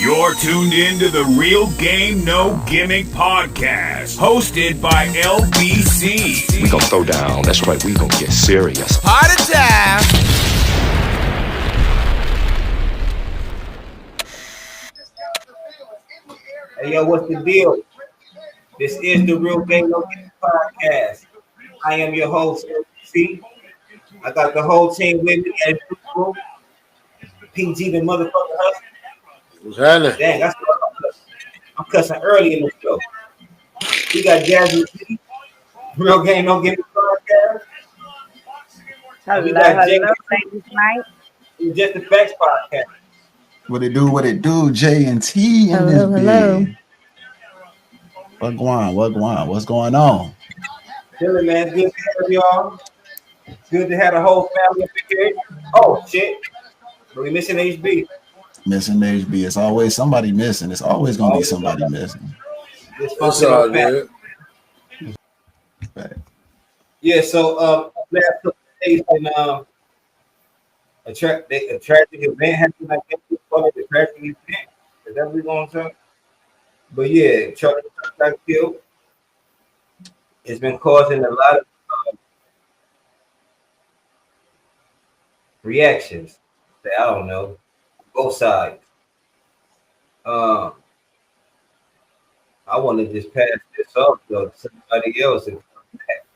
You're tuned in to the Real Game No Gimmick podcast, hosted by LBC. We gonna throw down. That's right. We gonna get serious. Party time. Hey, yo, what's the deal? This is the Real Game No Gimmick podcast. I am your host, LBC. I got the whole team with me as usual. PG, the motherfucker hustler. What's happening? Dang, that's what I'm cussing early in the show. We got Jasmine G, Real Game No Gimmick podcast. Hello, we got ladies night. Just the Facts podcast. What it do, J and T in this big. What's going on? Chilling, man. Good to have y'all. Good to have the whole family up here. Oh, shit. But we missing HB. Missing HB. It's always somebody missing. It's always going to be somebody missing. That's all good. Right. Yeah, so last couple of days when a tragic event happened, I guess we call it a tragic event. Is that what we're going to say? But yeah, Charlie got killed. It's been causing a lot of reactions. I don't know, both sides. I want to just pass this off to somebody else and come back.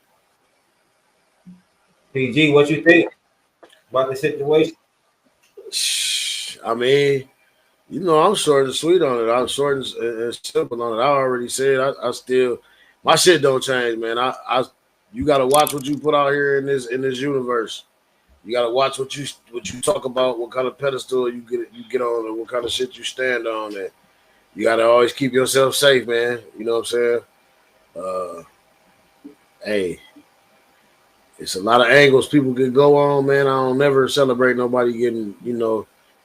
PG, what you think about the situation? I mean, you know, I'm short and sweet on it. I'm short and simple on it. I already said I still, my shit don't change, man. You gotta watch what you put out here in this universe. You gotta watch what you talk about, what kind of pedestal you get on, and what kind of shit you stand on. And you gotta always keep yourself safe, man. You know what I'm saying? Hey, it's a lot of angles people could go on, man. I don't never celebrate nobody getting,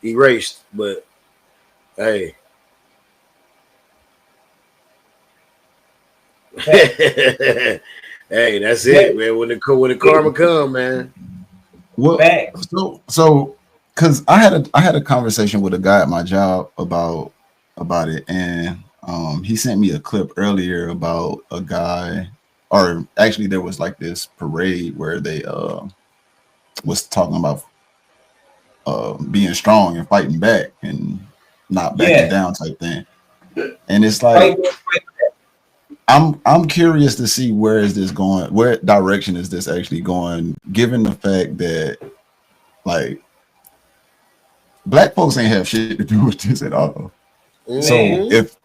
erased, but hey. Hey, that's it, man. When the karma come, man. Well, so because I had a conversation with a guy at my job about it, and he sent me a clip earlier about a guy, or actually there was like this parade where they was talking about being strong and fighting back and not backing down type thing, and it's like I'm curious to see where is this going, where direction is this actually going, given the fact that like black folks ain't have shit to do with this at all. Mm-hmm. So if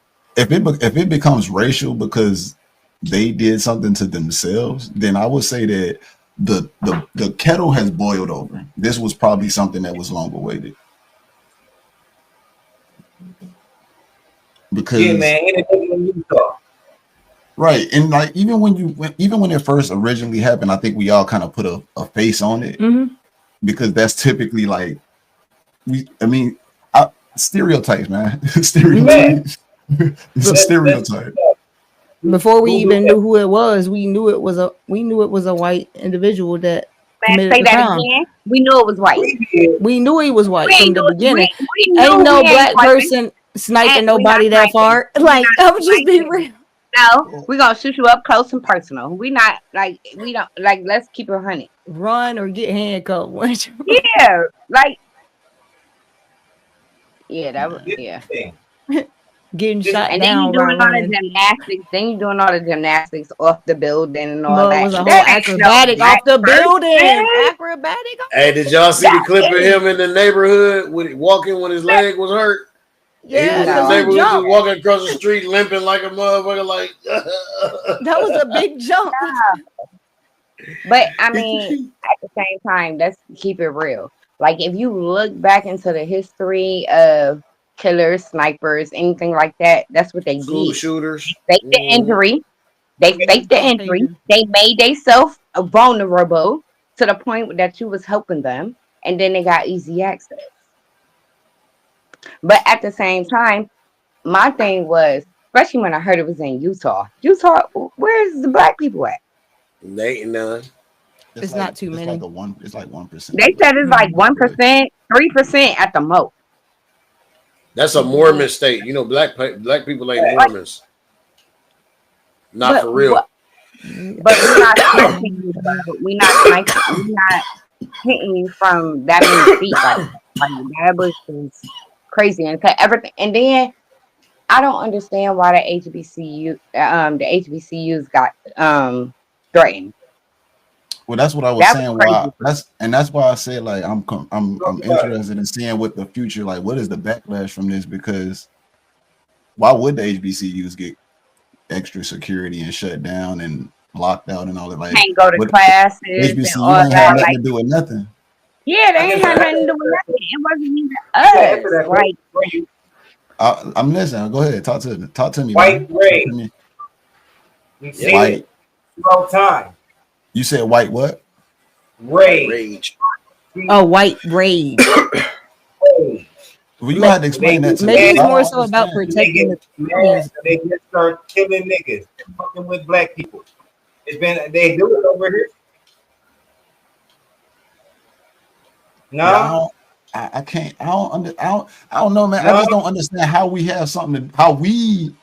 it becomes racial because they did something to themselves, then I would say that the kettle has boiled over. This was probably something that was long awaited. Because right, and like even when it first originally happened, I think we all kind of put a face on it, because that's typically like stereotypes, man. Stereotypes. It's a stereotype. Before we even knew who it was, we knew it was a white individual that committed the crime. Again? We knew it was white. We knew he was white from the beginning. Ain't no black person sniping nobody that far. Like, I'm just being real. No, we're gonna shoot you up close and personal. We don't let's keep it 100. Run or get handcuffed. Yeah, like that was getting shot and down. Then you doing all the gymnastics. Then you doing all the gymnastics off the building and all that. It was a whole acrobatic off the building. Acrobatic. Hey, did y'all see the clip of him in the neighborhood walking when his leg was hurt? Yeah, he was just walking across the street limping like a motherfucker. Like that was a big jump. But I mean, at the same time, let's keep it real. Like if you look back into the history of killers, snipers, anything like that, that's what they school did. Shooters. Fake the injury. They faked the injury. They made themselves vulnerable to the point that you was helping them, and then they got easy access. But at the same time, my thing was, especially when I heard it was in Utah. Utah, where's the black people at? They none. It's not too many. It's like 1%. They said it's like 1%, 3% at the most. That's a Mormon state. You know, black people ain't Mormons. Not But for real. But we're not sniping you. We're not sniping. We're not hitting you from that many feet. Like that was just crazy and cut everything. And then I don't understand why the HBCUs got threatened. Well, that's what I was saying. Why that's why I said like I'm interested in seeing what the future, like what is the backlash from this, because why would the HBCUs get extra security and shut down and locked out and all that? Like can't go to classes. HBCU ain't had nothing to do with nothing. Yeah, they ain't had nothing to do with nothing. It wasn't even us. Like I'm listening. Go ahead. Talk to me. White Ray. White. All time. You said white what? Rage. Oh, white rage. Well, you had to explain that to me. Maybe it's more so about protecting the they just start killing niggas, fucking with black people. They do it over here. No, I can't. I don't know, man. No. I just don't understand how we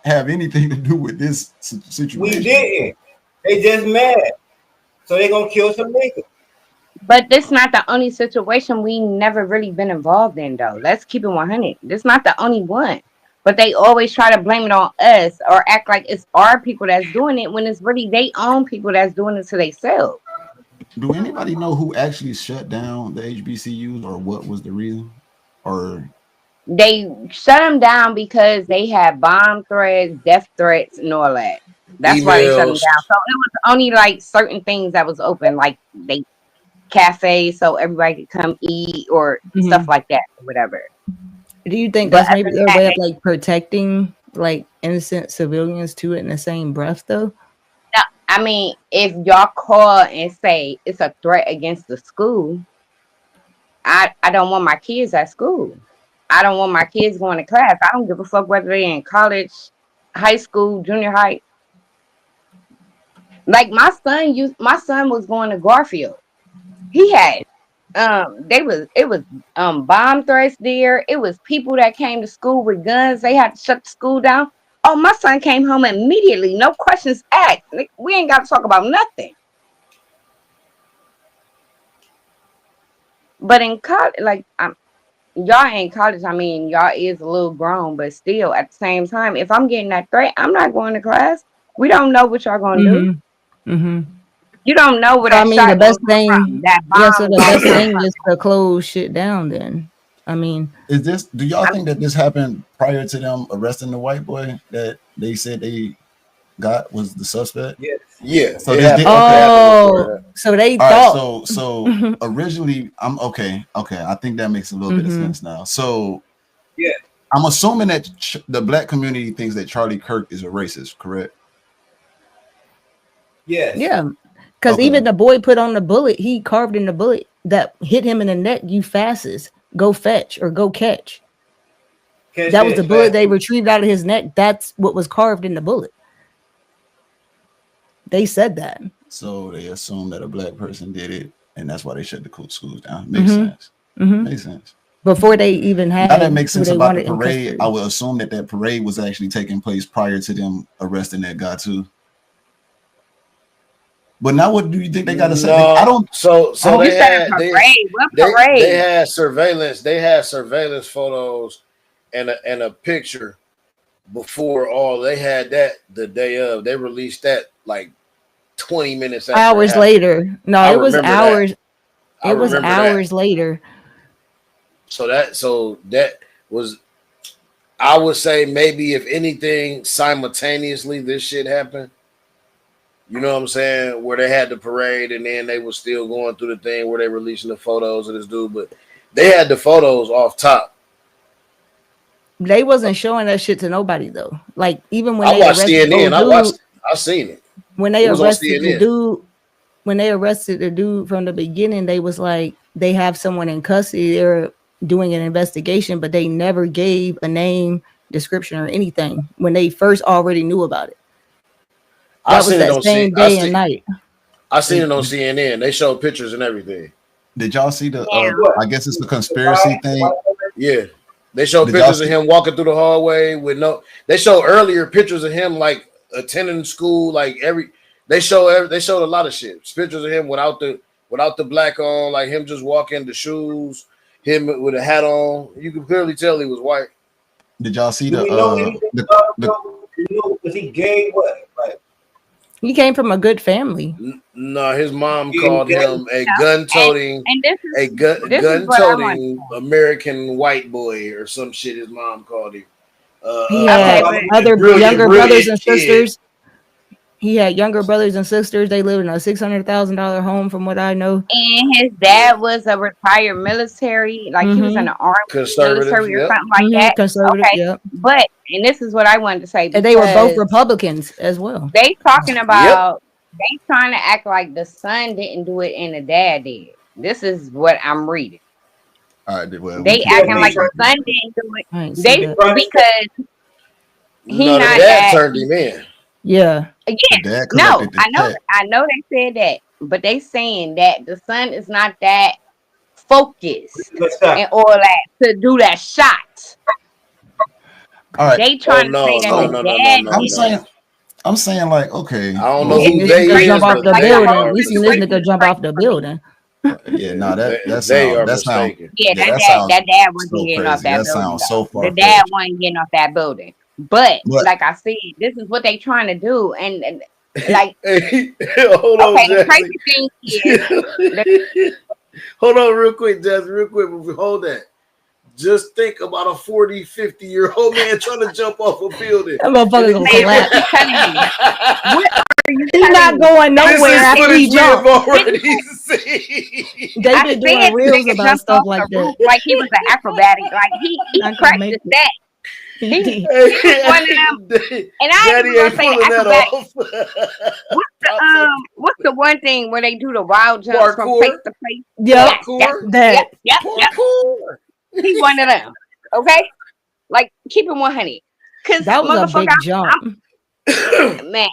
have anything to do with this situation. We didn't. They just mad, so they gonna kill some niggas. But this not the only situation we never really been involved in, though. Let's keep it 100. This not the only one. But they always try to blame it on us or act like it's our people that's doing it when it's really they own people that's doing it to themselves. Do anybody know who actually shut down the HBCUs or what was the reason? Or they shut them down because they had bomb threats, death threats, and all that. That's why they shut them down. So it was only like certain things that was open, like they cafes, so everybody could come eat or stuff like that, or whatever. Do you think that's maybe their way of like protecting like innocent civilians too in the same breath, though? No, I mean, if y'all call and say it's a threat against the school, I don't want my kids at school. I don't want my kids going to class. I don't give a fuck whether they're in college, high school, junior high. Like my son was going to Garfield. He had it was bomb threats there. It was people that came to school with guns. They had to shut the school down. Oh, my son came home immediately, no questions asked. We ain't got to talk about nothing. But in college, like y'all ain't college. I mean, y'all is a little grown, but still, at the same time, if I'm getting that threat, I'm not going to class. We don't know what y'all gonna do. Mm-hmm. You don't know what I mean. The best thing, so the best thing is to close shit down. Then, I mean, do y'all think that this happened prior to them arresting the white boy that they said they got was the suspect? Yeah. So so they thought. Right, so originally, I'm okay. I think that makes a little bit of sense now. So yeah, I'm assuming that the black community thinks that Charlie Kirk is a racist, correct? Yes. Yeah. Because even the boy put on the bullet, he carved in the bullet that hit him in the neck. You fastest, go fetch or go catch. That was the bullet they retrieved out of his neck. That's what was carved in the bullet. They said that. So they assumed that a black person did it, and that's why they shut the schools down. Makes sense. Makes sense. Before they even had. Now that makes sense about the parade. I would assume that parade was actually taking place prior to them arresting that guy too. But now, what do you think they got to say? I don't. So they had surveillance. They had surveillance photos and a picture before all. They had that the day of. They released that like 20 minutes after hours later. No, it was hours. It was hours later. So that was. I would say maybe if anything, simultaneously this shit happened. You know what I'm saying? Where they had the parade and then they were still going through the thing where they releasing the photos of this dude, but they had the photos off top. They wasn't showing that shit to nobody though. Like even when I watched CNN, I seen it. When they arrested the dude from the beginning, they was like they have someone in custody. They're doing an investigation, but they never gave a name, description, or anything when they first already knew about it. That was that same day and night. I seen it on CNN. They showed pictures and everything. Did y'all see the? I guess it's a conspiracy thing. Yeah. They show Did y'all pictures of see- him walking through the hallway with no. They show earlier pictures of him like attending school. Like they showed a lot of shit. Pictures of him without the black on, like him just walking, the shoes, him with a hat on. You can clearly tell he was white. Did y'all see Do we know anything about him? Do you know, was he gay? What? Like, He came from a good family. No, his mom Yeah, called him a gun-toting, And this is a this is what I gun-toting want. American white boy or some shit. His mom called him. He Okay, had but- other Brilliant, younger brilliant brothers and kid. sisters. He had younger brothers and sisters. They lived in a $600,000 home, from what I know. And his dad was a retired military, like he was in the army, Conservative, military or yep. something like that. Conservative, Okay, yeah. but and this is what I wanted to say. And they were both because Republicans as well. They talking about they trying to act like the son didn't do it and the dad did. This is what I'm reading. All right, well, They we acting can't- like the son didn't do it. I ain't They see that. because he No, the not dad that. turned him in. Yeah. Yeah, Dad no, collected the I know they said that, but they saying that the son is not that focused let's stop. and or like to do that shot. All right, They trying no, to say that no, the no, no, dad no, I'm did saying, it. I'm saying, like, okay, I don't know We who seen they this nigga is, jump off but the they building. are We seen this mistaken. nigga jump off the building. yeah, no, that They are sounds mistaken. Yeah, Yeah, that that sounds dad wasn't so getting crazy. off that That building. sounds though. so The far-fetched. dad wasn't getting off that building. But But- like I said, this is what they trying to do. And like, Hey, hold on, okay, the Jesse. crazy thing is, Hold on real quick, Jesse, real quick. Hold that. Just think about a 40, 50-year-old man trying to jump off a building. That motherfucker gonna Man, collapse. I'm telling you, what are you He's not telling me? going This nowhere is after footage he we have jumped. already seen. They I been said doing reels nigga about jumped stuff off like the roof that. like he was an acrobatic. Like he Not gonna make practiced that. He did. one of them. And I ain't Daddy even ain't gonna say pulling that acrobatic. off. What's the one thing where they do the wild jumps from Parkour? place to place? Yep. Parkour? That. Yep. Parkour. He's one of them. Okay? Like, keep it 100. Because, That was a big motherfucker, jump. man,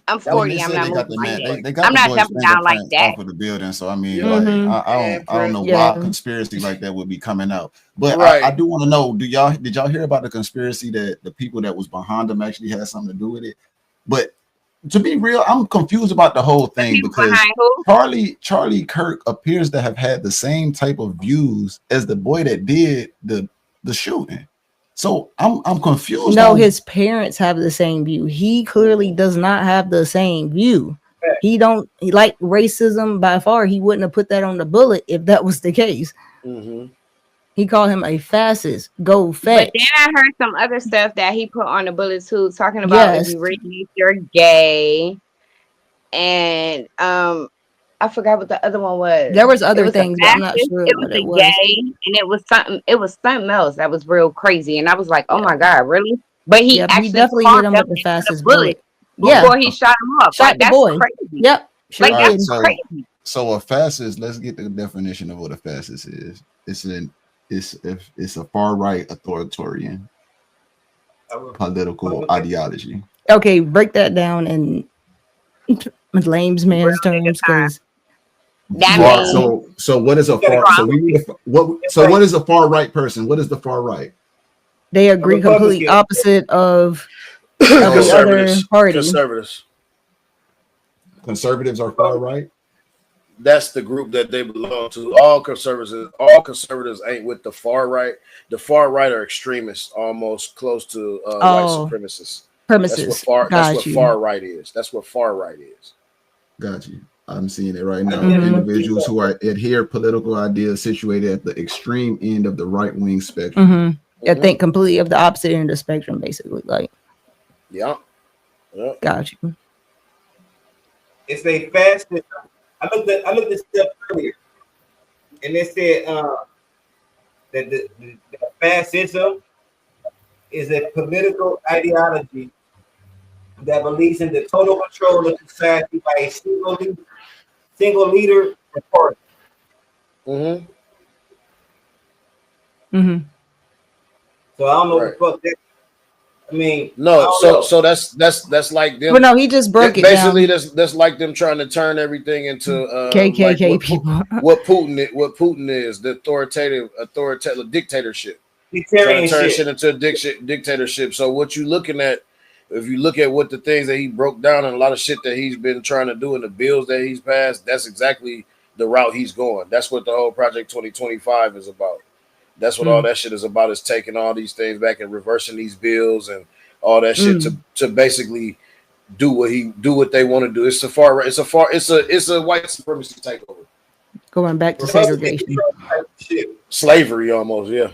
I'm I mean, 40. they I'm said not they got moving the like man. that. They got I'm the not boy's jumping down like fingerprints that. off of the building. So I mean, Yeah. like, Mhm. I don't know Yeah. why conspiracy like that would be coming out. But Right. I do want to know: did y'all hear about the conspiracy that the people that was behind them actually had something to do with it? But to be real, I'm confused about the whole thing People because behind who? Charlie Kirk appears to have had the same type of views as the boy that did the shooting. So I'm confused. No, on- his parents have the same view. He clearly does not have the same view. He like racism by far. He wouldn't have put that on the bullet if that was the case. Mhm. He called him a fascist. Go But fetch. then I heard some other stuff that he put on the bullet too, talking about Yes. if you read these, you're gay. And I forgot what the other one was. There was It other was a things, but I'm not fascist, sure it was what a it was. gay, and it was something else that was real crazy. And I was like, oh my God, really? But he Yeah, but actually he definitely hit caught him them with the into fastest bullet bullet. Yeah, before he shot him off. Shot Like, the that's boy. crazy. Yep. Sure Like, All right, did. that's so crazy. so a fascist. Let's get the definition of what a fascist is. It's a far right authoritarian political ideology. Okay, break that down in lame's man's terms, because That Far- means so what is a far? So we need what is a far right person? What is the far right? they agree Republican. completely opposite of the other Conservatives. party. Conservatives. Conservatives are far right. That's the group that they belong to. All conservatives ain't with the far right. The far right are extremists, almost close to white supremacists. Premises. That's what Got you. far right is. That's what far right is. Got you. I'm seeing it right now. Mhm. Individuals who are adhere political ideas situated at the extreme end of the right wing spectrum. I think completely of the opposite end of the spectrum, basically. Like, Yeah. Yeah. got you. It's a fascist. I looked this up earlier, and they said that the fascism is a political ideology that believes in the total control of society by a single leader and party. Mm-hmm. Mm-hmm. So I don't know Right. what the fuck I mean, No, so that's like them. But no, he just broke it basically down. that's like them trying to turn everything into KKK like people. what Putin is, the authoritative dictatorship. Trying to turn shit into a dictatorship. So what you looking at, if you look at what the things that he broke down and a lot of shit that he's been trying to do in the bills that he's passed, that's exactly the route he's going. That's what the whole Project 2025 is about. That's what all that shit is about, is taking all these things back and reversing these bills and all that shit to basically do what they want to do. It's a white supremacy takeover. Going back to segregation. Slavery almost, yeah.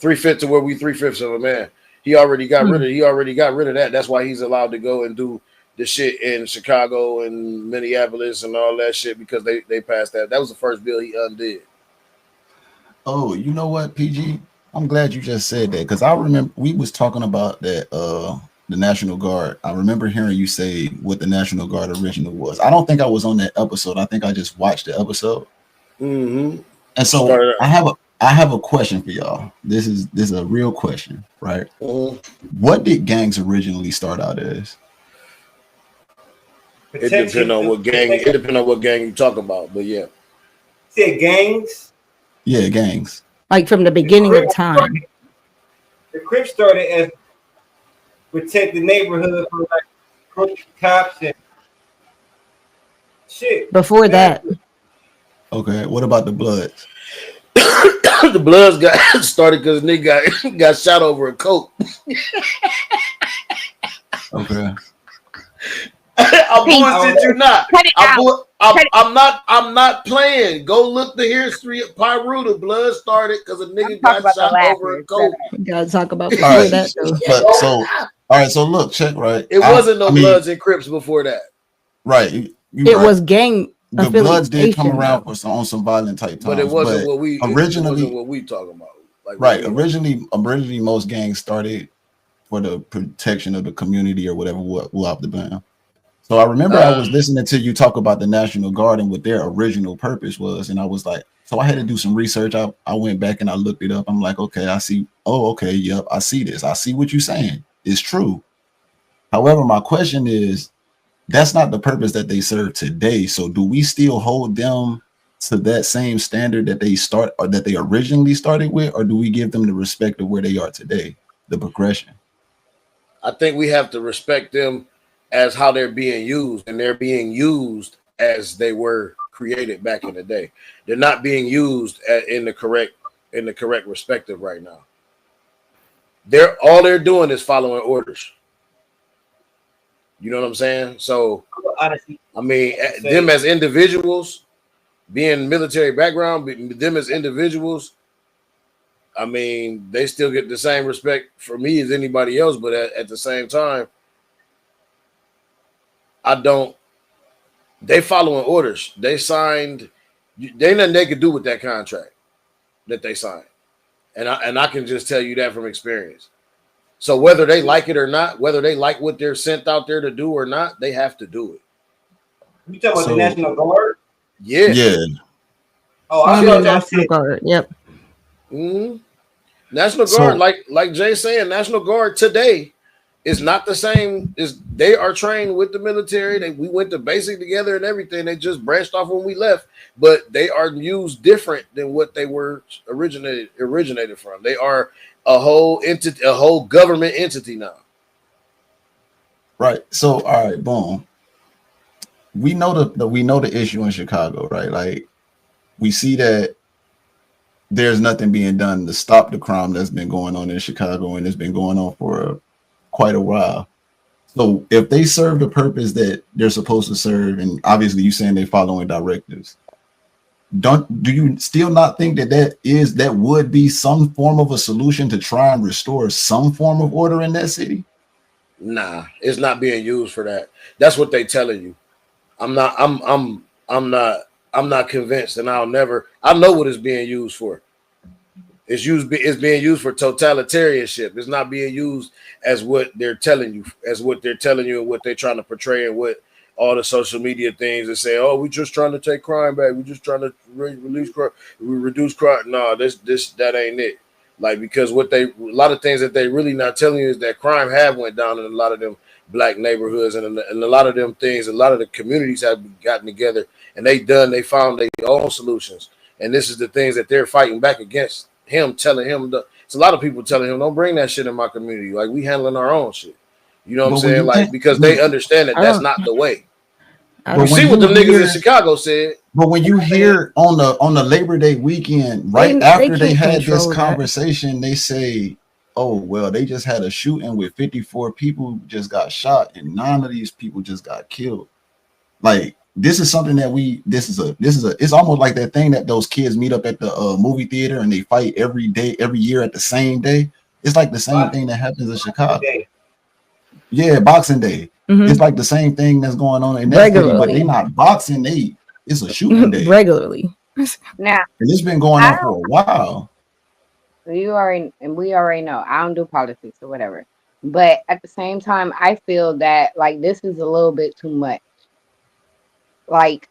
3/5 to where we 3/5 of a man. He already got rid of that. That's why he's allowed to go and do the shit in Chicago and Minneapolis and all that shit, because they passed that. That was the first bill he undid. Oh, you know what, PG? I'm glad you just said that, because I remember we was talking about that the National Guard. I remember hearing you say what the National Guard original was. I don't think I was on that episode. I think I just watched the episode. Mm-hmm. And so I have a question for y'all. This is a real question, right? Mm-hmm. What did gangs originally start out as? It depends on what gang. It depends on what gang you talk about, but yeah. Say gangs. Yeah, gangs. Like from the beginning of time. The Crips started as protect the neighborhood from like crooked cops and shit. Before that. Okay, what about the Bloods? The Bloods got started because nigga got shot over a coat. Okay. I'm bullshit you not. I'm not playing. Go look the history of Pyru. The Blood started because a nigga got shot over a coat. You gotta talk about before that though. But all right, so look, check right. It wasn't no Bloods and Crips before that. Right. It was gang. The Bloods did come around on some violent type times, but it wasn't what we talking about. Like, right. Originally, most gangs started for the protection of the community or whatever. Whoop the band. So I remember I was listening to you talk about the National Guard and what their original purpose was, and I was like, so I had to do some research. I went back and I looked it up. I'm like, okay, I see. Oh, okay, yep, I see this. I see what you're saying. It's true. However, my question is, that's not the purpose that they serve today. So do we still hold them to that same standard that they originally started with, or do we give them the respect of where they are today, the progression? I think we have to respect them as how they're being used, and they're being used as they were created back in the day. They're not being used in the correct perspective right now. All they're doing is following orders. You know what I'm saying? So, I mean, them as individuals, being military background, them as individuals, I mean, they still get the same respect for me as anybody else. But at the same time, they following orders. They signed, they nothing they could do with that contract that they signed. And I can just tell you that from experience. So whether they like it or not, whether they like what they're sent out there to do or not, they have to do it. You talking about the National Guard? Yeah. Yeah. Oh, I know National Guard. Yep. Mm-hmm. National Guard, like Jay saying, National Guard today is not the same. They are trained with the military. We went to basic together and everything. They just branched off when we left, but they are used different than what they were originated from. They are a whole entity, a whole government entity now. Right. So, all right, boom. We know the issue in Chicago, right? Like, we see that there's nothing being done to stop the crime that's been going on in Chicago, and it's been going on for quite a while. So if they serve the purpose that they're supposed to serve, and obviously you saying they're following directives, do you still not think that would be some form of a solution to try and restore some form of order in that city? Nah, it's not being used for that. That's what they telling you. I'm not convinced, and I know what it's being used for. It's being used for totalitarianship. It's not being used as what they're telling you, and what they're trying to portray, and what all the social media things that say, oh, we're just trying to take crime back. We're just trying to reduce crime. No, that ain't it. Like, because a lot of things that they really not telling you is that crime have went down in a lot of them black neighborhoods, and a lot of them things, a lot of the communities have gotten together and they found their own solutions. And this is the things that they're fighting back against him, telling him it's a lot of people telling him, don't bring that shit in my community. Like, we handling our own shit. You know what I'm saying? Like, because they understand that that's not the way. You see what the niggas in Chicago said. But when you hear on the Labor Day weekend, right after they had this conversation, they say, oh, well, they just had a shooting with 54 people just got shot, and 9 of these people just got killed. Like, this is something that it's almost like that thing that those kids meet up at the movie theater and they fight every year at the same day. It's like the same thing that happens in Chicago. Yeah, Boxing Day. Mm-hmm. It's like the same thing that's going on in that city, but they're not boxing. It's a shooting day regularly. Now, and it's been going on for a while. We already know. I don't do politics or whatever, but at the same time, I feel that like this is a little bit too much. Like,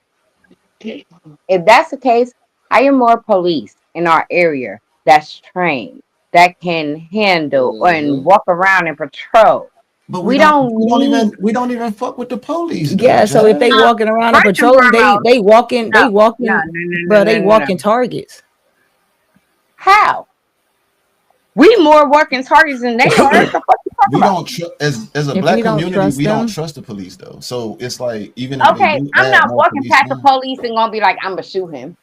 if that's the case, hire more police in our area that's trained, that can handle and walk around and patrol. But we don't even fuck with the police. Yeah, so if they walking around and patrolling, they walking, bro, they walking targets. How? We more working targets than they are. We don't as a black community, we don't trust the police though. So it's like, even if I'm not walking past the police and gonna be like, I'm gonna shoot him.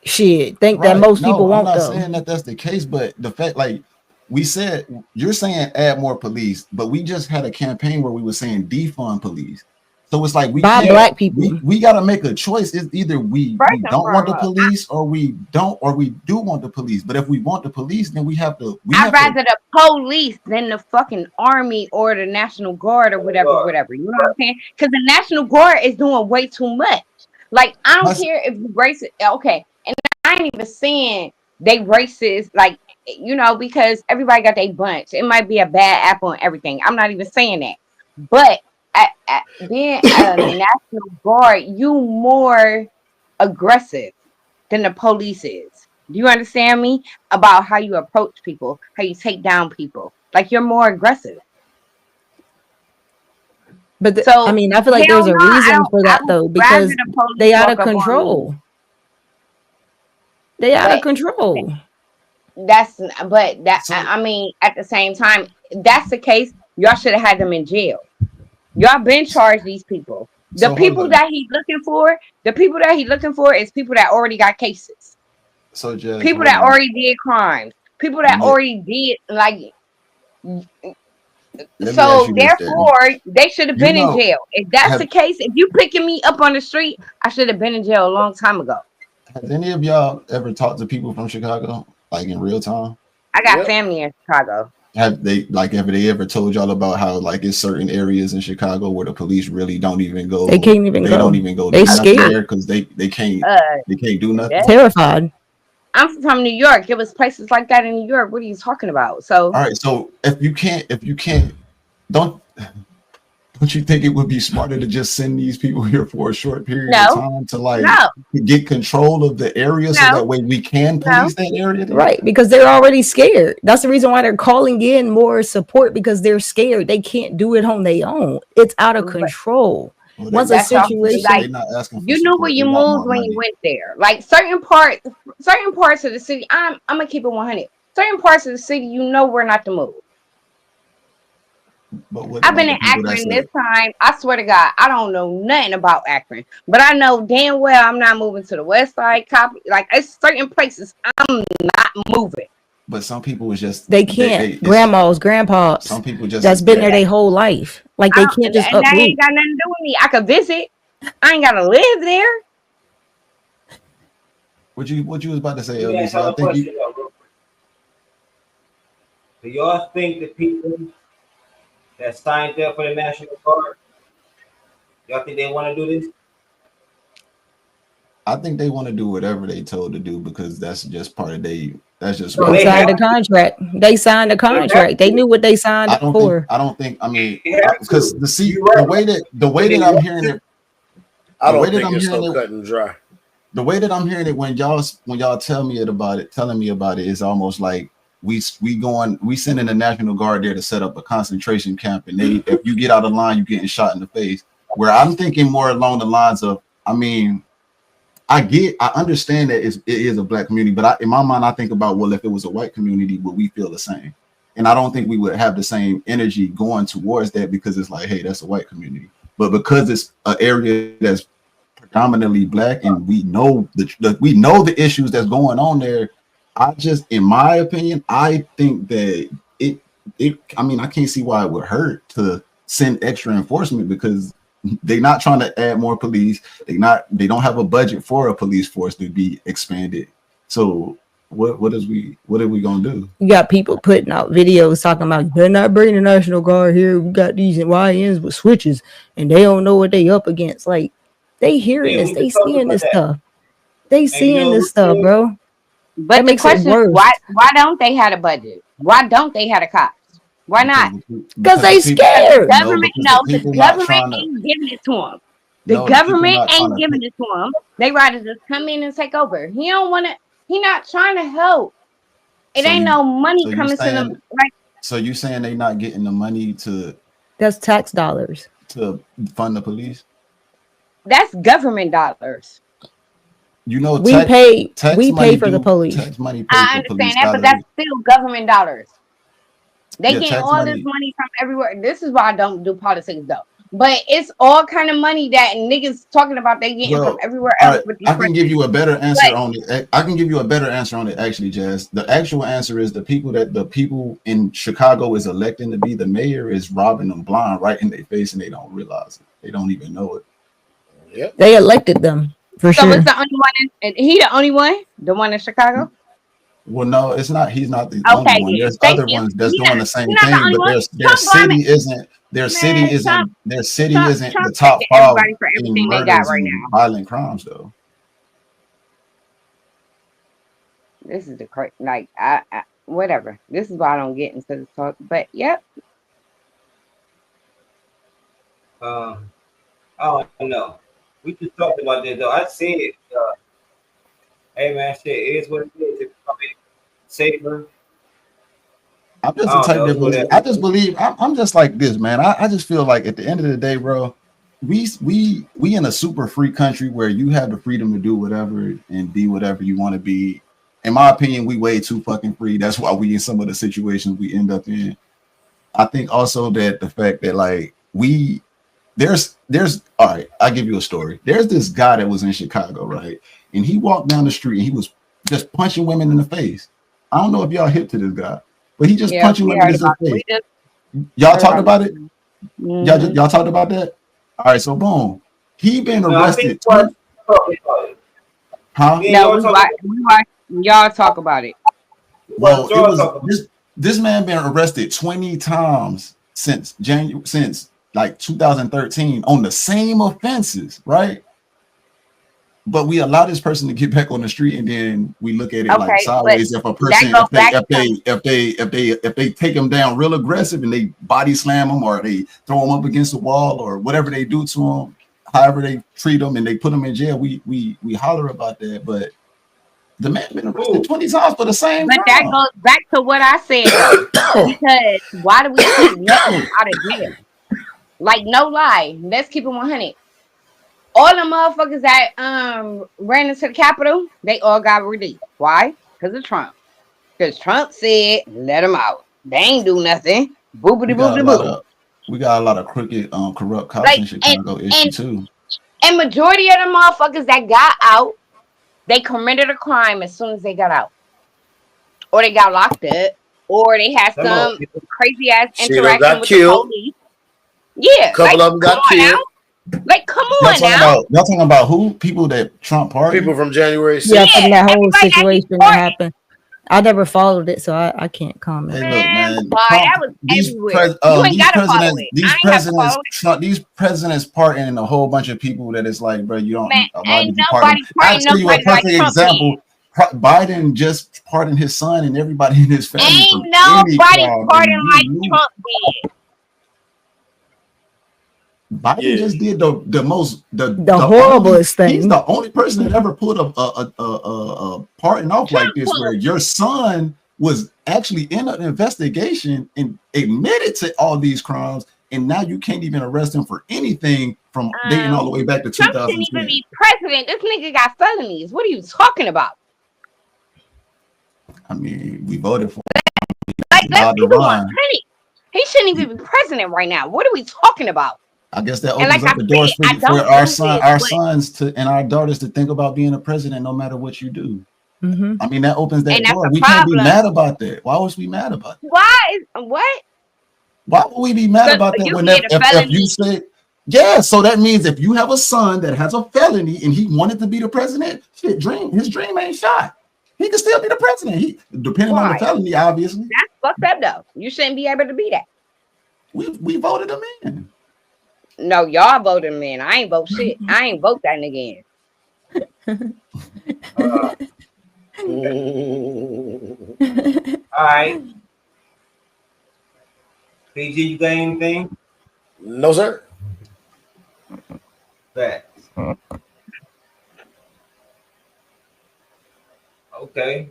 Shit, that most people won't. I'm not saying that that's the case, but the fact, like we said, you're saying add more police, but we just had a campaign where we were saying defund police. So it's like black people. We got to make a choice. It's either we don't want the police or we do want the police. But if we want the police, then I'd rather the police than the fucking army or the National Guard or whatever. You know what I'm saying? Because the National Guard is doing way too much. Like, I don't care if you racist. Okay, and I ain't even saying they racist. Like, you know, because everybody got their bunch. It might be a bad apple and everything. I'm not even saying that, but being a National Guard, you more aggressive than the police is. Do you understand me? About how you approach people, how you take down people. Like, you're more aggressive. But I mean, I feel like there's a reason for that though, because they out of control. They out of control. I mean, at the same time, if that's the case, y'all should have had them in jail. Y'all been charged these people. The people that he's looking for is people that already got cases. So just people that already did crimes. People that already did like. So therefore, they should have been in jail. If that's the case, if you picking me up on the street, I should have been in jail a long time ago. Has any of y'all ever talked to people from Chicago, like in real time? I got family in Chicago. Have they ever told y'all about how like it's certain areas in Chicago where the police really don't even go? They can't even go. They don't even go. They scared because they can't do nothing. Terrified. I'm from New York. It was places like that in New York. What are you talking about? So all right. So if you can't, don't you think it would be smarter to just send these people here for a short period of time to get control of the area so that way we can police that area? Right, because they're already scared. That's the reason why they're calling in more support, because they're scared. They can't do it on their own. It's out of control. Well, once a situation, like, you knew where you moved when you went there. Like certain parts of the city, I'm gonna keep it 100. Certain parts of the city, you know where not to move. I've been in Akron this time. I swear to God, I don't know nothing about Akron, but I know damn well I'm not moving to the west side. Like, it's certain places I'm not moving. But some people was just they can't. Grandmas, grandpas. Some people just that's been there their whole life. Like they can't just uproot. That ain't got nothing to do with me. I could visit. I ain't gotta live there. What you was about to say, Elvis? Do y'all think the people that signed up for the National Guard, y'all think they want to do this? I think they want to do whatever they told to do because that's just part of that's just they signed the contract. They signed the contract. They knew what they signed for. I don't think because the way that I'm hearing it, I don't think it's so cut and dry. The way that I'm hearing it when y'all telling me about it is almost like we sending the National Guard there to set up a concentration camp, and if you get out of line, you're getting shot in the face. Where I'm thinking more along the lines of, I mean, I understand that it is a black community, but in my mind, I think about, well, if it was a white community, would we feel the same? And I don't think we would have the same energy going towards that, because it's like, hey, that's a white community. But because it's an area that's predominantly black, and we know the issues that's going on there, in my opinion, I think that I mean, I can't see why it would hurt to send extra enforcement, because they're not trying to add more police. They don't have a budget for a police force to be expanded. So what are we gonna do? You got people putting out videos talking about, they're not bringing the National Guard here. We got these YNs with switches, and they don't know what they up against. Like, they hearing this, they seeing this stuff. They seeing this stuff, bro. But the question is, why don't they have a budget? Why don't they have a cops? Why not? Because they scared. The government ain't giving it to them. The government ain't giving it to them. They rather just come in and take over. He don't want to. He not trying to help. It ain't no money coming to them. Like, so you saying they not getting the money to? That's tax dollars to fund the police. That's government dollars. You know, we pay for the police. I understand that, but that's still government dollars. They get all this money from everywhere. This is why I don't do politics, though. But it's all kind of money that niggas talking about they getting from everywhere else. I can give you a better answer on it. I can give you a better answer on it, actually, Jazz. The actual answer is the people in Chicago is electing to be the mayor is robbing them blind right in their face, and they don't realize it. They don't even know it. Yeah, they elected them. For so sure. It's the only one. He the only one? The one in Chicago? Well, no, it's not. He's not the only one. There's other ones that's doing the same thing, but their city isn't the top 5 for everything they got right now. Violent crimes, though. This is the like I whatever. This is why I don't get into the talk. But yep. I don't know. We just talked about this though. I said, hey man, shit, it is what it is. It's becoming safer. I'm just the type that believe. I just believe. I'm just like this, man. I just feel like at the end of the day, bro, we in a super free country where you have the freedom to do whatever and be whatever you want to be. In my opinion, we way too fucking free. That's why we in some of the situations we end up in. I think also that the fact that like there's all right, I'll give you a story. There's this guy that was in Chicago, right? And he walked down the street and he was just punching women in the face. I don't know if y'all hip to this guy, but he just punching women in the face. Y'all talked about it? Mm-hmm. Y'all talked about that? All right, so boom. He been arrested. Huh? No, y'all talk about it. Well, it was this man been arrested 20 times since like 2013 on the same offenses, right? But we allow this person to get back on the street, and then we look at it like sideways. If a person, if they take them down real aggressive and they body slam them or they throw them up against the wall or whatever they do to them, however they treat them and they put them in jail, we holler about that. But the man been arrested 20 times for the same. But that goes back to what I said, because why do we keep letting them out of jail? Like, no lie, let's keep it 100. All the motherfuckers that ran into the Capitol, they all got released. Why? Because of Trump. Because Trump said, let them out. They ain't do nothing. Boopity boopity boop. We got a lot of crooked, corrupt cops in Chicago issue too. And majority of the motherfuckers that got out, they committed a crime as soon as they got out. Or they got locked up. Or they had some crazy ass interaction with the police. Yeah. A couple of them got killed. Like, come on now. Y'all talking about who? People that Trump pardoned? People from January 6th. Yeah, from that whole situation that happened. I never followed it, so I can't comment. Hey, look, man. That was everywhere. You ain't gotta follow it. These presidents pardoning in a whole bunch of people that it's like, bro, you don't. Ain't nobody I'll tell you a perfect example. Biden just pardoned his son and everybody in his family. Ain't nobody pardoning like Trump did. Biden just did the horriblest thing. He's the only person that ever put a pardon off like this, where your son was actually in an investigation and admitted to all these crimes, and now you can't even arrest him for anything from dating all the way back to Trump shouldn't even 2010. be president. This nigga got felonies. What are you talking about? I mean, we voted for Like, let's God be to run. honest. He shouldn't even be president right now. What are we talking about? I guess that And opens like up I the doors said, I for don't our do son, this, our but- sons to and our daughters to think about being a president no matter what you do. Mhm. I mean, that opens that And that's door. a We can't be problem. mad about that. Why was we mad about that? Why is what? Why would we be mad Because about that you when get a if felony. you say, yeah, so that means if you have a son that has a felony and he wanted to be the president, his dream ain't shot. He can still be the president. He depending on the Why? felony, obviously. That's fucked up though. You shouldn't be able to be that. We voted him in. No, y'all voted him in. I ain't vote shit. I ain't vote that nigga in. All right. PG, you got anything? No, sir. Facts. Okay.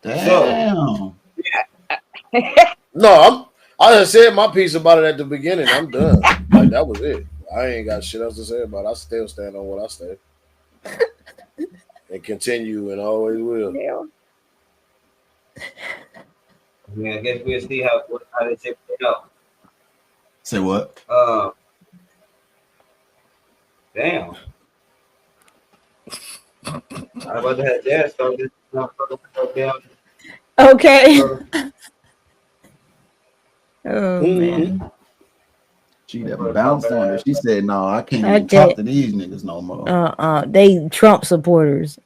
Damn. No, I just said my piece about it at the beginning. I'm done. Like that was it. I ain't got shit else to say about it. I still stand on what I say. And continue and always will. Yeah, I guess we'll see how they check it out. Say what? Damn. I about to have that, so this motherfucker down. Okay. Oh man. She never bounced on it. She said, "No, I can't I even talk did. to these niggas no more." They Trump supporters.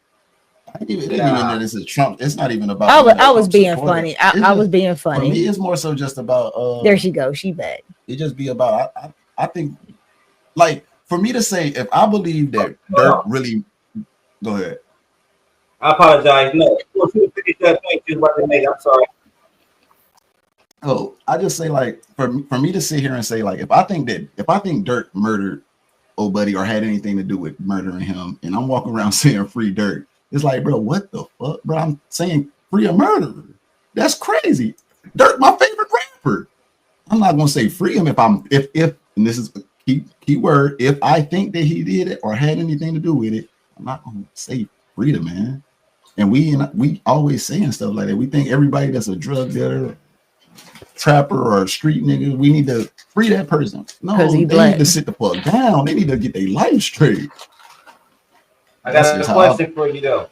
It ain't even that it's a Trump. It's not even about. I was being funny. I It's was just- being For funny. me, it's more so just about. There she goes. She back. It just be about. I think, like, for me to say, if I believe that Dirk really, go ahead. I apologize. No, you finish that point you was about to make. I'm sorry. Oh, I just say like for me to sit here and say like if I think Dirk murdered old buddy or had anything to do with murdering him, and I'm walking around saying free Dirk, it's like, bro, what the fuck, bro? I'm saying free a murderer. That's crazy. Dirk, my favorite rapper. I'm not gonna say free him if and this is a key word, if I think that he did it or had anything to do with it, I'm not gonna say free the man. And we always saying stuff like that. We think everybody that's a drug dealer, trapper, or street nigga, we need to free that person. No, 'Cause he they black. need to sit the fuck down. They need to get their life straight. I got That's a how question for you though.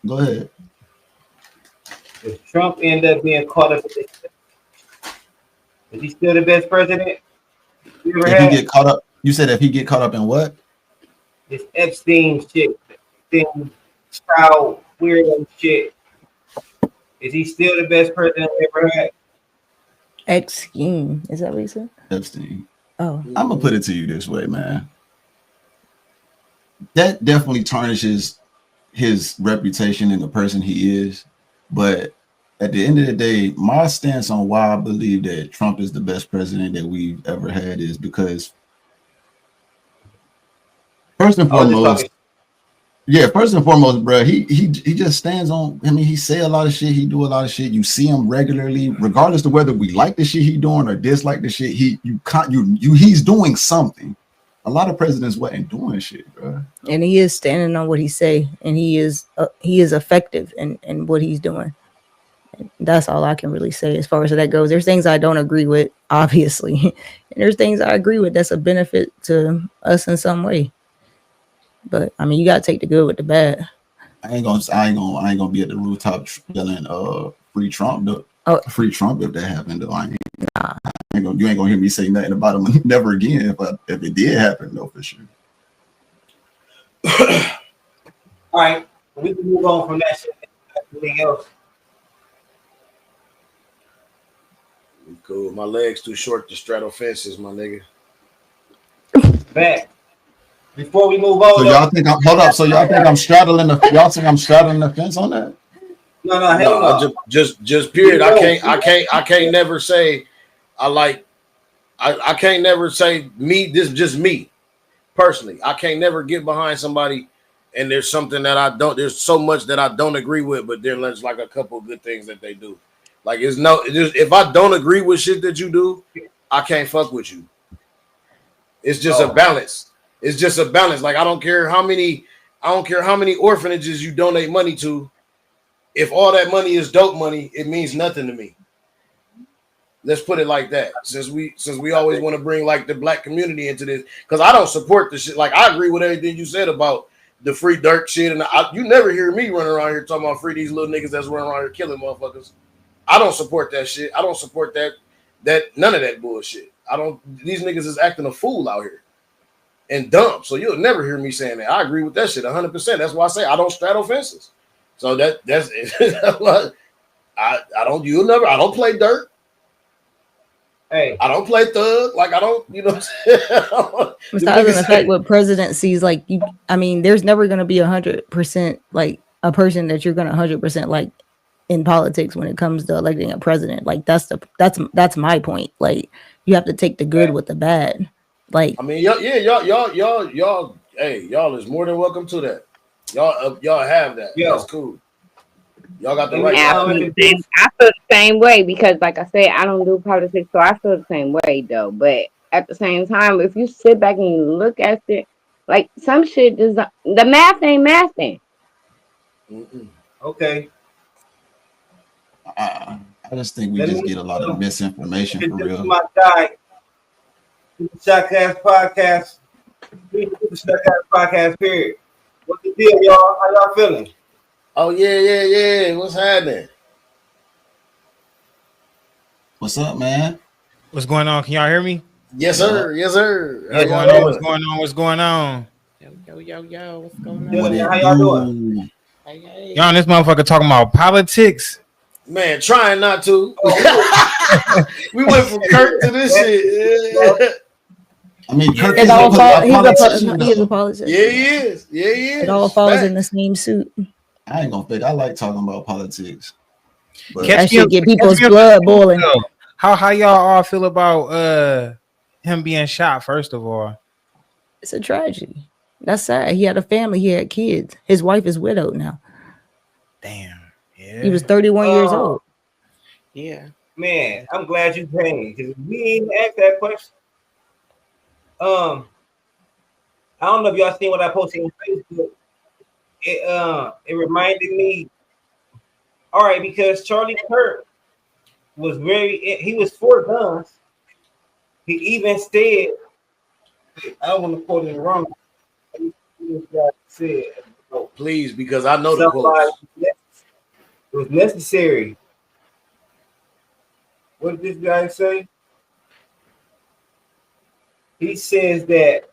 Go ahead. If Trump ended up being caught up in this, is he still the best president you ever If had? he get caught up, you said if he get caught up in what? This Epstein shit, Epstein child weirdo shit. Is he still the best president we ever had? X scheme. Is that what you said? Epstein. Oh. I'm gonna put it to you this way, man. That definitely tarnishes his reputation and the person he is. But at the end of the day, my stance on why I believe that Trump is the best president that we've ever had is because first and foremost, bro, he just stands on. I mean, he say a lot of shit. He do a lot of shit. You see him regularly, regardless of whether we like the shit he doing or dislike the shit. He's doing something. A lot of presidents wasn't doing shit, bro. And he is standing on what he say, and he is effective in what he's doing. And that's all I can really say as far as that goes. There's things I don't agree with, obviously, and there's things I agree with that's a benefit to us in some way. But I mean, you gotta take the good with the bad. I ain't gonna be at the rooftop yelling free Trump though. Oh. Free Trump if that happened though. You ain't gonna hear me say nothing about him never again if it did happen though, for sure. All right, we can move on from that shit. Anything else? Cool. My legs too short to straddle fences, my nigga. Back. Before we move on, So y'all think I'm straddling the fence on that? No, hell No, no. just period. I can't never say I can't never say me. This is just me personally. I can't never get behind somebody and there's something that I don't. There's so much that I don't agree with, but then there's like a couple of good things that they do. Like if I don't agree with shit that you do, I can't fuck with you. It's just a balance. It's just a balance. Like I don't care how many orphanages you donate money to. If all that money is dope money, it means nothing to me. Let's put it like that. Since we always want to bring like the black community into this, because I don't support the shit. Like I agree with everything you said about the free Dirk shit, and you never hear me running around here talking about free these little niggas that's running around here killing motherfuckers. I don't support that shit. I don't support that none of that bullshit. These niggas is acting a fool out here and dumb. So you'll never hear me saying that. I agree with that shit 100%. That's why I say I don't straddle fences. So that's I don't play dirt. Hey, I don't play thug. Like I don't, you know what I'm saying? Besides the fact what presidencies like there's never gonna be 100% like a person that you're gonna 100% like in politics when it comes to electing a president. Like that's my point. Like you have to take the good with the bad. Like I mean, y'all, hey, y'all is more than welcome to that. Y'all have that. Yeah. That's cool. Y'all got the right. Absolutely. I feel the same way because, like I said, I don't do politics, so I feel the same way though. But at the same time, if you sit back and you look at it, like some shit, the math ain't mathing. Okay. I just think we just get a lot of misinformation for real. My guy, Shotcast Podcast. Shotcast Podcast. Period. What's the deal, y'all? How y'all feeling? Oh yeah. What's happening? What's up, man? What's going on? Can y'all hear me? Yes, sir. Yes, sir. What's going on? What's going on? What's going on? Yo. What's going on? How y'all doing? Y'all on this motherfucker talking about politics? Man, trying not to. We went from Kirk to this shit. I mean, Kirk it is all falls. he's a politician. Yeah, he is. It all falls in the same suit. I ain't gonna fake. I like talking about politics. But that should get people's blood boiling. How y'all all feel about him being shot? First of all, it's a tragedy. That's sad. He had a family. He had kids. His wife is widowed now. Damn. Yeah. He was 31 years old. Yeah. Man, I'm glad you came because we ain't asked that question. I don't know if y'all seen what I posted on Facebook. It reminded me. All right, because Charlie Kirk was he was for guns. He even said, I don't want to quote it wrong. Said, please, because I know the quote. It was necessary. What did this guy say? He says that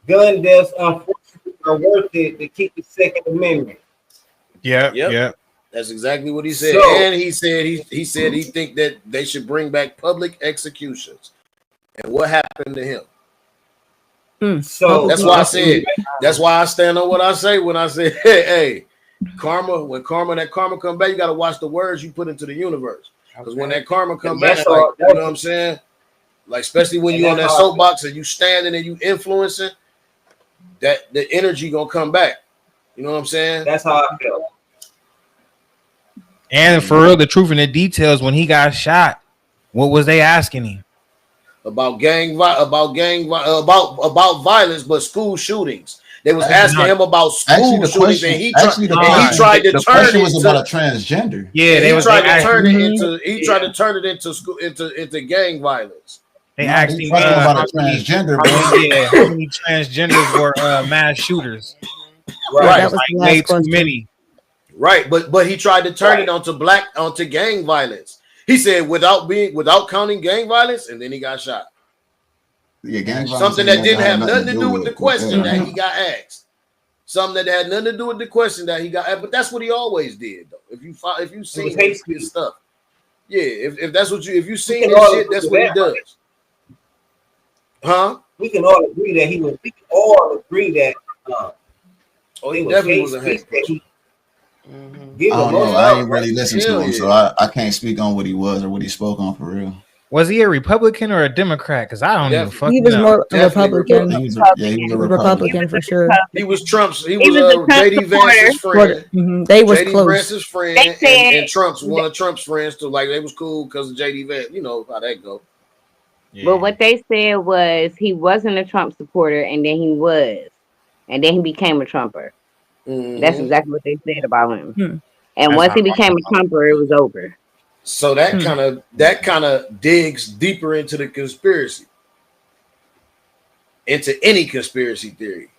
gun deaths, unfortunately, are worth it to keep the Second Amendment. Yeah. That's exactly what he said. So, and he said he think that they should bring back public executions. And what happened to him? So that's why I said. That's why I stand on what I say when I say, hey, karma. When that karma come back, you got to watch the words you put into the universe. Because when that karma come back, like, you know what I'm saying? Like, especially when you're on that soapbox and you standing and you influencing, that the energy gonna come back. You know what I'm saying? That's how I feel. And for real, the truth and the details, when he got shot, what was they asking him? About violence, but school shootings. They was asking him about school shootings, and he tried to turn it into about a transgender. Yeah, he tried to turn it into gang violence. They asked him about a transgender. How many transgenders were mass shooters? Right, that was like way too many. Right, but he tried to turn it onto gang violence. He said without counting gang violence, and then he got shot. Yeah, gang violence. Something that didn't have nothing to do with the question that he got asked. Something that had nothing to do with the question that he got asked. But that's what he always did, though. If you seen his stuff, yeah. If that's what if you seen his shit, that's what he does. Huh? We can all agree that he was. We can all agree that. He definitely was a hate. I don't know. I ain't really listened to him, so I can't speak on what he was or what he spoke on for real. Was he a Republican or a Democrat? Because I don't even Definitely. fucking He was know. more Definitely Republican. He was Republican. he was a Republican for sure. He was Trump's. He He was was a Trump JD Vance's friend. They was JD close. Vance's friend, They said- and Trump's one of Trump's friends too. Like they was cool because of JD Vance. You know how that go. But what they said was he wasn't a Trump supporter, and then he was, and then he became a Trumper. Mhm. That's exactly what they said about him. Hmm. And That's once he not became a Trumper, it was over. So that kind of digs deeper into the conspiracy, into any conspiracy theory.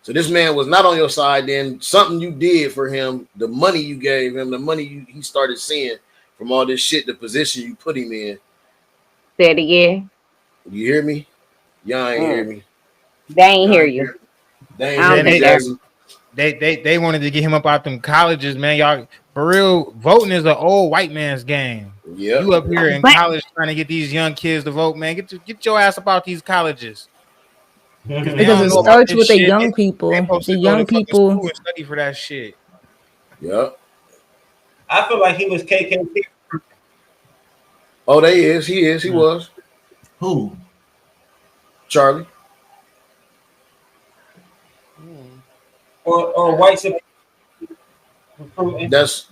So this man was not on your side. Then something you did for him, the money you gave him, the money he started seeing from all this shit, the position you put him in. Say it again. You hear me? Y'all ain't hear me. They ain't hear you. They I don't ain't think hear that's- me. They wanted to get him up out them colleges, man. Y'all, for real, voting is an old white man's game. Yeah. You up here in But- college trying to get these young kids to vote, man. Get your ass about these colleges. They Because don't it know about starts this with the shit. young people. They supposed The to go to young fucking people. school and study for that shit. Yeah. I feel like he was KKK Oh, they is. He is. He was. Who? Charlie. or white supremacy. recruiting. That's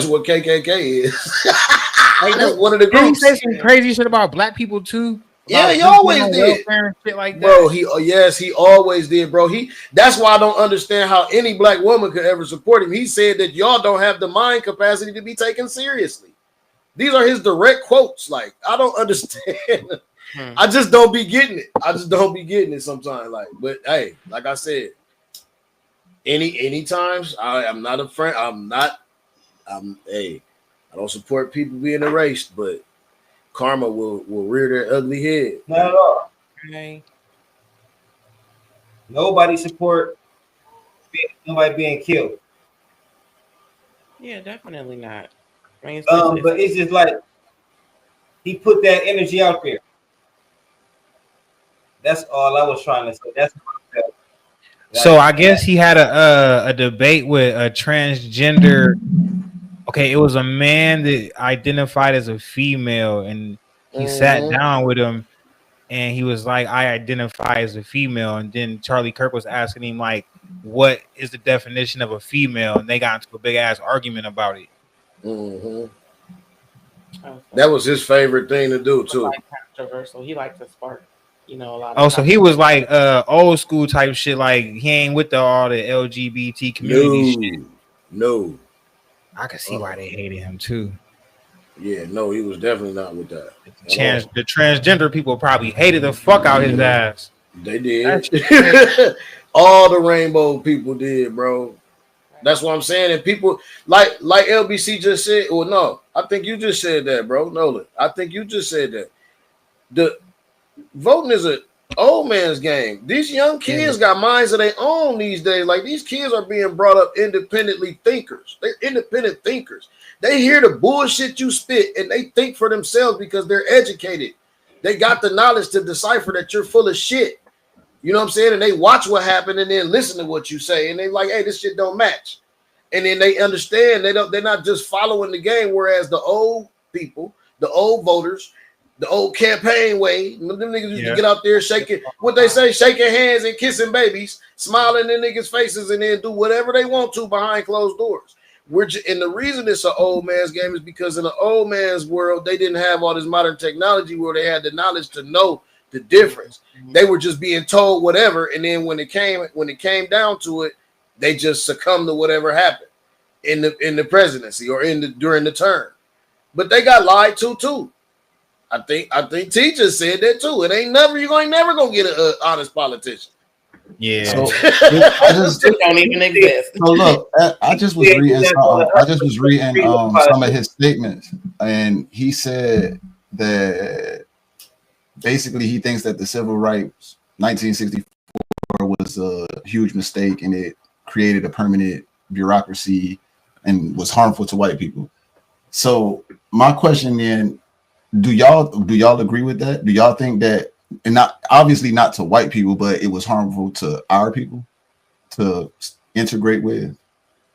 what KKK is. That's one of the Didn't he groups. say some crazy shit about black people too? Yeah, About he them always being on did. welfare and shit like that. Bro, he always did, bro. That's why I don't understand how any black woman could ever support him. He said that y'all don't have the mind capacity to be taken seriously. These are his direct quotes. Like, I don't understand. I just don't be getting it. I just don't be getting it sometimes. Like, but hey, like I said, any times I'm not a friend. I don't support people being erased, but karma will rear their ugly head. Not at all. Okay. Nobody support nobody being killed. Yeah, definitely not. I mean, But it's just like he put that energy out there. That's all I was trying to say. That's So I guess he had a debate with a transgender. Okay, it was a man that identified as a female, and he sat down with him, and he was like, "I identify as a female." And then Charlie Kirk was asking him like, "What is the definition of a female?" And they got into a big ass argument about it. Mm-hmm. That was his favorite thing to do too. Like controversial. He liked to spark, a lot. Oh, so he was like old school type shit. Like he ain't with all the LGBT community shit. No. I can see why they hated him too. Yeah, no, he was definitely not with that. The transgender people probably hated the fuck out his ass. They did. All the rainbow people did, bro. That's what I'm saying. And people like LBC just said, well, no, I think you just said that, bro. Nolan, I think you just said that. The voting is an old man's game. These young kids got minds of their own these days. Like, these kids are being brought up independently thinkers. They're independent thinkers. They hear the bullshit you spit and they think for themselves because they're educated. They got the knowledge to decipher that you're full of shit. You know what I'm saying? And they watch what happened and then listen to what you say. And they like, hey, this shit don't match. And then they understand they're not just following the game. Whereas the old people, the old voters, the old campaign way, them niggas used to get out there shaking, what they say, shaking hands and kissing babies, smiling in niggas' faces, and then do whatever they want to behind closed doors. And the reason it's an old man's game is because in the old man's world, they didn't have all this modern technology where they had the knowledge to know the difference. They were just being told whatever, and then when it came down to it, they just succumbed to whatever happened in the presidency or during the term. But they got lied to too. I think T just said that too. You ain't never gonna get an honest politician. Yeah. So I just don't even exist. So look, I just was reading some of his statements, and he said that basically he thinks that the civil rights 1964 was a huge mistake and it created a permanent bureaucracy and was harmful to white people. So my question then, do y'all agree with that? Do y'all think that, and not obviously not to white people, but it was harmful to our people to integrate with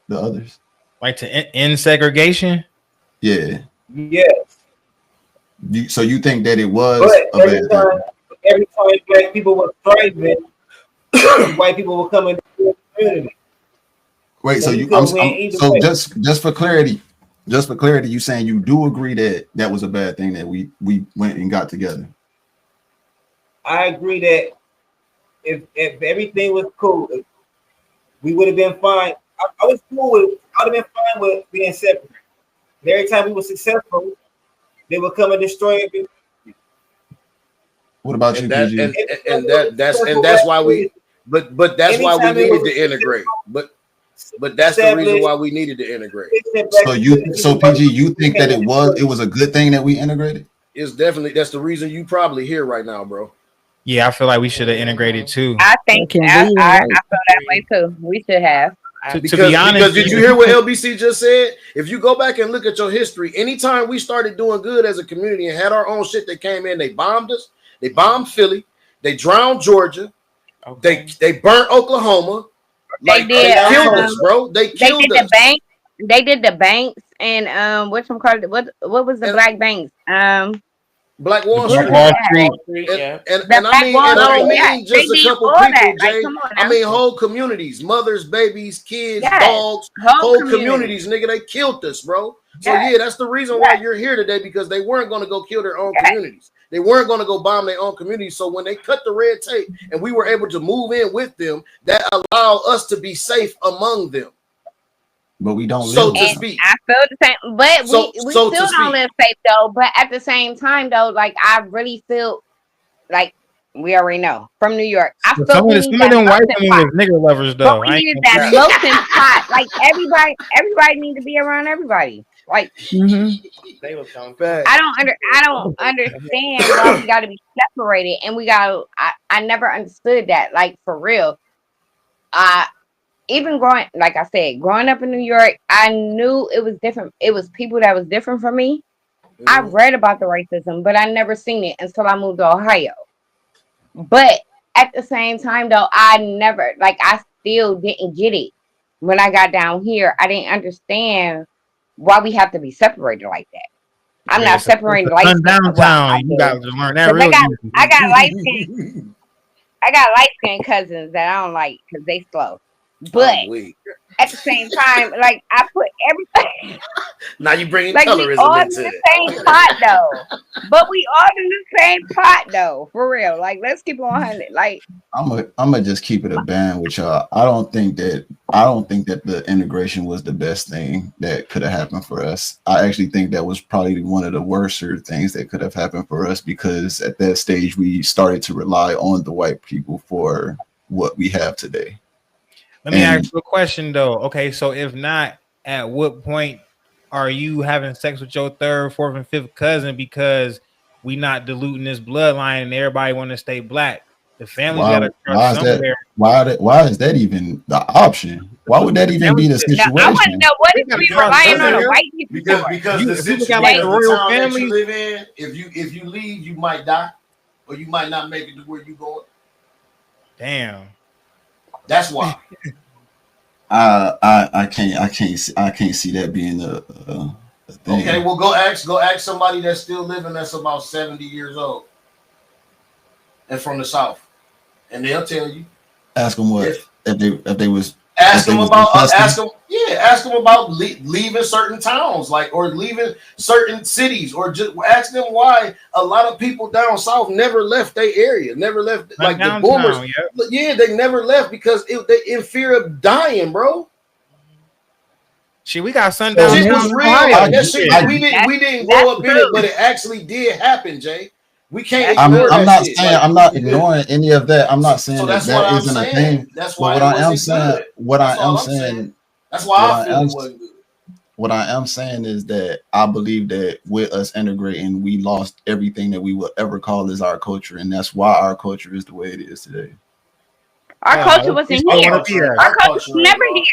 the others? Like to end segregation? Yeah. Yes. So you think that it was But a bad thing? every time black people were thriving, white people were coming to the community. Wait, so you you couldn't win either so way. just for clarity, you saying you do agree that that was a bad thing that we went and got together? I agree that if everything was cool, we would have been fine. I was cool with. I would have been fine with being separate. And every time we were successful, they would come and destroy everything. What about you, PG? That's why we. But that's why we needed to integrate. But that's the reason why we needed to integrate. So PG, you think that it was a good thing that we integrated? It's definitely that's the reason you probably here right now, bro. Yeah, I feel like we should have integrated too. I think I feel that way too. We should have. To be honest, because did you hear what LBC just said? If you go back and look at your history, anytime we started doing good as a community and had our own shit that came in, they bombed us. They bombed Philly. They drowned Georgia. Okay. They burnt Oklahoma. Like they killed us, bro. They killed us. They did the banks and what was the black banks? Black Wall Street. And I mean just a couple people, Jay. I mean whole communities, mothers, babies, kids, dogs, whole communities, nigga. They killed us, bro. So yeah, that's the reason why you're here today, because they weren't going to go kill their own communities. They weren't going to go bomb their own communities. So when they cut the red tape and we were able to move in with them, that allowed us to be safe among them. But we don't live. I feel the same, but we still don't live safe though. But at the same time though, like I really feel like we already know from New York. I feel some of them white women is nigga lovers though. But we need that melting pot. Like everybody need to be around everybody. Like they was going back. I don't understand why we got to be separated, and I never understood that. Like for real, even growing up in New York, I knew it was different. It was people that was different from me. I read about the racism, but I never seen it until I moved to Ohio. But at the same time, though, I still didn't get it when I got down here. I didn't understand why we have to be separated like that. I'm not separating light skin. Downtown, you got to learn that real easy. I got light skin cousins that I don't like because they slow. But at the same time, like I put everything. Now you bringing like colorism we all in into the it. same pot though. But we all in the same pot though, for real. Like let's keep on 100. Like I'm gonna just keep it a band with y'all. I don't think that the integration was the best thing that could have happened for us. I actually think that was probably one of the worser things that could have happened for us, because at that stage we started to rely on the white people for what we have today. Let me ask you a question though. Okay, so if not, at what point are you having sex with your third, fourth, and fifth cousin because we not diluting this bloodline and everybody want to stay black? The family's got to trust somewhere. Why is that even the option? Why would that even be the situation? I want to know what if we relying on the white people because the situation like the royal family you live in, if you leave, you might die, or you might not make it to where you going. Damn. That's why. I can't see that being a thing. Okay, well go ask somebody that's still living that's about 70 years old and from the South, and they'll tell you. Ask them what if they was. Ask them about leaving certain towns, like, or leaving certain cities, or just ask them why a lot of people down south never left their area, never left, like the boomers. Yeah, they never left because they in fear of dying, bro. Shit, we got sundown. Shit was real. We didn't grow up in it, but it actually did happen, Jay. We can't. I'm not saying I'm not ignoring any of that. I'm not saying that isn't a thing. That's why. What I am saying. That's why I feel it wasn't good. What I am saying is that I believe that with us integrating, we lost everything that we would ever call as our culture, and that's why our culture is the way it is today. Our culture wasn't here. Our culture was never here.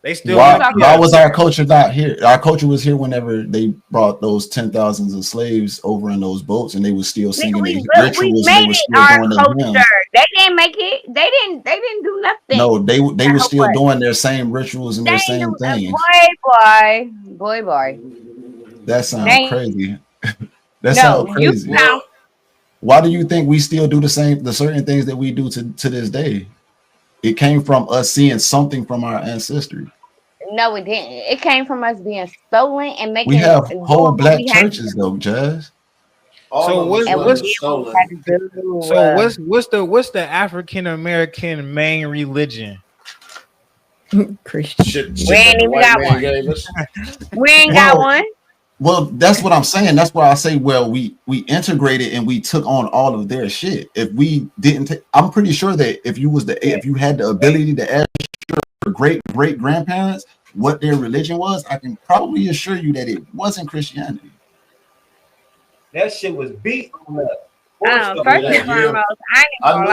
They still. Why was our culture not here? Our culture was here whenever they brought those 10,000s of slaves over in those boats, and they were still singing their rituals. We made it our culture. They didn't make it. They didn't do nothing. No, they were still doing their same rituals and their same things. Boy. That sounds crazy. That sounds crazy. Why do you think we still do the certain things that we do to this day? It came from us seeing something from our ancestry. No, it didn't. It came from us being stolen and making. We have whole black churches though, Jazz. So what's the African American main religion? Christian. We ain't even got one. We ain't got one. Well, that's what I'm saying. That's why I say, well, we integrated and we took on all of their shit. If we didn't, I'm pretty sure that if you had the ability to ask your great grandparents what their religion was, I can probably assure you that it wasn't Christianity. That shit was beat on us. First and foremost, I ain't gonna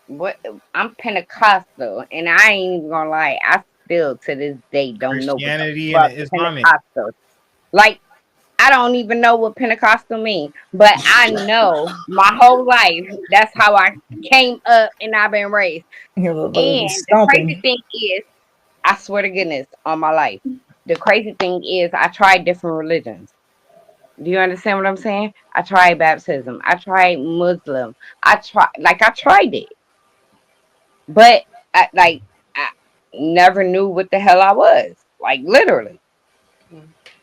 lie. I'm Pentecostal, and I ain't even gonna lie. I still to this day don't know Christianity and Islamic. Like, I don't even know what Pentecostal means, but I know my whole life that's how I came up and I've been raised. And the crazy thing is, I swear to goodness, on my life, the crazy thing is I tried different religions. Do you understand what I'm saying? I tried baptism. I tried Muslim. I tried it, but I never knew what the hell I was. Like, literally.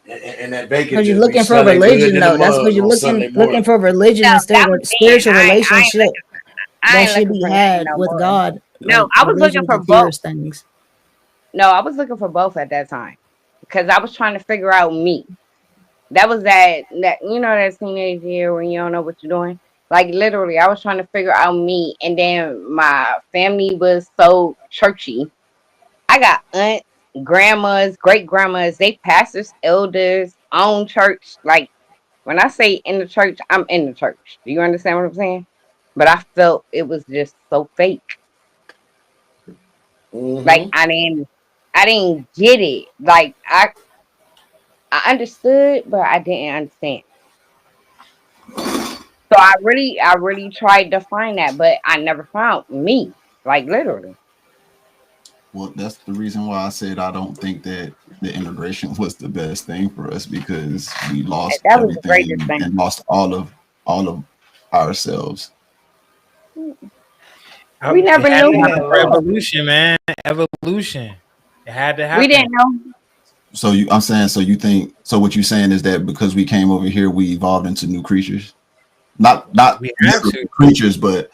And that bacon. Because you're looking for religion, though. That's what you're looking for religion instead of spiritual relationship that should be had with God. No, I was looking for both things. No, I was looking for both at that time because I was trying to figure out me. That was that you know, that teenage year when you don't know what you're doing. Like, literally, I was trying to figure out me, and then my family was so churchy. I got aunts, grandmas, great grandmas, they pastors, elders, own church. Like, when I say in the church, I'm in the church. Do you understand what I'm saying? But I felt it was just so fake. Mm-hmm. Like, I didn't get it. Like, I understood, but I didn't understand. So I really tried to find that, but I never found me. Like, literally. Well, that's the reason why I said I don't think that the integration was the best thing for us, because we lost everything and lost all of ourselves. We never knew. Revolution, man. Evolution. It had to happen. We didn't know. So what you're saying is that because we came over here, we evolved into new creatures? Not we have to. Creatures, but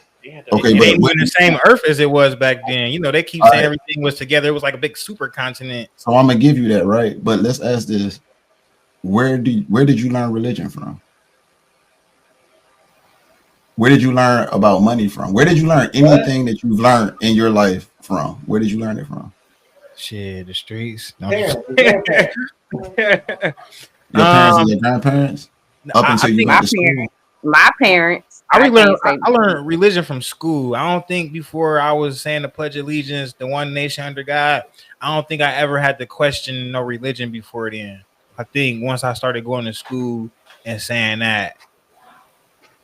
okay, it ain't the same Earth as it was back then. You know, they keep saying everything was together. It was like a big supercontinent. So I'm gonna give you that, right? But let's ask this: where did you learn religion from? Where did you learn about money from? Where did you learn anything that you've learned in your life from? Where did you learn it from? Shit, the streets. No. Your parents and your grandparents? Up until you went to school? My parents. I learned religion from school. I don't think before I was saying the Pledge of Allegiance, the one nation under God, I don't think I ever had to question no religion before then. I think once I started going to school and saying that.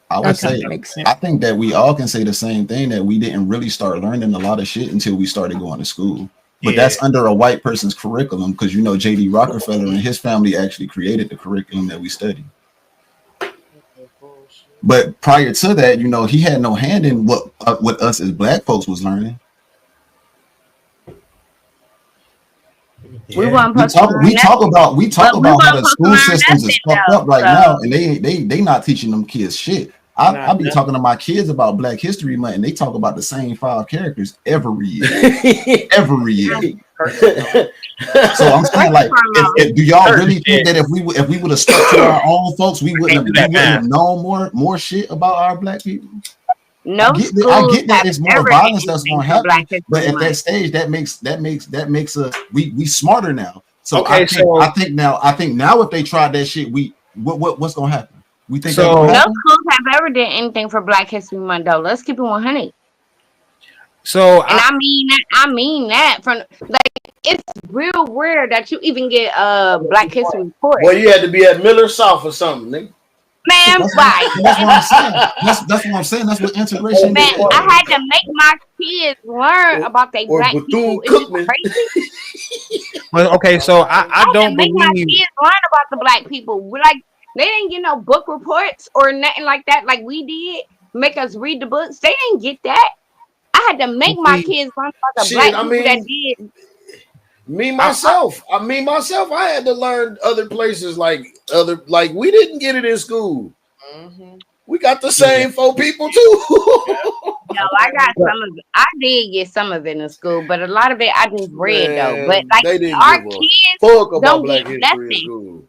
I would say, I think that we all can say the same thing, that we didn't really start learning a lot of shit until we started going to school. But that's under a white person's curriculum, because, you know, J.D. Rockefeller and his family actually created the curriculum that we study. But prior to that, you know, he had no hand in what us as black folks was learning. We talk about how the school systems is fucked up right now, and they not teaching them kids shit. I be talking to my kids about Black History Month, and they talk about the same 5 characters every year. Every year. So I'm saying, like, do y'all really think that if we would have stuck to our own folks, we wouldn't have known more shit about our black people? No, I get that it's more violence that's going to happen, but at that stage, that makes us we smarter now. So I think now if they tried that shit, what's going to happen? We think no schools have ever did anything for Black History Month, though. Let's keep it 100. So, and I mean that from, like, it's real rare that you even get Black History report. Well, you had to be at Miller South or something, nigga. Man, right. That's what I'm saying. That's what I'm saying. That's what integration Man, is. I had to make my kids learn about they or black people. Bethune-Cookman. Crazy. Well, okay, so I I don't to make my believe. kids learn about the black people. We like they didn't get no book reports or nothing like that, like we did. Make us read the books. They didn't get that. I had to make my kids learn about the black people that did. Me myself, I had to learn other places like we didn't get it in school. Mm-hmm. We got the same 4 people too. No, I got some of it. I did get some of it in school, but a lot of it I just read though. But like they didn't our give a kids fuck about don't black get history in nothing. school.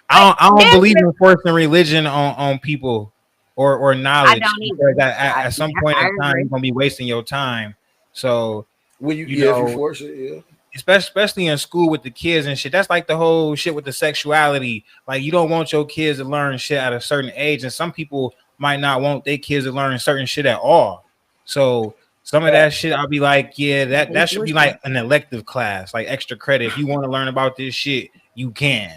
I don't believe in forcing religion on people or knowledge. don't either. Because at some point in time, you're gonna be wasting your time. So When you if you force it, yeah. especially in school with the kids and shit, that's like the whole shit with the sexuality. Like you don't want your kids to learn shit at a certain age, and some people might not want their kids to learn certain shit at all. So some of that shit, I'll be like, yeah, that should be like an elective class, like extra credit. If you want to learn about this shit, you can.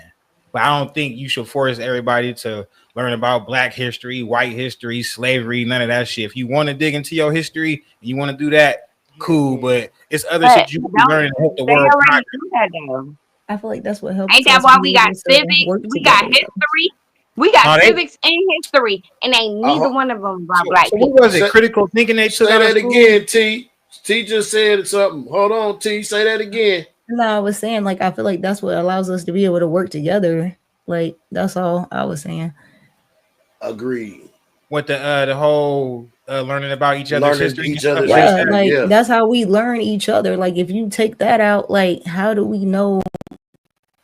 But I don't think you should force everybody to learn about black history, white history, slavery, none of that shit. If you want to dig into your history, you want to do that, cool. But it's other shit you can learn and help the They world. already do that though. I feel like that's what helps. Ain't that us why be we got able to civics? work We got together. history. We got No, they- civics and history, and ain't neither one of them about black So people. what was it? Critical thinking they took Say out of that school? again, T. T just said something. Hold on, T. Say that again. No, I was saying like I feel like that's what allows us to be able to work together. Like that's all I was saying. Agreed. With the whole learning about each other's Learning history. each other's Yeah, history, like yeah. that's how we learn each other. Like if you take that out, like how do we know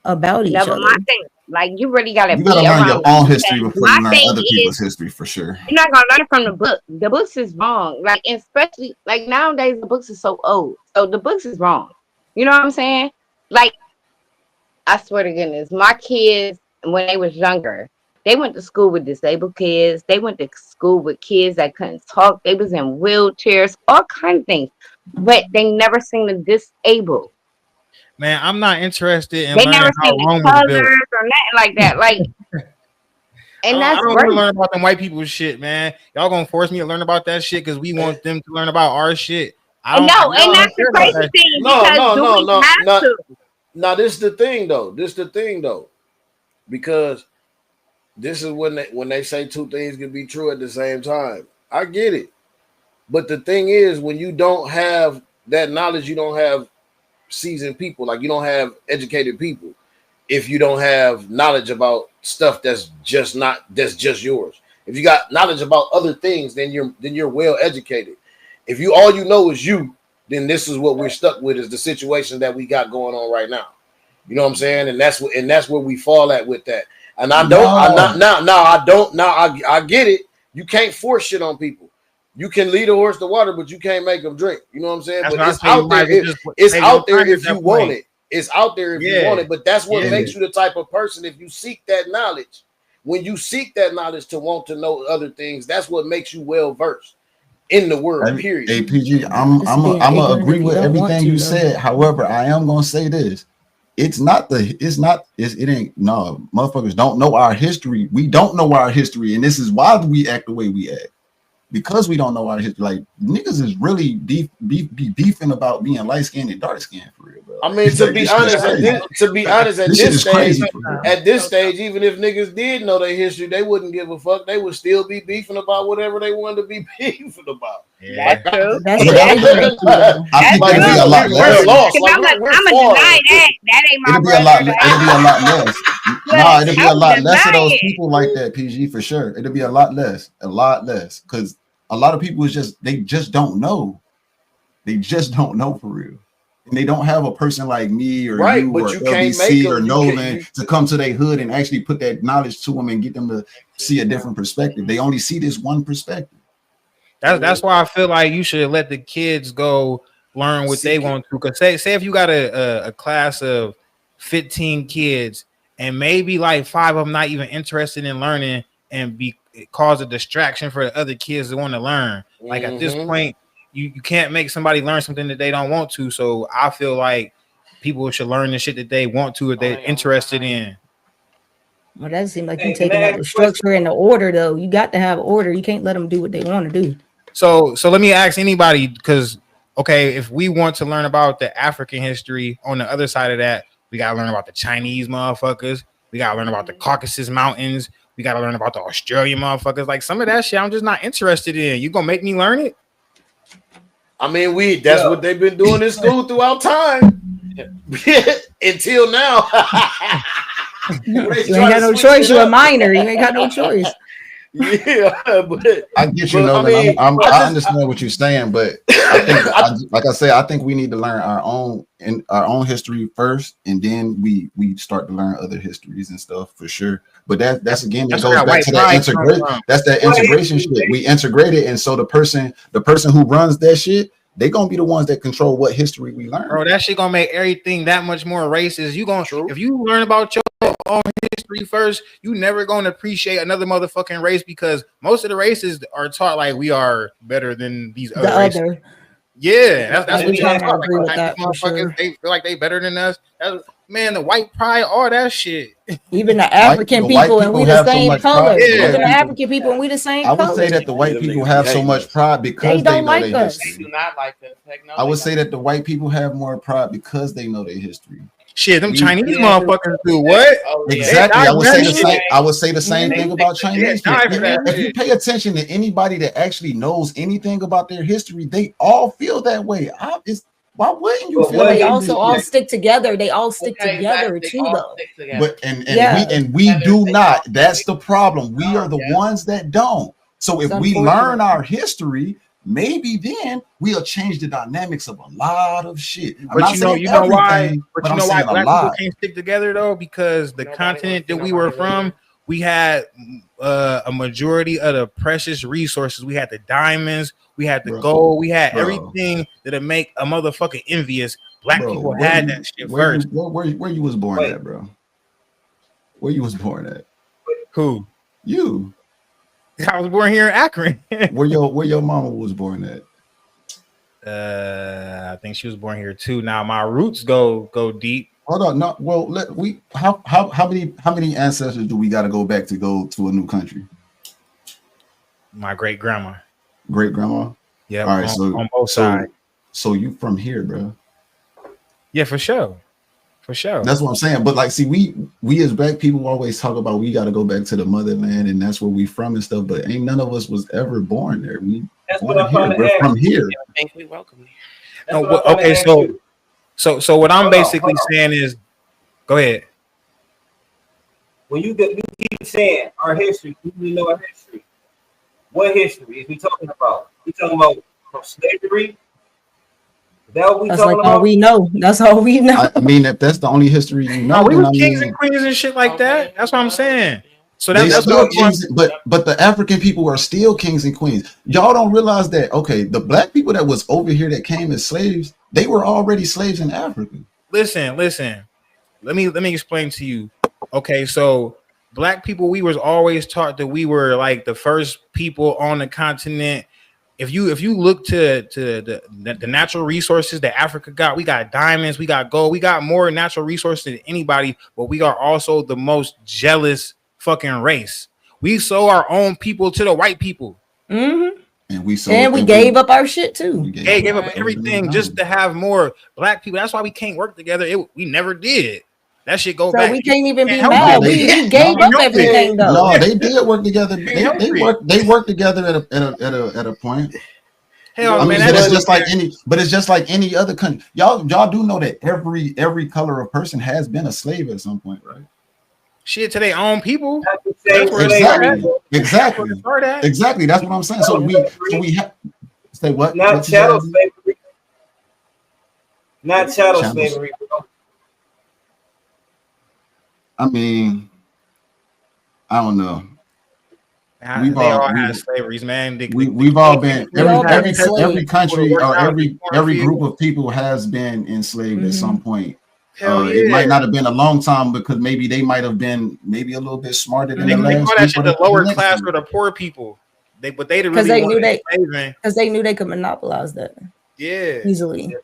about each No, but other? my thing, like you really gotta You be gotta learn around your the own people. history before My you learn thing other is, people's history, for sure. you're not gonna learn it from the book. The books is wrong. Like especially like nowadays, the books are so old, so the books is wrong. You know what I'm saying? Like I swear to goodness, my kids when they was younger, they went to school with disabled kids. They went to school with kids that couldn't talk. They was in wheelchairs, all kinds of things, but they never seen the disabled. Man, I'm not interested in They learning never how seen the Rome was colors built. or nothing like that. Like, and I that's don't want to great. learn about them white people's shit, man. Y'all gonna force me to learn about that shit because we want them to learn about our shit. I don't. No, I and don't that's the care about crazy that thing shit. because do we have to? Now this is the thing though. Because this is when they say two things can be true at the same time. I get it. But the thing is, when you don't have that knowledge, you don't have seasoned people, like you don't have educated people. If you don't have knowledge about stuff that's just yours. If you got knowledge about other things, then you're well educated. If you all you know is you, then this is what we're stuck with, is the situation that we got going on right now. You know what I'm saying? And that's where we fall at with that. And I get it. You can't force shit on people. You can lead a horse to water, but you can't make them drink. You know what I'm saying? That's But what it's I say, you out might there. as well just It's take out your there time if at you that want point. it. It's out there if you Yeah. want it. But that's what Yeah. makes you the type of person, if you seek that knowledge, when you seek that knowledge to want to know other things, that's what makes you well versed in the world, period. Hey, PG, I'm It's being gonna ignorant agree if you with don't want everything to, you though. said. However, I am gonna say this. It ain't no motherfuckers don't know our history. We don't know our history, and this is why we act the way we act. Because we don't know our history. Like niggas is really beefing about being light skinned and dark skinned for real, bro. I mean, to be honest, at This shit is crazy for real. at this stage, even if niggas did know their history, they wouldn't give a fuck. They would still be beefing about whatever they wanted to be beefing about. Yeah. That's true. That's But what that- ignorant people. I think Like, it'll be a lot we're less. lost. I'm Like, gonna we're deny far. that. That ain't my It'll be a brother. lot. It'll be a lot less. Nah, it'll be I a lot would less of deny those it. people like that. PG for sure. It'll be a lot less. Because a lot of people is they just don't know. They just don't know for real. And they don't have a person like me or Right, you but or you can't LBC make or them- Nolan to come to their hood and actually put that knowledge to them and get them to see a different perspective. They only see this one perspective. That's why I feel like you should let the kids go learn what they want to. Because say if you got a class of 15 kids and maybe like 5 of them not even interested in learning and cause a distraction for the other kids that want to learn. Like at this point, you can't make somebody learn something that they don't want to. So I feel like people should learn the shit that they want to or they're interested in. Well, that seems like Hey, you can I taking out ask the a question? structure and the order, though. You got to have order. You can't let them do what they want to do. So let me ask anybody, because okay, if we want to learn about the African history, on the other side of that, we gotta learn about the Chinese motherfuckers. We gotta learn about the Caucasus Mountains. We gotta learn about the Australian motherfuckers. Like some of that shit, I'm just not interested in. You gonna make me learn it? I mean, that's what they've been doing in school throughout time until now. You ain't got no choice. You're a minor. You ain't got no choice. Yeah, but I get you, but, Nolan. I mean, I understand what you're saying, but I think, like I say, I think we need to learn our own history first, and then we start to learn other histories and stuff for sure. But that's again, it goes back to that integration. That's that integration shit. We integrate it, and so the person who runs that shit, they gonna be the ones that control what history we learn. Bro, that shit gonna make everything that much more racist. If you learn about your own history first, you never gonna appreciate another motherfucking race, because most of the races are taught like we are better than these other races. Yeah, that's what you're talking about. Like, motherfuckers, they feel like they better than us. Man, the white pride, all that shit. Even the African people, and we the same color. Even the African people, and we the same color. I would say that the white people have so much pride because they know their history. They do not like us. Heck no, I would say that the white people have more pride because they know their history. Shit, them Chinese motherfuckers do what? Exactly. I would say the same thing about Chinese people. If you pay attention to anybody that actually knows anything about their history, they all feel that way. Why wouldn't you feel? They also all stick together. They all stick together too, though. But we do not. That's the problem. We are the ones that don't. So if we learn our history, maybe then we'll change the dynamics of a lot of shit. But you know why black people can't stick together though? Because the continent that we were from, we had a majority of the precious resources. We had the diamonds, we had the gold, we had everything that'll make a motherfucker envious. Black people had that shit first. Where you was born at, bro? Where you was born at? Who? You. I was born here in Akron. where your mama was born at? I think she was born here too. Now my roots go deep. Hold on, no. Well, how many ancestors do we got to go back to go to a new country? My great grandma. Great grandma. Yeah. All right. On both sides. So you from here, bro? Yeah, for sure. For sure. That's what I'm saying. But like, see, we as black people always talk about we got to go back to the motherland and that's where we from and stuff. But ain't none of us was ever born there. We're from here. I think we welcome you. No, okay, so what I'm basically saying is, go ahead. When you keep saying our history, we know our history. What history is we talking about? We talking about from slavery? That's like all we know. That's all we know. I mean, if that's the only history you know, we were kings and queens and shit like that. That's what I'm saying. So that's what kings, but the African people are still kings and queens. Y'all don't realize that. Okay, the black people that was over here that came as slaves, they were already slaves in Africa. Listen. Let me explain to you. Okay, so black people, we was always taught that we were like the first people on the continent. If you look to the natural resources that Africa got, we got diamonds, we got gold, we got more natural resources than anybody, but we are also the most jealous fucking race. We sold our own people to the white people. Mm-hmm. And we gave up our shit too. We gave up everything just to have more black people. That's why we can't work together. We never did. That shit go back. We can't even be mad. We gave up everything though. No, they did work together. They worked together at a point. Hell, I mean, but it's just like any other country. Y'all do know that every color of person has been a slave at some point, right? Shit, to their own people. Exactly. That's what I'm saying. So we have say what? Not chattel slavery. Not chattel slavery, bro. I mean, I don't know. We've all had slaveries, man. We've all been every country or every group of people has been enslaved at some point. It might not have been a long time because maybe they might have been a little bit smarter than they call that shit the lower class or the poor people. Because they knew they could monopolize that. Yeah, easily. Yeah.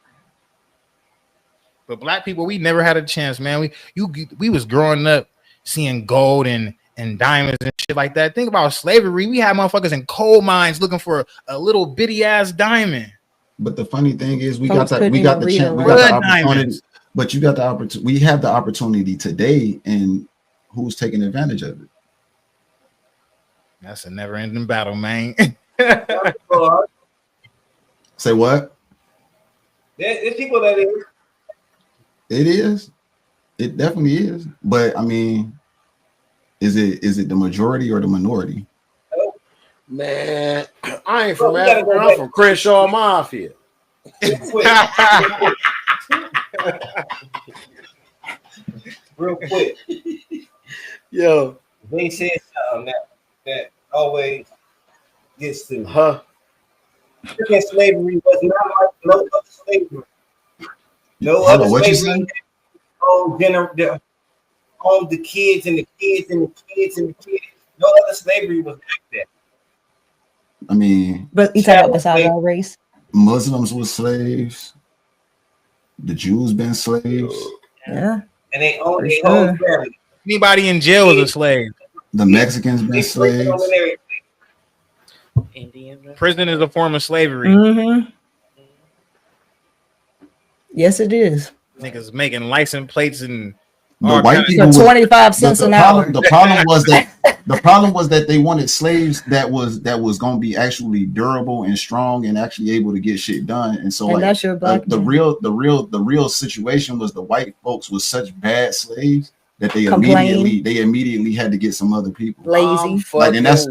But black people, we never had a chance, man. We was growing up seeing gold and diamonds and shit like that. Think about slavery. We had motherfuckers in coal mines looking for a little bitty ass diamond. But the funny thing is, we Folks got couldn't the even read chance, a we got the line. opportunity. But you got the opportunity. We have the opportunity today, and who's taking advantage of it? That's a never-ending battle, man. Say what? There's people that is. It is. It definitely is. But I mean, is it the majority or the minority? Man, I ain't from Africa. I'm from Crenshaw Mafia. Real quick. Yo. They said something that always gets to me. African slavery was not like no other slavery. No other slavery. All the kids and the kids and the kids and the kids. No other slavery was like that. I mean, but you talking about besides our race? Muslims were slaves. The Jews been slaves. Yeah. And they own their own family. Anybody in jail was a slave. The Mexicans been slaves. Prison is a form of slavery. Mm-hmm. Yes, it is. Niggas making license plates and the white people for 25 cents an hour. The problem was that they wanted slaves that was going to be actually durable and strong and actually able to get shit done. And so, like, that's your black the real situation was the white folks was such bad slaves that they immediately had to get some other people lazy. Like, and that's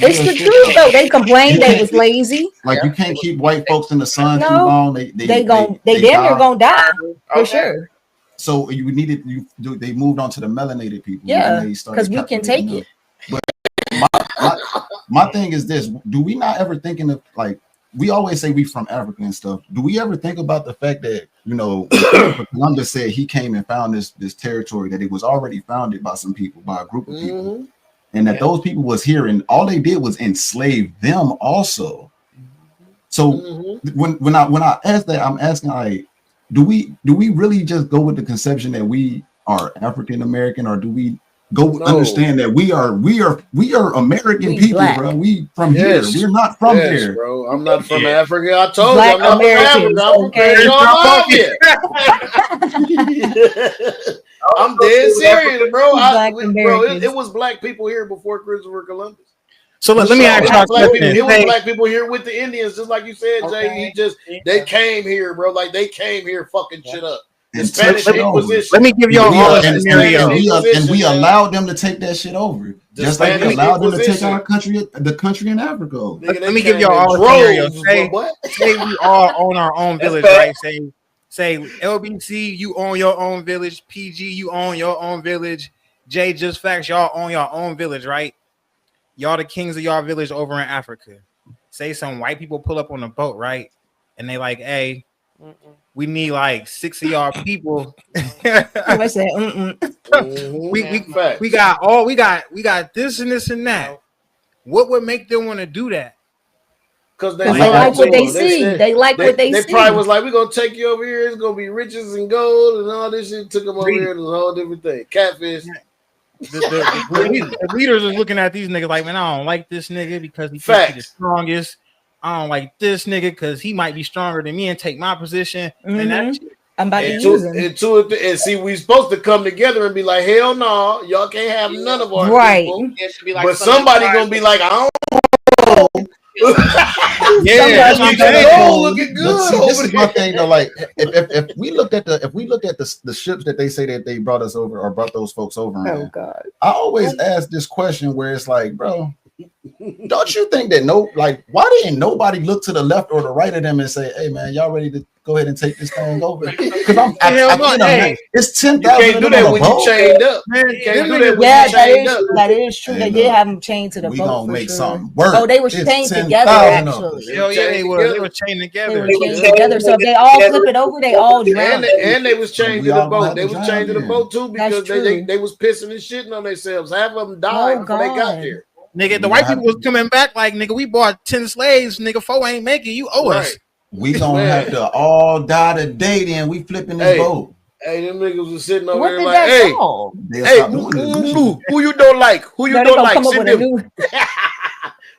it's the truth though. They complained they was lazy. Like, you can't keep white folks in the sun too long. They damn near gonna die for sure. So they moved on to the melanated people. Yeah, because we can take it. But my thing is this: do we not ever thinking of, like, we always say we from Africa and stuff? Do we ever think about the fact that, you know, Columbus said he came and found this territory, that it was already founded by some people, by a group of people, and that those people was here, and all they did was enslave them also. So when I ask that, I'm asking, like, do we really just go with the conception that we are African American, or do we understand that we are American people, black. Bro? We from here. We're not from here, bro. I'm not from Africa. I told you I'm not from Africa. I'm dead serious, bro. It was black people here before Christopher Columbus. So let me ask y'all a question. It was black people here with the Indians, just like you said, Jay. They came here, bro. Like, they came here fucking shit up. Spanish Inquisition. Let me give y'all all a scenario. And we allowed them to take that shit over. Just like we allowed them to take our country, the country in Africa. Let me give y'all all a scenario. Say we all own our own village, right? Say LBC, you own your own village. PG, you own your own village. Jay, Just Facts, y'all own your own village, right? Y'all the kings of y'all village over in Africa. Say some white people pull up on a boat, right? And they like, hey, we need like 6 of y'all people. I said, we got this and this and that. What would make them want to do that? Because they like what they see. They like what they see. They probably was like, we're gonna take you over here. It's gonna be riches and gold and all this shit. Took them over here. It was a whole different thing. Catfish. The leaders are looking at these niggas like, man, I don't like this nigga because he thinks he's the strongest. I don't like this nigga because he might be stronger than me and take my position. And I'm about to use him. And see, we supposed to come together and be like, hell no, y'all can't have none of our people. Like, but somebody gonna be like, I don't know. Looking good. This is my thing though. Like, if we looked at the ships that they say that they brought us over or brought those folks over, oh God, I always ask this question where it's like, bro, don't you think that why didn't nobody look to the left or the right of them and say, hey man, y'all ready to go ahead and take this thing over? Because it's 10,000. You can't do that when you chained up. Man, you can't do that when you chained up. That is true. They did have them chained to the boat. We gonna make something work. Oh, they were chained together actually. Hell yeah, they were chained together. So if they all flip it over, they all drown. And they was chained to the boat. They was chained to the boat too because they was pissing and shitting on themselves. Half of them died before they got there. Nigga, the white people was coming back like, nigga, we bought 10 slaves, nigga, 4 ain't making, you owe us. We gonna have to all die today, then we flipping this boat. Hey, them niggas was sitting over What there did like, that hey, solve? They'll hey, stop doing it. who you don't like? Who you No, they don't gonna like? come up Send with a them. new.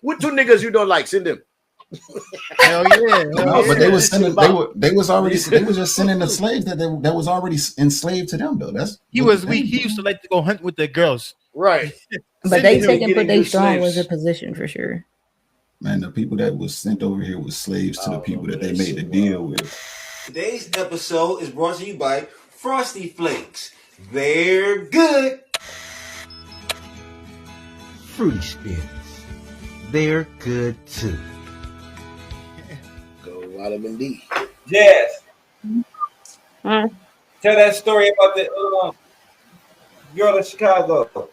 What two niggas you don't like? Send them. Hell yeah. No, but they was sending. They About- was already. They was just sending the slaves that was already enslaved to them though. That's He what was the weak. thing He was. used to like to go hunt with the girls. Right. But Send they him taking getting put they good strong was a slaves. position for sure. Man, the people that was sent over here was slaves to the people that they man, made the shit, deal with. Today's episode is brought to you by Frosty Flakes. They're good. Fruity Spins. They're good too. Go vitamin D. Jazz, Hmm. tell that story about the girl in Chicago.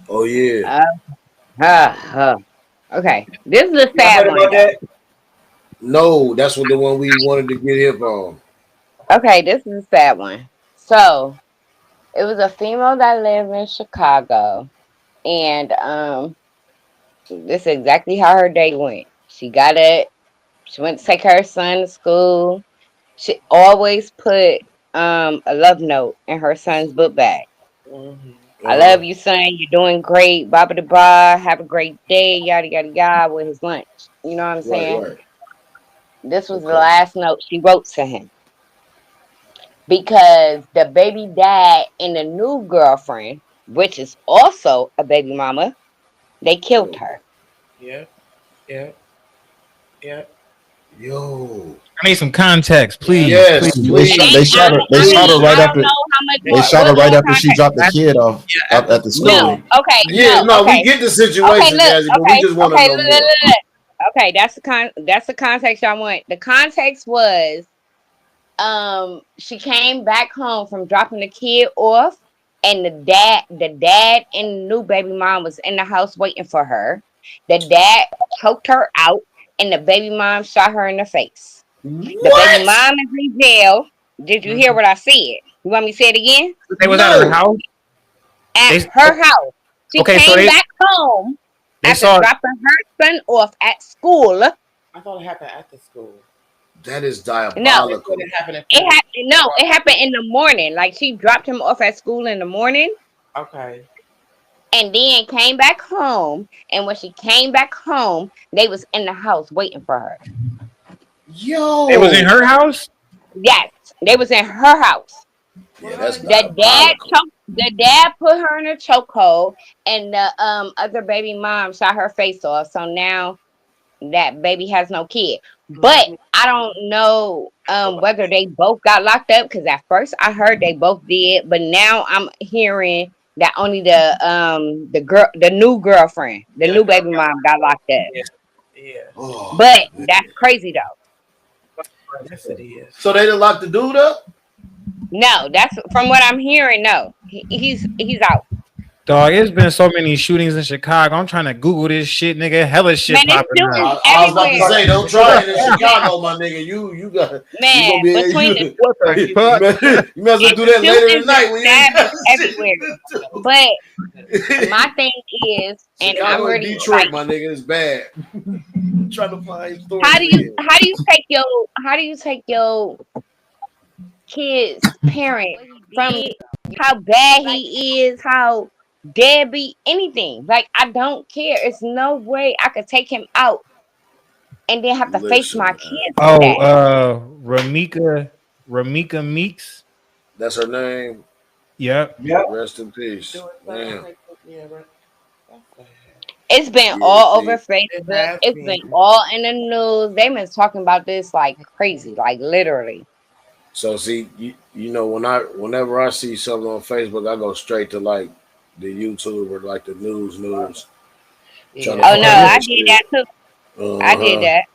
Oh yeah. Okay, this is a You sad heard one. about that? No, that's what the one we wanted to get hip on. Okay, this is a sad one. So it was a female that lived in Chicago, and this is exactly how her day went. She got it. She went to take her son to school. She always put a love note in her son's book bag. I love you, son. You're doing great. Blah blah blah. Have a great day. Yada yada yada. With his lunch. You know what I'm saying? Right. This was the Okay. last note she wrote to him because the baby dad and the new girlfriend, which is also a baby mama, they killed her. Yeah. Yeah. Yeah. Yo. I need some context, please. Yes, please. please. They shot her. They shot her right after. They shot her right after she dropped the kid off at the school. No, okay, Yeah, no, okay. we get the Okay, situation, look, Jazzy, but we just want to okay, know look, more. look. Okay, that's the context y'all want. The context was she came back home from dropping the kid off, and the dad and the new baby mom was in the house waiting for her. The dad choked her out, and the baby mom shot her in the face. The baby mom is in jail. Did you hear what I said? You want me to say it again? They was at her house. At her house. She Okay, came so they- back home they after saw- dropping her son off at school. I thought it happened at the school. That is No, diabolical. It happened. it happened in the morning. Like she dropped him off at school in the morning, Okay. and then came back home. And when she came back home, they was in the house waiting for her. Yo. It was in her house? Yes, they was in her house. Yeah, that's The dad put her in a chokehold, and the other baby mom shot her face off. So now that baby has no kid. But I don't know whether they both got locked up, because at first I heard they both did, but now I'm hearing that only the new girlfriend, the new baby mom got locked up. Yeah. Oh, But that's crazy though. Yes, it is. so they didn't lock the dude up? No, that's from what I'm hearing. No, he's out. Dog, it's been so many shootings in Chicago. I'm trying to Google this shit, nigga. Hella shit Man, it's popping shooting up. I was about to everywhere. say, don't try it in Chicago, my nigga. You got Man, you gonna between be, the you might as well do that later tonight when you ain't got everywhere. But my thing is, and I'm Chicago and really Detroit, like, my nigga, is bad. Trying to find stories. how do you take your kid's parent from how bad he is, how deadbeat, anything? Like, I don't care. It's no way I could take him out and then have to face my kids. Oh, with that. Ramika Meeks. That's her name. Yep. Rest in peace. Damn. Yeah, right. It's been Yeah, all see. over Facebook. It's been all in the news. They've been talking about this like crazy, like literally. So see, you know, whenever I see something on Facebook, I go straight to like the YouTube or like the news. Yeah. Oh no, I did that too. I did that.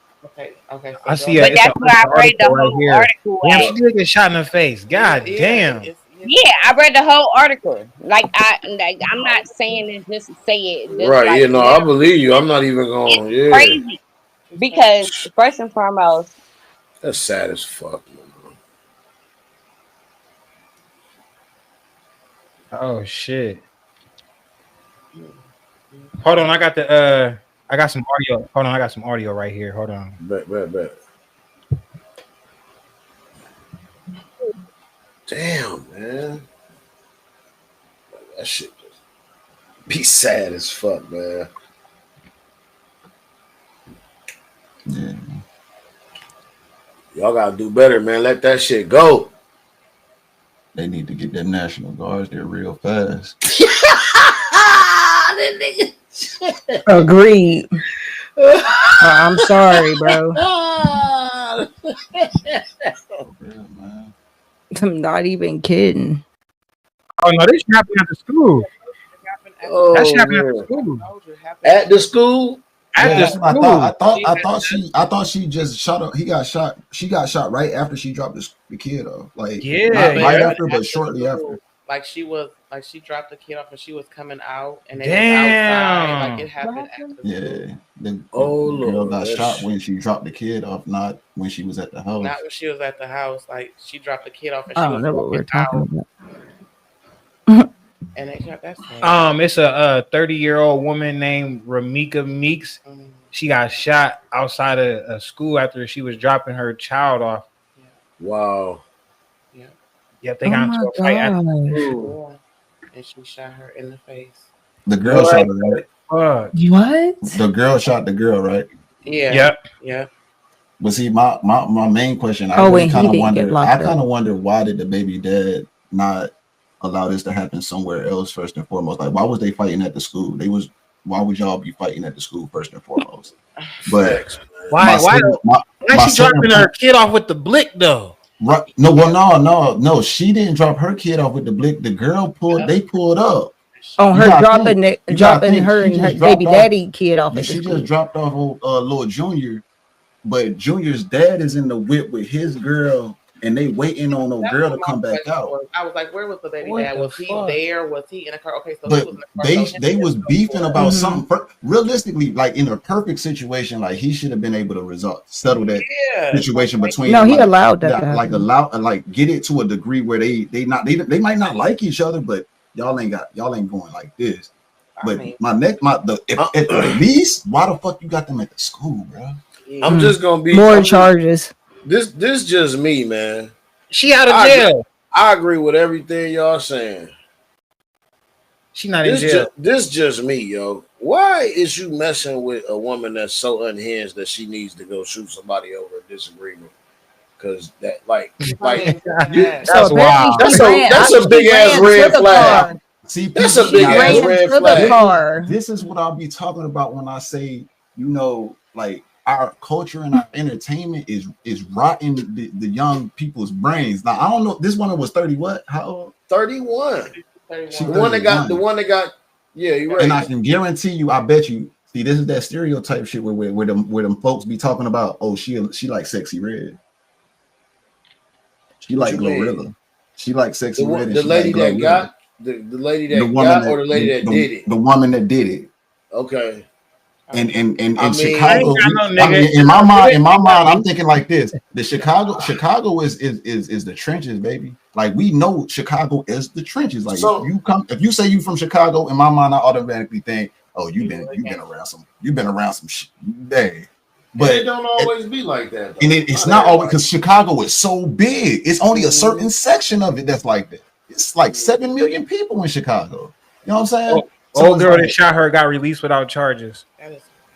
Okay. I see But it. that's where I read the whole article Damn, at. she did get shot in the face. God damn. Yeah, I read the whole article. I'm not saying it just to say it. Just Right, like, yeah, no, I believe you. I'm not even going. it's Yeah, crazy. Because first and foremost, that's sad as fuck. Man. Oh shit. Hold on, I got some audio. Hold on, I got some audio right here. Hold on. Bet. Damn, man. That shit just be sad as fuck, man. Yeah. Y'all gotta do better, man. Let that shit go. They need to get their National Guards there real fast. Agreed. I'm sorry, bro. I'm not even kidding. Oh no, this happened at the school. That shit happened at the school. At the school? At the school. I thought she just shot up. He got shot. She got shot right after she dropped the kid off. Like not right after, but shortly after. Like she dropped the kid off and she was coming out and Damn. it was outside. Like it happened after. Yeah. The Lord, girl got shot when she dropped the kid off, not when she was at the house. Not when she was at the house. Like she dropped the kid off and she I don't was know what we're talking about. and they shot that. It's a 30-year-old woman named Ramika Meeks. She got shot outside of a school after she was dropping her child off. Wow. Yeah, they got into a fight at the school. And she shot her in the face. The girl shot her, right? What? The girl shot the girl, right? Yeah. Yeah. But see, my main question, I kind of wonder why did the baby dad not allow this to happen somewhere else first and foremost? Like, why was they fighting at the school? Why would y'all be fighting at the school first and foremost? But why she dropping her kid off with the blick though? Right? No. She didn't drop her kid off with the blick. The girl they pulled up. Oh, her dropping her and her baby daddy kid off. She just dropped off little Junior, but Junior's dad is in the whip with his girl, and they waiting on the girl to come back out. I was like, where was the baby dad? Was he there? Was he in a car? Okay, so but he was in the car. they was beefing about something. Realistically, like in a perfect situation, like he should have been able to settle that situation between. No, he like, allowed that. Like get it to a degree where they might not like each other, but y'all ain't going like this. But at least why the fuck you got them at the school, bro? I'm just gonna be more charges. This just me, man. She out of jail. I agree with everything y'all saying. She not in jail. This just me, yo. Why is you messing with a woman that's so unhinged that she needs to go shoot somebody over a disagreement? Because that's wild. That's a big ass red flag. See, that's a big ass red flag. This is what I'll be talking about when I say, like our culture and our entertainment is rotting the young people's brains. Now I don't know. This woman was 30. What? How old? 31. The one that got. Yeah, you're right. And I can guarantee you, I bet you. See, this is that stereotype shit where them folks be talking about. Oh, she like Sexy Red. She like Glorilla. She like Sexy Red. The lady that got the lady that got, or the lady that did it. The woman that did it. Okay. And in Chicago, in my mind, I'm thinking like this: the Chicago is the trenches, baby. Like we know Chicago is the trenches. Like if you say you from Chicago, in my mind, I automatically think, oh, you've been around some shit. Dang. But it don't always be like that. Though. And it's not always because Chicago is so big. It's only a certain section of it that's like that. It's like 7 million people in Chicago. You know what I'm saying? Old girl that shot her got released without charges.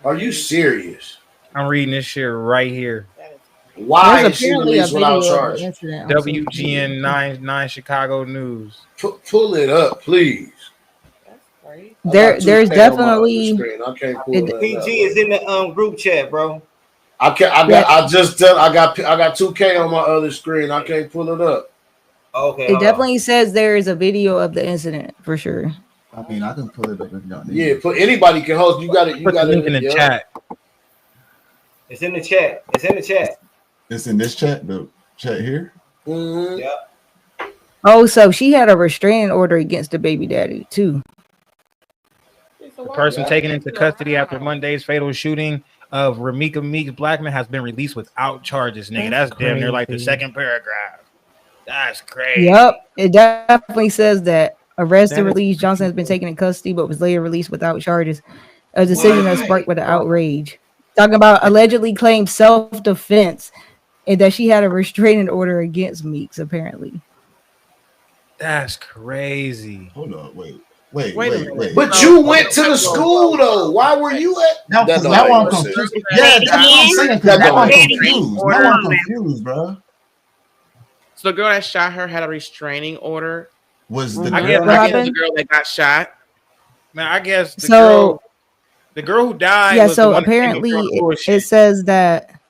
Are you serious? I'm reading this shit right here. Why is she released without charges? WGN 9 Chicago News. Pull it up, please. There's definitely. I can't pull it up. PG is in the group chat, bro. I got 2K on my other screen. I can't pull it up. Okay. It definitely says there is a video of the incident for sure. I mean, I can pull it up if y'all need. Yeah, anybody can host. You got it. You got it in the chat. It's in the chat. It's in the chat. It's in this chat. The chat here. Mm-hmm. Yeah. Oh, so she had a restraining order against the baby daddy too. The person taken into custody after Monday's fatal shooting of Ramika Meeks Blackman has been released without charges. Nigga, that's damn near like the second paragraph. That's crazy. Yep, it definitely says that. Arrested, released. Johnson has been taken in custody, but was later released without charges. A decision that sparked with the outrage. Talking about allegedly claimed self-defense and that she had a restraining order against Meeks, apparently. That's crazy. Hold on, wait. Wait a minute. But you went to the school though. Why were you at? Now That don't I'm make no confused. sense. Yeah, that's what I'm saying. 'Cause That now don't I'm make confused. Order Now I'm on them. confused, bro. So the girl that shot her had a restraining order. Was the I girl? guess- I What guess the happened? girl that got shot. Man, I guess So the girl who died. yeah, was the so one that came apparently across it bullshit. says that.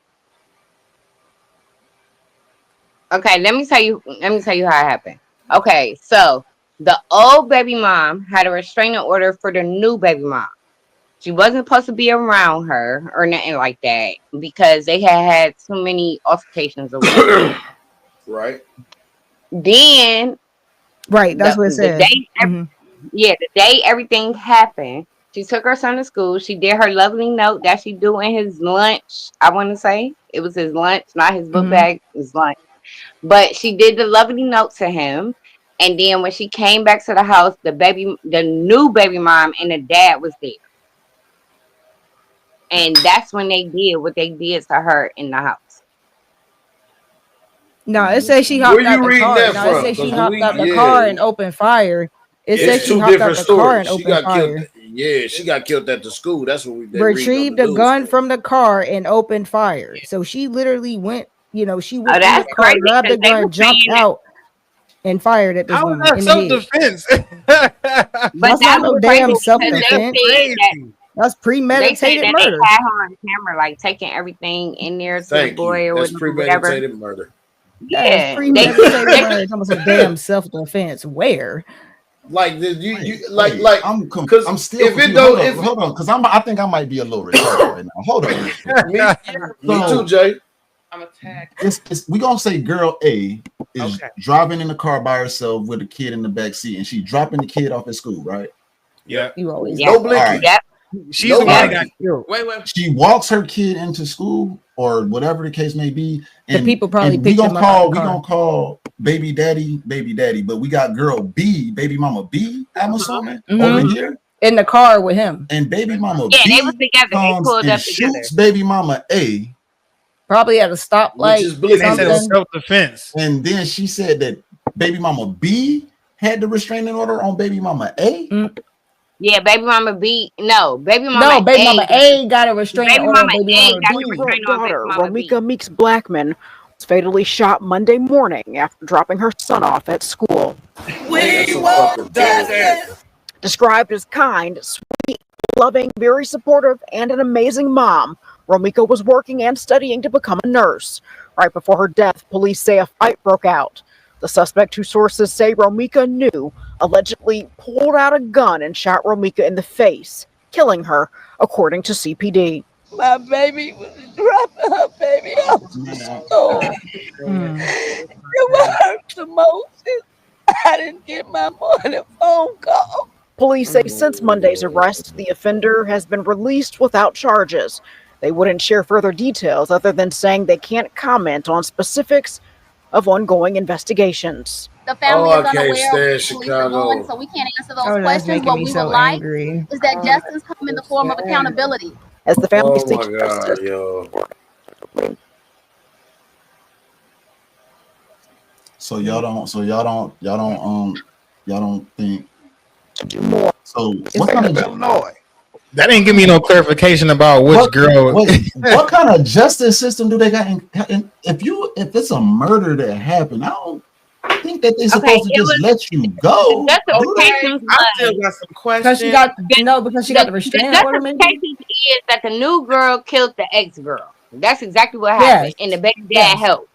Okay, let me tell you how it happened. Okay, so the old baby mom had a restraining order for the new baby mom. She wasn't supposed to be around her or nothing like that because they had too many altercations or whatever. Right. Then Right, that's what it the said. day Mhm. the day everything happened, she took her son to school. She did her lovely note that she do in his lunch. I want to say it was his lunch, not his book Mhm. bag, his lunch. But she did the lovely note to him. And then when she came back to the house, the new baby mom and the dad was there. And that's when they did what they did to her in the house. No, it says she Where hopped you out the reading car. that No, it from? says she 'Cause hopped we- out the yeah. car and opened fire. It says It's she two hopped out different the car stories. and She opened got fire. killed. Yeah, she got killed at the school. That's what they read on Retrieved the a news. gun from the car and opened fire. So she literally went, she went Oh, in the that's car, crazy grabbed the because they were gun, jumped saying out, and fired at this How is woman that in the head. self-defense? But That's that not no was damn crazy because they self-defense. said that That's they said premeditated that murder. they had her on camera, like taking everything in there to the Thank boy you. or That's whatever. premeditated murder. Yeah, it's Yeah, premeditated murder. It's almost a damn self-defense. Where? Like you Wait, like I'm because still if it confused. don't Hold on, because I think I might be a little retarded right now. Hold on. me too, Jay. I'm attacked. We gonna say girl A is Okay. driving in the car by herself with a kid in the back seat, and she dropping the kid off at school, right? Yeah. You always Yeah. No All blinking. right. Yep. She's No the one that blinking. got killed. Wait. She walks her kid into school or whatever the case may be, The and people probably and we picked gonna him up out call the car. baby daddy, but we got girl B, baby mama B, I'm assuming Mhm. over here, in the car with him. and baby mama Yeah, B they was together. They comes pulled and up together. shoots baby mama A, Probably at a stoplight. Which is blinking. They said it was Something. self-defense. and then she said that baby mama B had the restraining order on baby mama A. Yeah, baby mama B. No, baby mama. No, baby A, mama A got a restraining Baby order on mama baby A mama got a B. restraining Her order on baby daughter, mama B. Romika Meeks Blackman, was fatally shot Monday morning after dropping her son off at school. We won't justice. Described as kind, sweet, loving, very supportive, and an amazing mom, Romika was working and studying to become a nurse. Right before her death, police say a fight broke out. The suspect, who sources say Romika knew, allegedly pulled out a gun and shot Romika in the face, killing her, according to CPD. My baby was dropping her baby off to school. It what hurt the most is I didn't get my morning phone call. Police say since Monday's arrest, the offender has been released without charges. They wouldn't share further details other than saying they can't comment on specifics of ongoing investigations. The family Oh, is I can't unaware of stand where the police are Chicago. going, so we can't answer those Oh, that's questions. making What me we so would like angry. is that justice come in the form of accountability. As the family Oh seeks my justice, god, yo. So y'all don't think more. so. What kind of Illinois. That didn't give me no clarification about which girl. what kind of justice system do they got? If it's a murder that happened, I don't think that they're supposed to just let you go. Justifications I still got some questions. Because she got the restraining order, maybe? justification is that the new girl killed the ex-girl. That's exactly what Yes. happened. And the baby dad Yes. helped.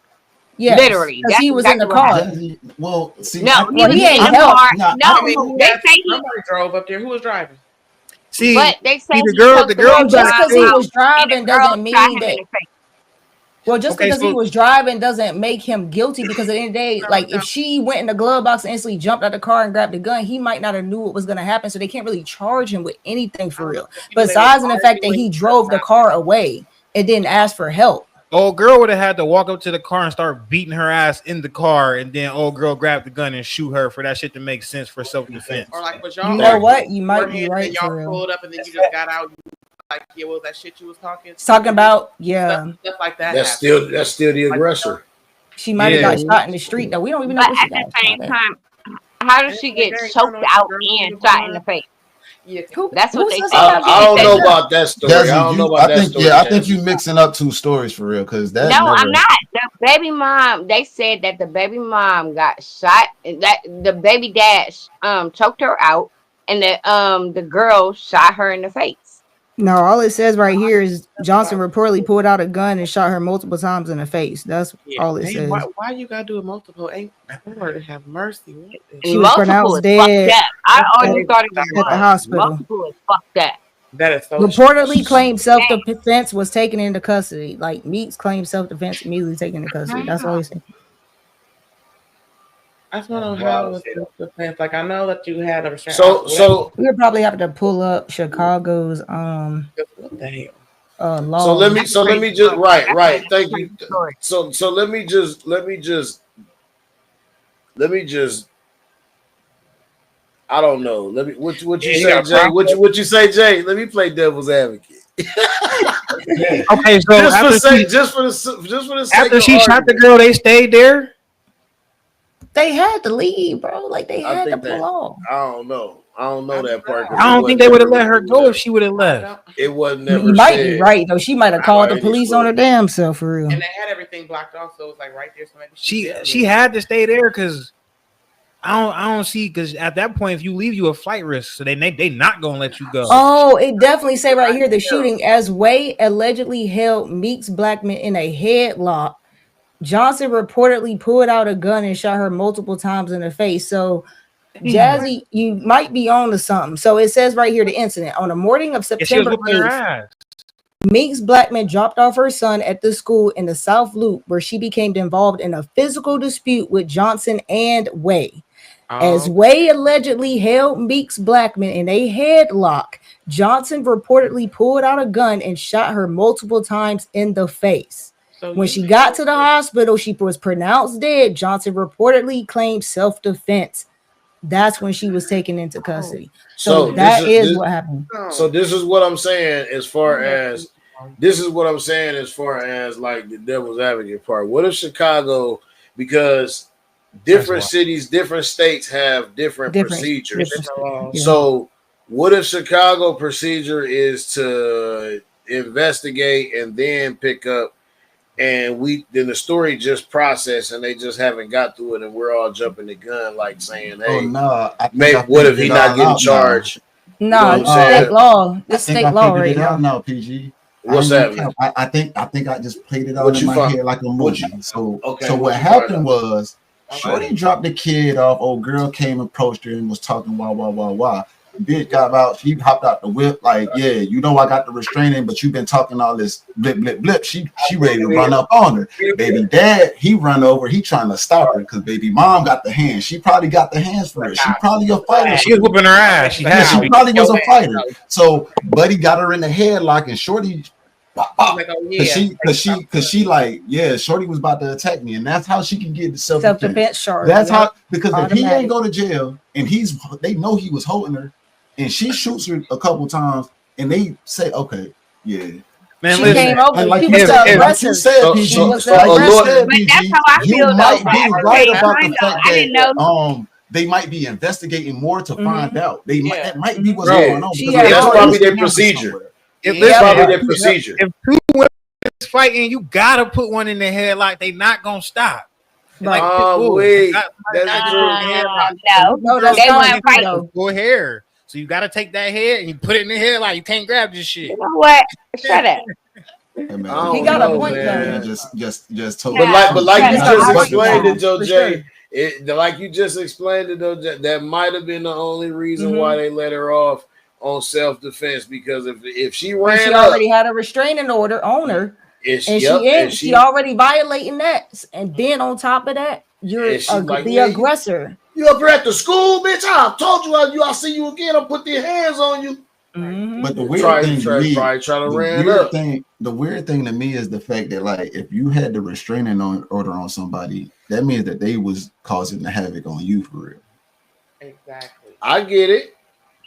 Yes. Literally. Because That's he was in the exactly what car. Well, see, No, he Well, was he in ain't the helped. car. Nah, No, Who they had- say he. somebody drove up there. Who was driving? See, But they say see, the he girl choked got the Just because he out, was driving and the girl doesn't shot mean him in that. the face. Well, just Okay, because he so- was driving doesn't make him guilty. Because at the end of the day, like if she went in the glove box and instantly jumped out the car and grabbed the gun, he might not have knew what was going to happen. So they can't really charge him with anything for real. Besides the fact that he drove the car away and didn't ask for help. Old girl would have had to walk up to the car and start beating her ass in the car, and then old girl grab the gun and shoot her for that shit to make sense for self-defense. Or like, was y'all? You know what? You might be beforehand, right and y'all for real. pulled up and then you just got out. Like, yeah, what was that shit you was talking? It's talking about, yeah. Stuff like that. That's happened. still the aggressor. She might have Yeah. got shot in the street though. We don't even know But what she at the got same shot at. time, how does she get choked out and shot in the face? Yeah. That's what they said. I don't know about that story. Jazzy, I don't know you- about I that think, story. yeah, I Jazzy. think you mixing up two stories for real. Because that. No, never, I'm not. The baby mom. They said that the baby mom got shot. That the baby dad choked her out, and the girl shot her in the face. No, all it says right here is Johnson reportedly pulled out a gun and shot her multiple times in the face. That's all it Hey, says. why you gotta do it multiple? Ain't Lord have mercy. What is She was Multiple pronounced is dead fucked up. I at, always thought it was at the one. hospital. Multiple is fucked up. That is so Reportedly claimed self-defense was taken into custody. Like Meeks claimed self-defense immediately taken into custody. That's all he said. I just want to know how it was self-defense. Like I know that you had a restraint. So we would probably have to pull up Chicago's what the hell? law. So let me just right. Thank you. So let me just I don't know. Let me what you Yeah, you say, got a Jay? problem? What you say, Jay? Let me play devil's advocate. Okay, so just for the sake after of she shot the argument. girl, they stayed there. They had to leave, bro. Like they I had to think pull that off. I don't know that part. I don't think they would have let her go if she would have left. It was You never might said. be right though. She might have called the police on her damn self for real. And they had everything blocked off, so it was like right there. So maybe She had to stay there because I don't see, because at that point if you leave you a flight risk, so they not gonna let you go. Oh, it definitely say right here the shooting as Way allegedly held Meeks Blackman in a headlock. Johnson reportedly pulled out a gun and shot her multiple times in the face. So, Jazzy, you might be on to something. So it says right here the incident on the morning of Yeah, she was September whooping her 8th. ass. Meeks Blackman dropped off her son at the school in the South Loop, where she became involved in a physical dispute with Johnson and Way. As Way allegedly held Meeks Blackman in a headlock, Johnson reportedly pulled out a gun and shot her multiple times in the face. When she got to the hospital, she was pronounced dead. Johnson reportedly claimed self-defense. That's when she was taken into custody. So that is what happened. So this is what I'm saying as far as like the devil's advocate part. What if Chicago, because different cities, different states have different procedures. So what if Chicago procedure is to investigate and then pick up, and then the story just processed and they just haven't got through it, and we're all jumping the gun, like saying, "Hey, no, maybe what if he not getting charged?" No, You know what I'm saying? state law. I It's think state I law figured right it out now. now, PG. What's I ain't that? gonna cap. I think I just played it out What in you my found? head like a movie. So Okay, so what what you happened find? was Shorty dropped the kid off. Old girl came, approached her, and was talking wah. Bitch got out. She hopped out the whip like, yeah, you know I got the restraining, but you've been talking all this blip. She ready to run up on her. Baby dad, he run over. He trying to stop her because baby mom got the hands. She probably got the hands for it. She probably a fighter. She was whooping her ass. She had to She be. probably was a fighter. So Buddy got her in the headlock, and Shorty. Cause she like, yeah, Shorty was about to attack me, and that's how she can get the Self-defense charge. That's yeah. how, because if he Automatic. ain't go to jail and they know he was holding her, and she shoots her a couple times, and they say, okay, yeah. Man, She listen, came over. And like She you was said, the like aggressor. you said, PG, She was the like you aggressor. said, But PG, that's how I you feel, though. might But be okay, right about I the know. fact I didn't that know. they might be investigating more to find out. They might, that might be what's Bro, going on. She because had they that's all already probably their found her procedure. somewhere. It's probably their procedure. If two women is fighting, you gotta put one in the head like they not gonna stop. Like pit bulls. Wait, Not- that's true. No, that's They not weren't true, fighting. though. Go hair. So you gotta take that head and you put it in the head like you can't grab this shit. You know what? Shut up. Hey, man, I He don't got a know, point, man. though. Just told But like you Shut just up. explained it, Joe For Jay. sure. Like you just explained it, though, that might have been the only reason why they let her off on self-defense, because if she When ran she up, already had a restraining order on her, and and she already violating that, and then on top of that, you're And she like, the yeah, aggressor. you up here at the school, bitch. I told you I'll see you again. I'll put their hands on you. But the weird thing to me, try to the ran weird up. thing to me is the fact that, like, if you had the restraining order on somebody, that means that they was causing the havoc on you for real. Exactly. I get it.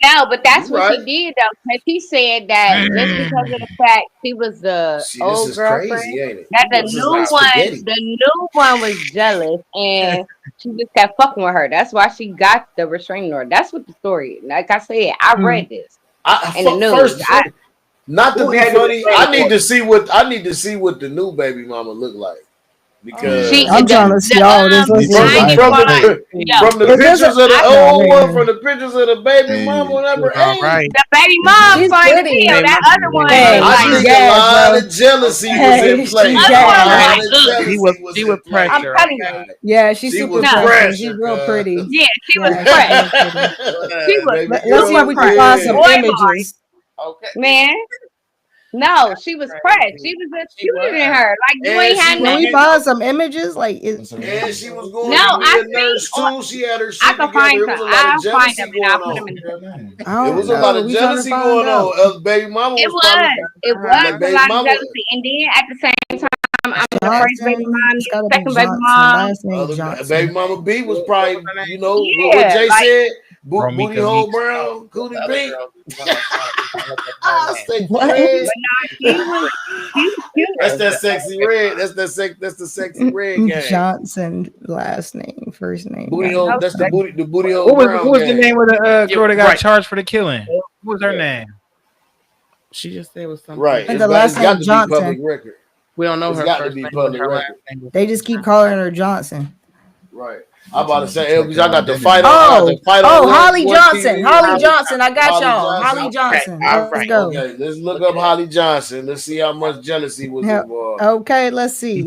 No, but that's You what right. she did though. Because he said that just because of the fact she was the See, this old is girlfriend, crazy, ain't it? that the This is new like one, spaghetti. the new one was jealous and she just kept fucking with her. That's why she got the restraining order. That's what the story is. Like I said, I read this in the news. First, not to Who be had the funny, restraining I need order? to see what the new baby mama look like because I'm trying to see all this. Let's from see. the Is this pictures a- of the No, old wait, one, wait. from the pictures of the baby mama, whatever age. The baby mom She's fine as pretty. hell. That other one Hey, was I she like, think a gas, lot bro. of jealousy was Hey, in play. she A gas. lot of jealousy was She in was play. I'm pressure. telling you. Okay. Yeah, she's She super was precious. pressure, She's real cuz. pretty. Yeah, she was Yeah, fresh. she's real pretty. She was Baby Let's see girl if we was can find some good. boy images. Okay. man. No, she was fresh. Crazy. She was just She cuter than was. her. Like you And ain't she had Can we nothing. find some images? Like, And she was going No, to I be a nurse see. too. She had her I shit can together. find It some. was a lot I'll of find jealousy them and I'll put going them in the on. I It don't was a lot know. of We trying to jealousy find going out. on. Baby mama It was probably was. It was baby a lot of mama. jealousy. And then at the same time, I'm the first baby Johnson. mom, It's you're gotta the be second baby Johnson. mom. Last name Baby Johnson. mama B was What probably, was her name? you know, what Yeah, Jay like said. Booty Romika hole Meeks. brown, The cootie other pink. girl was one of the I say What? red. but no, she was That's cute. that sexy red. That's the sexy red gang. Johnson. Last name. First name. Booty Gotta hole. be That's the Johnson. booty hole What was brown the gang. name of the girl that got right. charged for the killing? What was her Yeah. name? She just said it was something. Right. And It's the got last to name be Johnson. public record. We don't know It's her got to first be name, but public her last record. name was They just keep calling her Johnson. Right. I'm about to say, Elvis, I got the fight on. Oh, I got the fight on. Holly One Johnson. TV. Holly Johnson. I got Holly y'all. Johnson. Holly Johnson. Okay, all Let's right. go. Okay, let's look up Holly Johnson. Let's see how much jealousy was Yep. involved. Okay, let's see.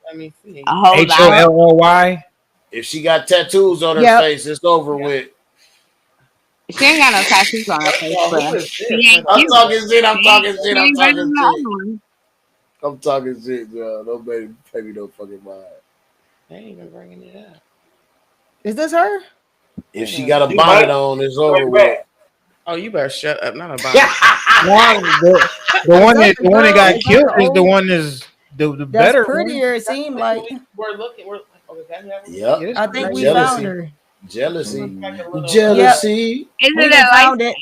Let me see. A whole lot. HOLLY. If she got tattoos on her Yep. face, it's over with. She ain't got no tattoos on her face, Oh, but who is she this? ain't I'm cute. talking shit. I'm She talking ain't- shit. she I'm ain't better talking than the other shit. one. I'm talking shit, girl. Don't pay me no fucking mind. They ain't even bringing it up. Is this her? If she got a bonnet on, it's over with. Oh, you better shut up. Not about The one that got Is that killed the is the old- one is the That's better prettier. It seemed like. We're looking. We're. Oh, is that who that was? Yep. I think we Jealousy. found her. Jealousy. Yep. Jealousy. Is We it done a light? found it.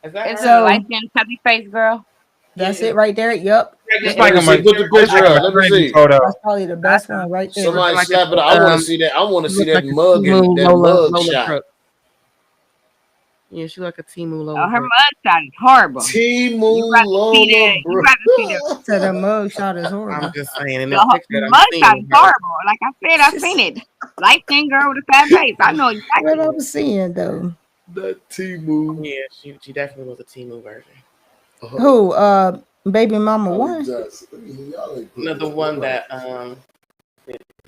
Is that It's her? a light skinned chubby face girl. That's it right there. Yep. It's Let like me a see. Put the picture up. Let me see. photo. That's probably the best one right there. Somebody like slap a- it. I want um, to see that. I want to She see look that like a mug Timu and that Lola mug shot. Brooke. Yeah, she like a Timu Lola. Oh, her Brooke. mugshot is horrible. Timu You got to see Lola that. You got to see that. So the mug shot is horrible. I'm just saying, in The that picture that I'm mugshot seeing, is horrible. Like I said, I seen it. Light skinned girl with a fat face. I know exactly. What I'm seeing though. That Timu. yeah, she definitely was a Timu version. Who? Baby Mama one. No, the one that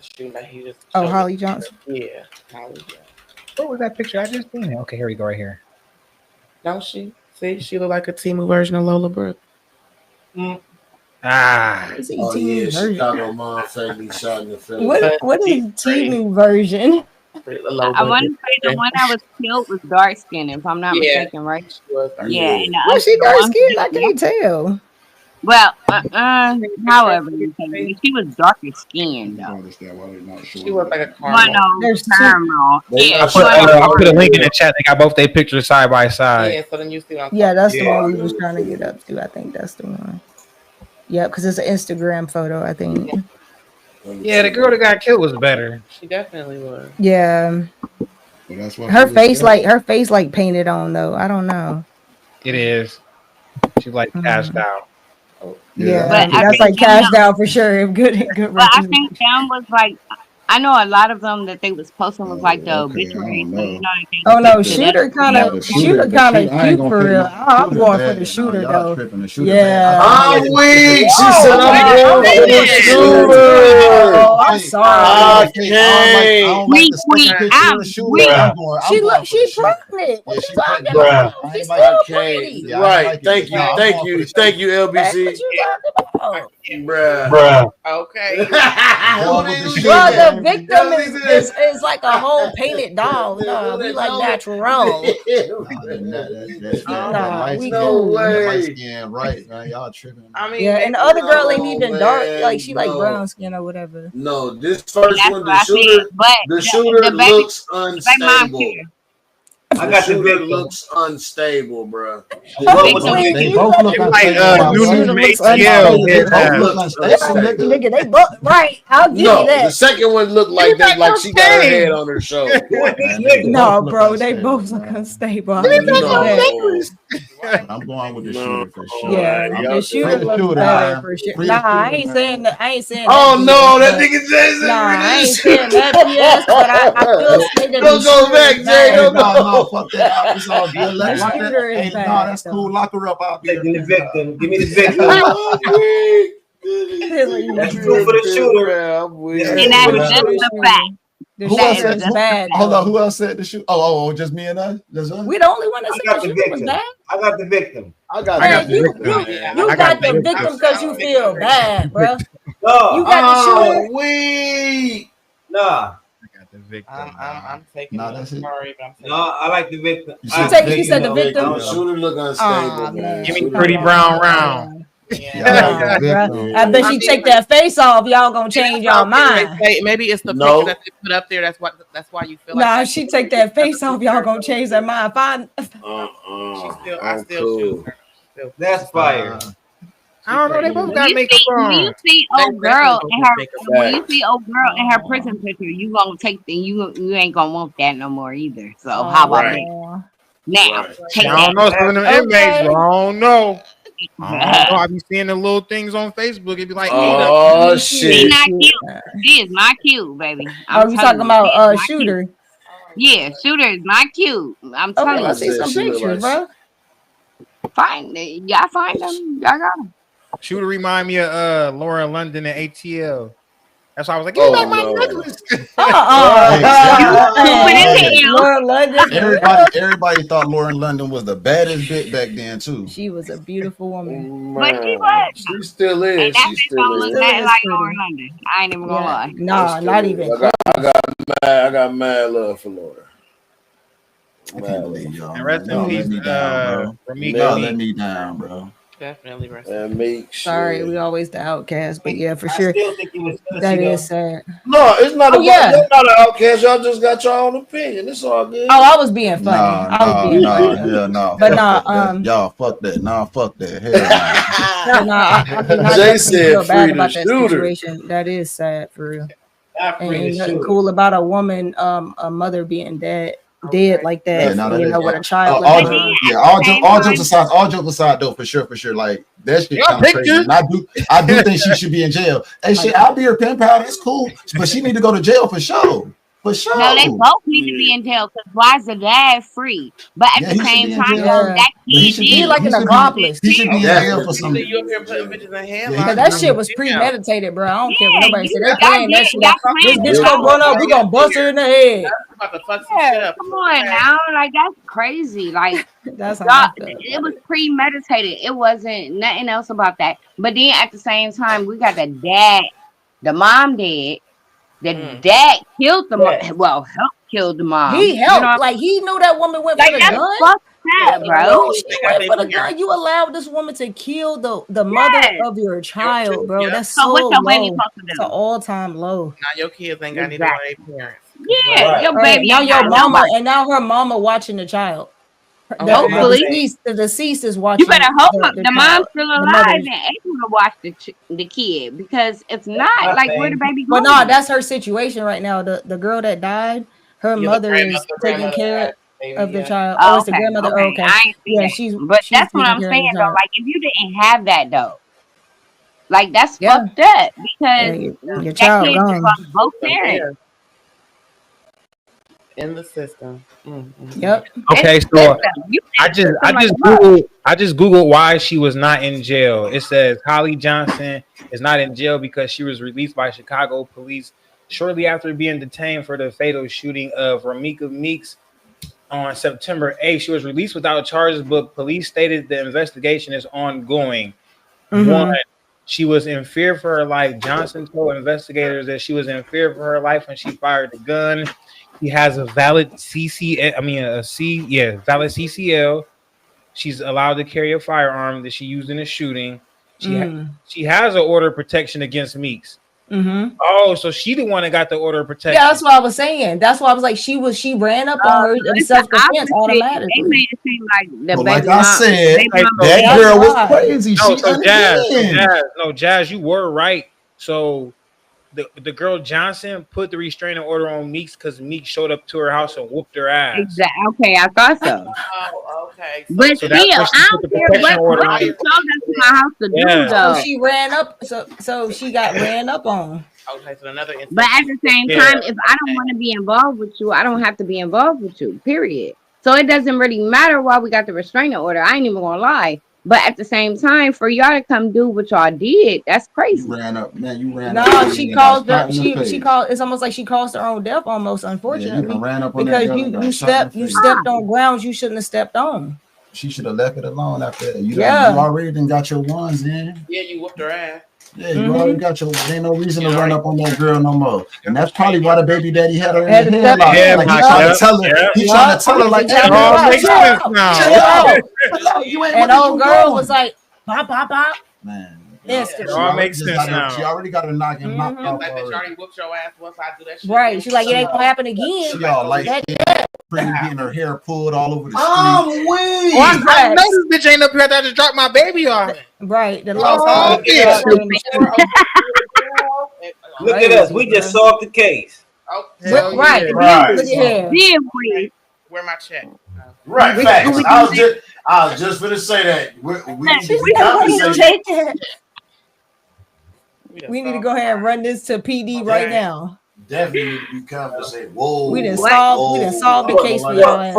shooting that he just. Oh, showed Holly us. Johnson. Yeah, Holly. Yeah. What was that picture? I just seen it. Okay, here we go, right here. Don't she? See, she look like a Timu version of Lola Brooke. Ah, Is it Oh Timu yeah, version? Chicago mom fatally shot in the face. What is Timu version? I want to say the one that was killed was dark skinned, if I'm not Yeah. mistaken, right? She was dark. Yeah. And Was she the dark one- skinned? I can't tell. Well, however you say it, she was darker skinned though. She was like a One caramel. of There's two- caramel. Yeah, I put a link in the chat. They got both their pictures side by side. Yeah, so then you see what I'm Yeah, that's the Yeah. one we was trying to get up to. I think that's the one. Yep, because it's an Instagram photo, I think. Yeah, the girl that got killed was better. She definitely was. Yeah. Her face like painted on though. I don't know. It is. She like cashed out. Yeah, But I that's think like cashed out for sure. Good. But I think them was like, I know a lot of them that they was posting was like the obituary. So you know, Oh no, they- shooter kind Yeah, of the shooter shooter, kind the of shooter- I ain't cute gonna for pick real. no- I'm shooter going bad, for the no, shooter y'all though. tripping, the shooter Yeah. I'm weak. She Oh, said I'm man. going for the shooter. Oh, I'm I sorry. can't. like the second picture of the shooter. She pregnant. What you talking Bruh. about? She's still I pretty. can't. Right. Thank you. Nah, I'm Thank going you. for the Thank you, That's LBC. what you talking about. Bruh. Okay. Who did you Well, say? the victim is like a whole painted doll. No, we like natural. Nah, we No cool. way. Light skin, right, man. Y'all tripping. I mean, Yeah, and the other girl ain't even dark. man, Like she like no. brown skin or whatever. No, this first That's one, what I the shooter, said. But the shooter baby, looks baby mom unstable. cuter. I got the shooter victim. looks unstable, bro. They both look unstable. Nigga, they both right. I'll give you No, that. the second one looked like that, like she got her head on her shoulder. No, bro, they both look unstable. I'll give you that. I'm going with the shooter for sure. Yeah, the shooter looks better for sure. Nah, I ain't saying that. I ain't saying that. Oh no, that nigga Jason. Nah, I ain't saying that. Yes, but I feel say that. Don't go back, Jay. Don't No, go. fuck that. It's all good. The shooter is Hey, no, bad. that's cool. Lock her up. I'll be Give me the victim. Give me the victim. That's true for the shooter. And that's just the fact. Who else said bad? Hold on. Who else said the shoot? Oh, just me and us. Just us? We the only one that I said got the the shooter was victim. bad. I got the victim. I got You got the victim because you feel bad, bro. No. You got the shooter. We. Nah. I'm taking Nah, it. that's it. Sorry, but I'm taking No, I like the victim. You said the victim. No, shooter look unstable, man. Give me pretty brown round. Nah, bro. I bet you take that face off, y'all gonna change y'all mind. Maybe it's the No. picture that they put up there. That's why you feel Nah, like if she take that face off, y'all gonna change their mind. Fine. I still shoot her. That's fire. I don't know. They both got When makeup you on. see old girl in her, when you back. see old girl in her prison picture, you gonna take the you ain't gonna want that no more either. So how about Right. that? Now take I don't know. Some of them Okay. inmates, bro. I don't know. I be seeing the little things on Facebook. It'd be like, Oh She shit. not cute. She is not cute, baby. Oh, you talking about she is not shooter? cute. Yeah, shooter is not cute. I'm Okay, telling let's you. see some She look pictures, like bro. Find y'all find them. Y'all got them. Shooter remind me of Laura London and ATL. That's why I was like, give me back my necklace. Laura London. Everybody thought Lauren London was the baddest bitch back then too. She was a beautiful woman. But she was. She still is. And that She bitch still don't look is. nothing is like pretty. Lauren London. I ain't even gonna lie. Nah, not even. I got mad love for Laura. I can't believe y'all. And rest man. Y'all in let peace, me down, bro. Ramika Y'all Meek. let me down, bro. Definitely rest. And Meek. Sorry, shit. we always the outcast, but yeah, for I sure, still think it was that Tennessee, is sad. No, it's not Oh, about yeah. you're not an outcast. Y'all just got your own opinion. It's all good. Oh, I was being funny. I was being funny. Hell no. But Fuck nah, that. Y'all fuck that. Nah, fuck that. Hell no. I Jay definitely said feel bad free the about that shooter. situation. That is sad for real. I And free ain't the nothing shooter. cool about a woman, a mother being dead like that. Yeah, no, that you is know, with a bad. child. all, living behind. yeah, all jokes aside, though, for sure. Like that shit Y'all kind of crazy. pictures? And I do think she should be in jail. Hey, shit, I'll be her pen pal. That's cool, but she need to go to jail for sure. For sure. No, they both need to be in jail because why is the dad free? But at Yeah, the he should same be in time, jail. though, Yeah. that But he kid should be He did. like an accomplice. He should be in jail for So something. you up here putting bitches in headlines? Cause that shit was premeditated, bro. I don't care what Yeah, nobody you said. They y'all playing that did. shit. Y'all This playing bitch it gonna out. run up. We gonna bust her in the head. I'm about to fuck some shit Yeah, up. come on now, like that's crazy. Like That's how y'all, I feel. it was premeditated. It wasn't nothing else about that. But then at the same time, we got the dad, the mom dead. The dad killed the mom. Well, helped kill the mom. He You helped. know, Like he knew that woman went like for the that's gun. fucked up, bro. She went for the gun. You allowed this woman to kill the mother Yes. of your child, bro. That's So so what your baby low. supposed to It's do? an all-time low. Now your kids ain't got neither one of their parents. Yeah, Right. your Right. baby Now ain't your got mama, nobody. and now her mama watching the child. Hopefully. The deceased is watching. You better hope the the mom's child, still the alive mother. and able to watch the kid, because if not, like where the baby But going? no, that's her situation right now. The girl that died, her Yeah, the mother is grandmother taking care of the yeah. child. Oh, Oh, it's the okay, grandmother. okay. Oh, okay. I ain't see Yeah, that. she's But that's what taking I'm care of saying the though. child. Like if you didn't have that though, like that's Yeah. fucked up because Your that child kid gone. lost both parents. In the system. Yep. Okay, It's so system. You I think just system like a googled why she was not in jail. It says Holly Johnson is not in jail because she was released by Chicago police shortly after being detained for the fatal shooting of Ramika Meeks on September 8th. She was released without charges, but police stated the investigation is ongoing. Mhm. One, she was in fear for her life. Johnson told investigators that she was in fear for her life when she fired the gun. She has a valid valid CCL. She's allowed to carry a firearm that she used in the shooting. She has an order of protection against Meeks. Mm-hmm. Oh, so she the one that got the order of protection. Yeah, that's what I was saying. That's why I was like, she ran up on her in It's the self-defense opposite. They automatically. made it seem like the But baby like I mom. said, Baby mama that That's girl was why. crazy. No, She so done Jazz, again. you were right. So the girl Johnson put the restraining order on Meeks because Meeks showed up to her house and whooped her ass. Exactly. Okay, I thought so. Oh, okay. But So still, that's what she I put the don't care protection order what on. she told us to my house to do, Yeah. though. So she ran up. So she got ran up on. Okay, so another instance. But at the same Yeah. time, if I don't want to be involved with you, I don't have to be involved with you, period. So it doesn't really matter why we got the restraining order. I ain't even gonna lie. But at the same time, for y'all to come do what y'all did, that's crazy. You ran up, man. You ran No, up. she and caused got her. shot in the She face. called. It's almost like she caused her own death, almost. Yeah, you Unfortunately, done ran up on that because girl and got you shot in the face. stepped on grounds you shouldn't have stepped on. She should have left it alone after that. You Yeah. already done got your ones in. Yeah, you whooped her ass. Yeah, you already got your. There ain't no reason to run up on that girl no more. And that's probably why the baby daddy had her Had in to the headlock. Yeah, Like he like, trying yeah, to tell her. yeah. He trying to tell her like, He trying hey, to all tell her, makes chill sense out, now. chill out. you ain't And what old you girl doing. was like, pop, pop, pop. Man. Instant. It all makes sense got her, now. she already got her knocking knocked Mhm. off Like that she already. already whooped your ass once I do that shit. Right. She's like, it ain't gonna happen again. She all like That- pretty getting her hair pulled all over the street. I'm weak. One I know facts. this bitch ain't up here that I just dropped my baby off. Right. The Oh, lost yeah. Look at us. We just solved the case. Oh, Hell Right. yeah. Right. Look at here. Did we? where my check? Right, We- facts. we- I was just gonna say that. We need to be We- compensated. We need to go ahead and run this to PD right now. Definitely need to be compensated. Whoa. We done What? solved the case for y'all. ass.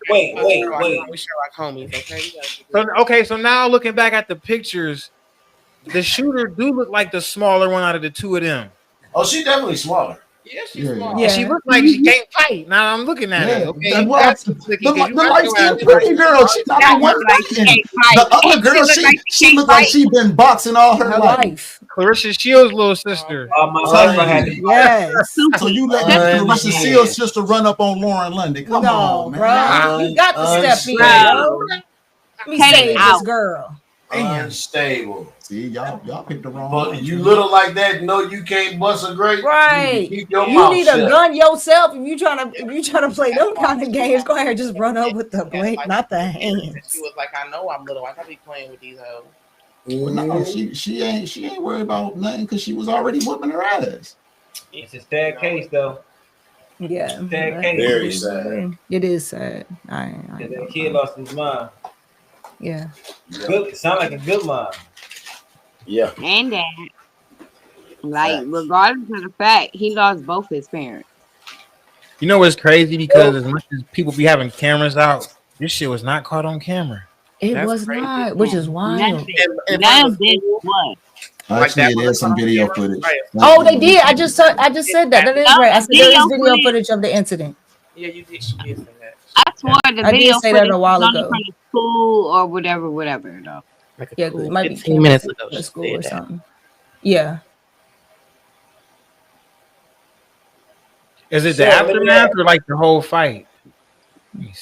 Wait. We share like homies, okay? We gotta So now looking back at the pictures, the shooter do look like the smaller one out of the two of them. Oh, she definitely smaller. Yeah, she's Yeah. small. Yeah, she looked like she can't fight. Now I'm looking at it. Okay, That's you what got I'm- to click it, the 'cause you the got light your skinned ass pretty like- girl. She's not That the one look like she fighting. can't fight. The other She girl, look she like she looked can't like she been boxing all her Her life. life. Clarissa Shields' little sister. My husband had to. Yes. So you let Clarissa Shields just to run up on Lauren London? Come No, on, man. bro. You got to step in, Unstable. bro. Let me Take save it out. this girl. Unstable. See, y'all picked the wrong But one. you little like that, know you can't bust a grape. Right. You keep your You mouth need shut. a gun yourself if you trying to play them kind of games. Go ahead and just run up with the blade, not the hands. She was like, I know I'm little. I gotta be playing with these hoes. Well, no, she ain't worried about nothing because she was already whooping her ass. It's a sad case though. Yeah. Sad case. Very sad. It is sad. I That kid lost his mind. yeah. Good. Sound like a good mom. Yeah. And that. Like, regardless of the fact, he lost both his parents. You know what's crazy? Because as much as people be having cameras out, this shit was not caught on camera. It That's was crazy. not, which is wild. None of this was. Actually, there's some video footage. Oh, they did. I just said that. That is right. I said there is video footage. footage of the incident. Yeah, you did. She did say that. I swore the I did video say that footage a while was only ago. from the school or whatever, though. Like a Yeah, cool it might be 15 minutes ago. at She school said or that. something. Yeah. Is it So, the let me aftermath ask- or like the whole fight?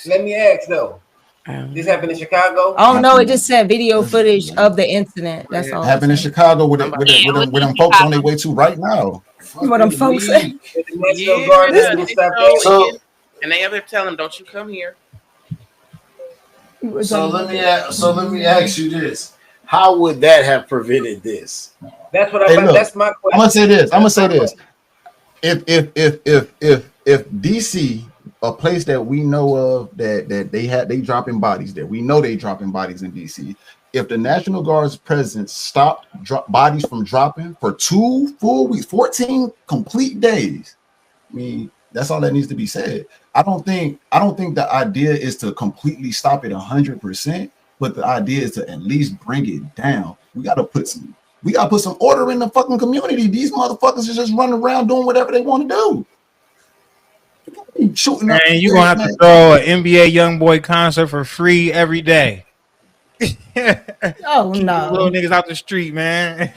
Let me ask though. This happened in Chicago. Oh no, it just said video footage of the incident. That's all. Happened in Chicago with them folks on their way to right now. What them folks say. With the National Guard Yeah, and stuff there. So and they ever tell him, "Don't you come here." so let me ask you this. How would that have prevented this? That's what Hey, look, that's my question. I'm gonna say this. If DC, a place that we know of that they dropping bodies there, we know they dropping bodies in DC. If the National Guard's presence stopped bodies from dropping for 2 full weeks, 14 complete days, I mean, that's all that needs to be said. I don't think the idea is to completely stop it 100%, but the idea is to at least bring it down. We gotta put some order in the fucking community. These motherfuckers are just running around doing whatever they want to do. Shooting up. And you gonna have to throw an NBA YoungBoy concert for free every day. Oh Little no. niggas out the street, man.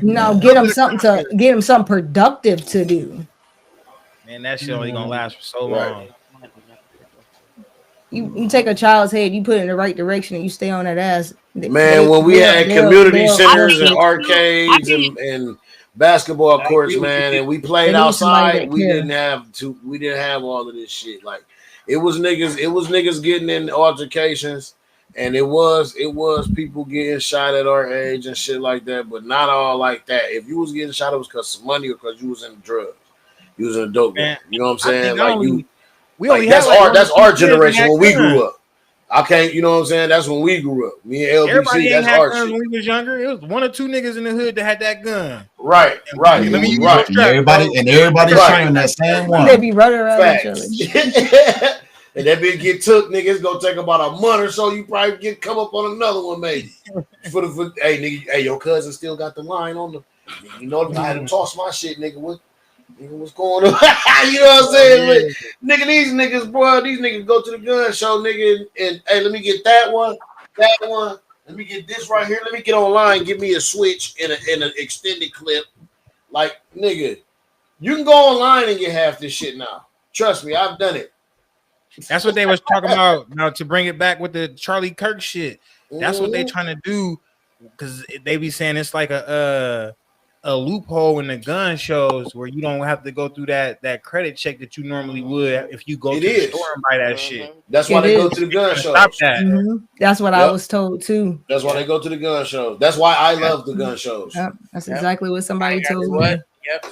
No, get them something productive to do. Man, that shit only gonna last for so long. You take a child's head, you put it in the right direction, and you stay on that ass. Man, when we had community centers and arcades and basketball I courts, agree with man, you. and we played They need somebody outside. that We care. didn't have all of this shit. Like it was niggas getting in altercations, and it was people getting shot at our age and shit like that, but not all like that. If you was getting shot, it was because of money or because you was in drugs. You was in a dope game. Man, You know what I'm I saying? think Like we only that's had like that's our 1 or 2 kids generation in when we that gun. grew up. I can't, you know what I'm saying? That's when we grew up. Me and LBC, Everybody ain't that's had our guns shit. when we was younger. It was 1 or 2 niggas in the hood that had that gun. Right. Let me use your strap. And everybody's showing that same one. They be running around each Facts. other. And that bitch get took, nigga. It's gonna take about a month or so. You probably come up on another one, maybe. Hey, nigga, hey, your cousin still got the line on the. You know, I had to toss my shit, nigga. What's going on? You know what I'm saying? But, nigga, these niggas go to the gun show, nigga, and hey, let me get that one. Let me get this right here. Let me get online, give me a switch and an extended clip. Like, nigga, you can go online and get half this shit now. Trust me, I've done it. That's what they was talking about. Now to bring it back with the Charlie Kirk shit. That's what they trying to do, because they be saying it's like a loophole in the gun shows where you don't have to go through that credit check that you normally would if you go to the store and buy that shit. That's why they go to the gun shows. Stop that. Mhm. That's what I was told too. That's why they go to the gun shows. That's why I love the gun shows. Yep. That's exactly what somebody told me.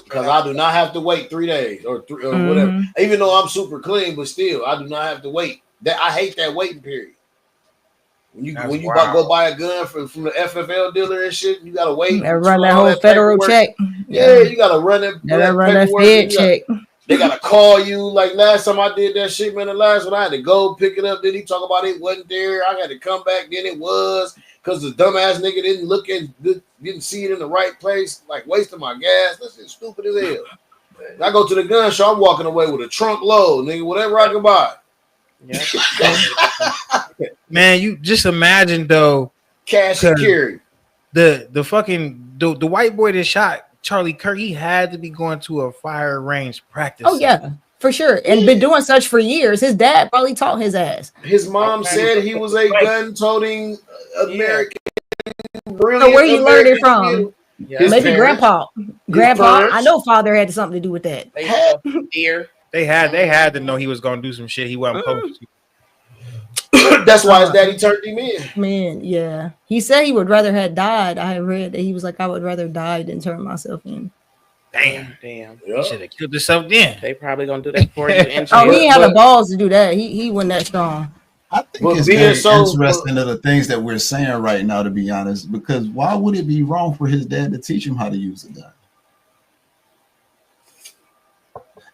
Because I do not have to wait 3 days or whatever. Even though I'm super clean, but still, I do not have to wait. That I hate that waiting period. When you go buy a gun from the FFL dealer and shit, you gotta wait. Run that whole federal check. Yeah, you gotta run that Fed check. They gotta call you. Like last time I did that shit, man. The last one I had to go pick it up. Then he talk about it wasn't there. I had to come back. Then it was because the dumbass nigga didn't look at, didn't see it in the right place. Like wasting my gas. That's just stupid as hell. I go to the gun show. I'm walking away with a trunk load, nigga. Whatever I can buy. Man, you just imagine though, cash and carry. The fucking the white boy that shot Charlie Kirk, he had to be going to a fire range practice. Oh yeah, for sure, and been doing such for years. His dad probably taught his ass. His mom said he was a gun-toting American. So where he learned it from? His Maybe parents. Grandpa. parents. I know father had something to do with that. They had to know he was gonna do some shit he wasn't supposed to. That's why his daddy turned him in. Man, yeah. He said he would rather have died. I had read that he was like, I would rather die than turn myself in. Damn. You should have killed yourself then. They probably gonna do that for you. Oh, he ain't had the balls to do that. He wasn't that strong. I think it's very interesting of the things that we're saying right now, to be honest, because why would it be wrong for his dad to teach him how to use a gun?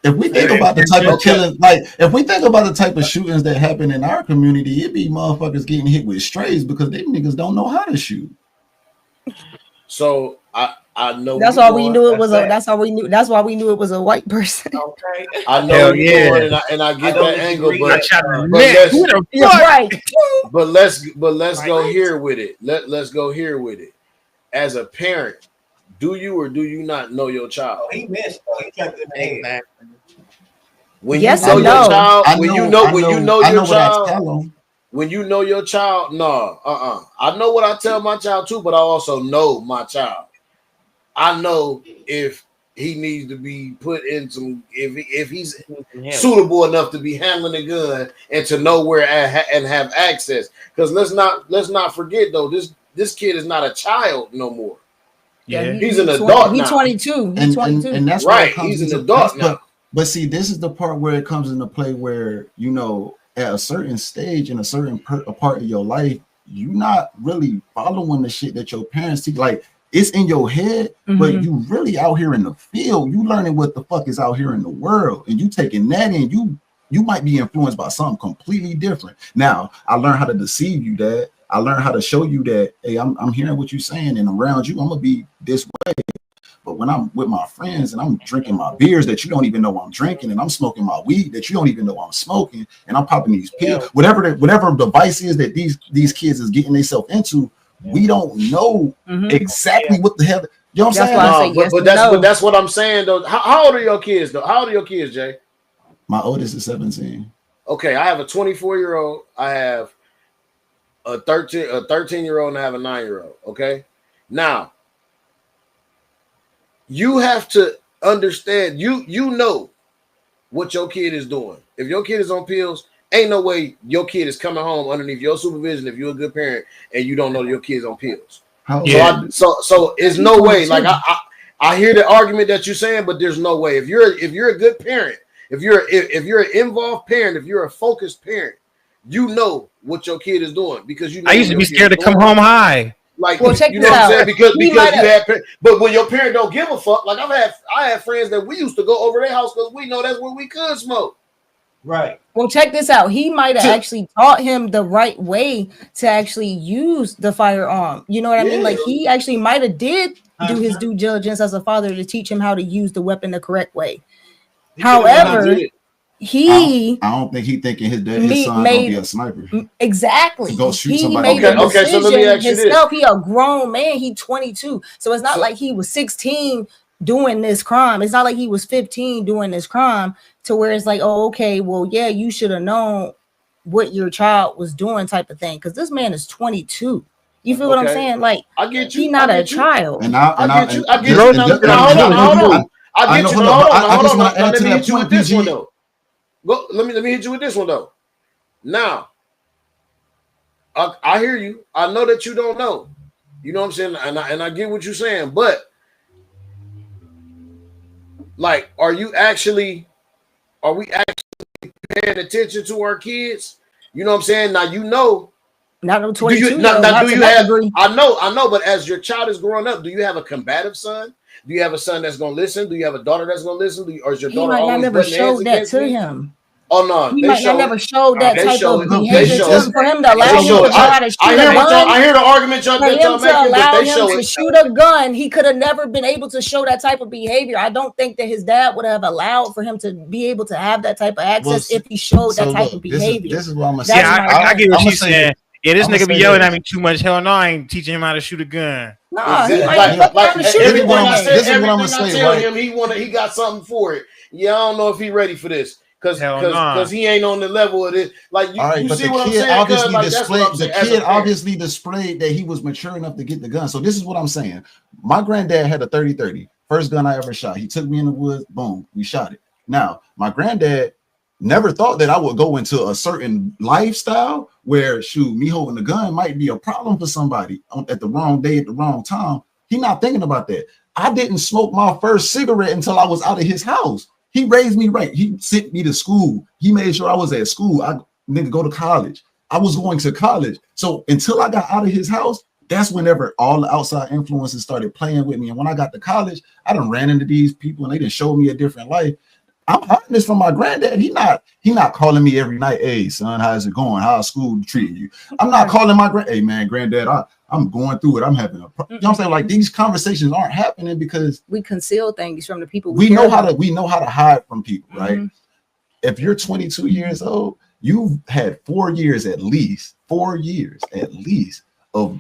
If we think about the type of killing, like if we think about the type of shootings that happen in our community, it be motherfuckers getting hit with strays because they niggas don't know how to shoot. So I know That's why we knew it was that's why we knew it was a white person. Okay. I know and I get that angle, but let's go here with it. Let's go here with it. As a parent, do you or do you not know your child? He missed. He kept it in the head. When Yes, you know I your know. child, I when know- you know I when you know- know I your know what I tell child, 'em. when you know your child, I know what I tell my child too, but I also know my child. I know if he needs to be put in some, if he's suitable enough to be handling a gun and to know where and have access. Because let's not forget though, this kid is not a child no more. Yeah, he's an adult He's now. 22. He's 22. And that's where right. it comes He's an into- adult that's- now. But see, this is the part where it comes into play where, you know, at a certain stage in a certain a part of your life, you're not really following the shit that your parents teach. Like, it's in your head, but Mhm. you really out here in the field. You learning what the fuck is out here in the world, and you taking that in. You might be influenced by something completely different. Now, I learned how to deceive you, Dad. I learned how to show you that, hey, I'm hearing what you're saying, and around you, I'm gonna be this way. But when I'm with my friends and I'm drinking my beers that you don't even know I'm drinking, and I'm smoking my weed that you don't even know I'm smoking, and I'm popping these pills, whatever device is that these kids is getting themselves into, we don't know exactly what the hell. You know what I'm saying? But that's what I'm saying though. How old are your kids though? How old are your kids, Jay? My oldest is 17. Okay, I have a 24-year-old. I have a 13-year-old, and I have a 9-year-old. Okay, now you have to understand. You know what your kid is doing. If your kid is on pills, ain't no way your kid is coming home underneath your supervision if you're a good parent and you don't know your kid's on pills. So it's no way. Like I hear the argument that you're saying, but there's no way. If you're a good parent, if you're an involved parent, if you're a focused parent, you know what your kid is doing because you know I used to be scared to come home high. Like, well, check you this know what I'm out. saying? Because you had, but when your parent don't give a fuck, like I had friends that we used to go over their house because we know that's where we could smoke. Right. Well, check this out. He might have actually taught him the right way to actually use the firearm. You know what I mean? Like he actually might have did do his due diligence as a father to teach him how to use the weapon the correct way. However, I don't think he thinking his son gonna be a sniper. Exactly. To go shoot he somebody. made the decision so let me ask you himself. this. He a grown man. He 22. So it's not like he was 16 doing this crime. It's not like he was 15 doing this crime to where it's like, oh, okay, well, yeah, you should have known what your child was doing type of thing. Because this man is 22. You feel what I'm saying? Like, I get you. He's not a child. I get you. I get you. Now, hold on. I get you. Hold on. Let me hit you with this one though. Let me hit you with this one though. Now, I hear you. I know that you don't know. You know what I'm saying, and I get what you're saying, but like, are we actually paying attention to our kids? You know what I'm saying? Now you know. Not no 22. Do you have? I know, but as your child is growing up, do you have a combative son? Do you have a son that's gonna listen? Do you have a daughter that's gonna listen? Or is your daughter always never showed that to him? Oh no, he might not never showed that type of behavior to him for him to allow him to try to shoot a gun. I hear the argument y'all making, but they show to it. shoot a gun. He could have never been able to show that type of behavior. I don't think that his dad would have allowed for him to be able to have that type of access if he showed that type of behavior. This is what I'm gonna say. I get what she's saying. Yeah, this nigga be yelling at me too much. Hell no, I ain't teaching him how to shoot a gun. Nah, everything I tell him, he got something for it. Yeah, I don't know if he ready for this. Because he ain't on the level of this. Like you see what I'm saying? The kid obviously displayed that he was mature enough to get the gun. So this is what I'm saying. My granddad had a 30-30. First gun I ever shot. He took me in the woods. Boom, we shot it. Now, my granddad never thought that I would go into a certain lifestyle where me holding the gun might be a problem for somebody at the wrong day at the wrong time. He not thinking about that. I didn't smoke my first cigarette until I was out of his house. He raised me right. He sent me to school. He made sure I was at school. I didn't go to college. I was going to college. So until I got out of his house, that's whenever all the outside influences started playing with me. And when I got to college, I done ran into these people and they done showed me a different life. I'm hiding this from my granddad. He not calling me every night. Hey, son, how's it going? How's school treating you? I'm not calling my hey man, granddad, I'm going through it. I'm having a you know what I'm saying? Like these conversations aren't happening because we conceal things from the people we know how to hide from people, right? If you're 22 years old, you've had 4 years at least of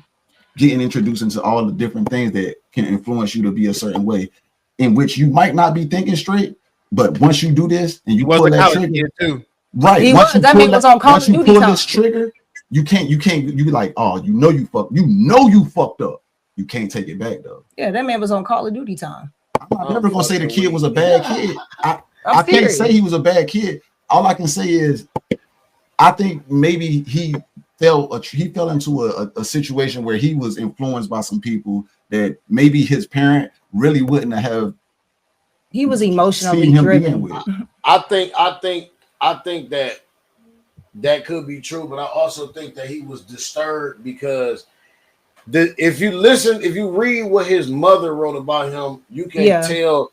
getting introduced into all the different things that can influence you to be a certain way, in which you might not be thinking straight. But once you do this and you pull that trigger, too. Right? He once was. That man was on Call of Duty pull time. this trigger, you be like, oh, you fucked up. You can't take it back though. Yeah, that man was on Call of Duty time. I'm never gonna say the kid was a bad kid. I can't say he was a bad kid. All I can say is, I think maybe he fell into a situation where he was influenced by some people that maybe his parent really wouldn't have. He was emotionally driven. I think that could be true, but I also think that he was disturbed because if you read what his mother wrote about him, you can tell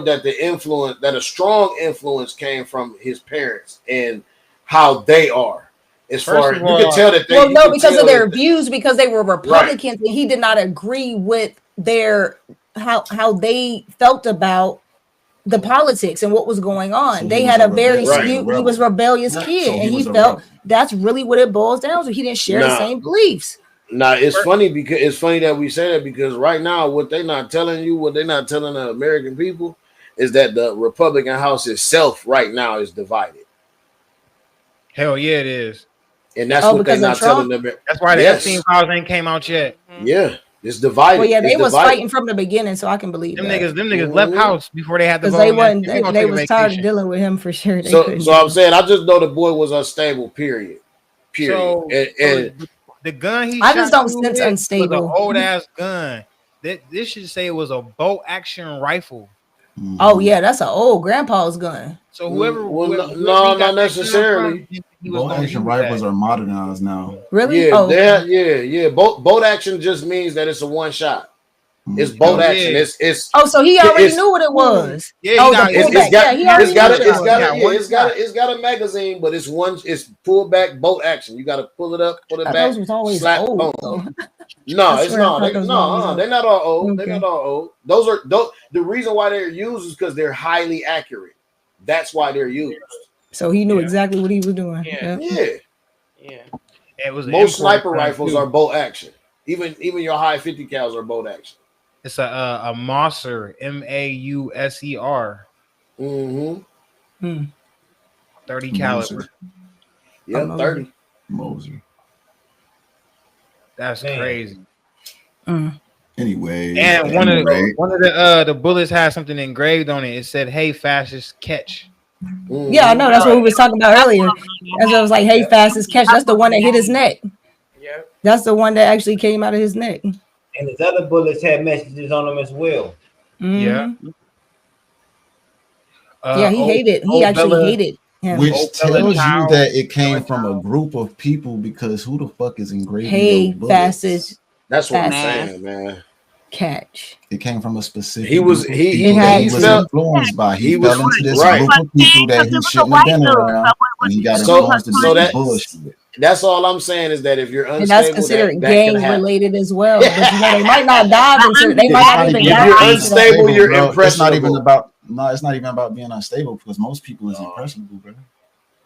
that a strong influence came from his parents and how they are. As far as you can tell that because of their views, because they were Republicans, and he did not agree with their how they felt about the politics and what was going on. So they had a very skewed, he was a rebellious kid, and he felt that's really what it boils down to. He didn't share the same beliefs. Now it's funny that we say that because right now what they're not telling the American people is that the Republican House itself right now is divided. Hell yeah, it is. And that's what they're not telling them. That's why the Epstein files ain't came out yet. Yeah. It's divided. Well, yeah, It's they was divided. fighting from the beginning, so I can believe Them that. niggas left house before they had to Because vote. they on that. wasn't, We gonna they take a was tired of vacation. dealing with him for sure. They So couldn't so do I'm it. saying I just know the boy was unstable. Period. So, And the gun he I shot just don't you sense with unstable. was an old ass gun. This should say it was a bolt action rifle. Oh yeah, that's an old grandpa's gun. So whoever, well, whoever no, he got not that necessarily. gun from, he was Bolt gonna action use rifles that. are modernized now. Really? Yeah, Oh, yeah. Bolt action just means that it's a one shot. It's bolt action. Yeah. It's oh, so he already it's- knew what it was. Yeah, he oh, got- the it's pullback. got Yeah, he already it's got knew a, what it's it got was. a, yeah, it's got a magazine, but it's pull back bolt action. You got to pull it up, pull it I back, those was always slap, old, boom. though. No, I it's swear I not. thought those were always old. They're not all old. They're Okay. not all old. Those the reason why they're used is because they're highly accurate. That's why they're used. So he knew exactly what he was doing. Yeah. Yeah. It was an Most import sniper gun, rifles too. are bolt action. Even your high 50 cals are bolt action. It's a Mauser, Mauser. Mm-hmm. 30 caliber. Yeah, 30. Moser. That's crazy. Anyway, And one of the bullets had something engraved on it. It said, "Hey, fascist, catch." Yeah, I know. That's what we was talking about earlier. As I was like, "Hey, fastest catch." That's the one that hit his neck. Yeah. That's the one that actually came out of his neck. And his other bullets had messages on them as well. Yeah. Yeah, he hated. He actually hated him. Which tells you that it came from a group of people, because who the fuck is engraving Hey, your bullets? fastest. That's what I'm fastest saying, man. catch. It came from a specific. He was group of he people that he was felt influenced by. He was fell into this right. group of people that he shouldn't have been around, and he got influenced to do some bullshit. That's all I'm saying is that if you're unstable, And that's considered that gang can happen. related as well. But you know, they might not die into they might not even If die. you're into that. unstable, you're bro. It's not even impressionable. about it's not even about being unstable, because most people is impressionable, bro.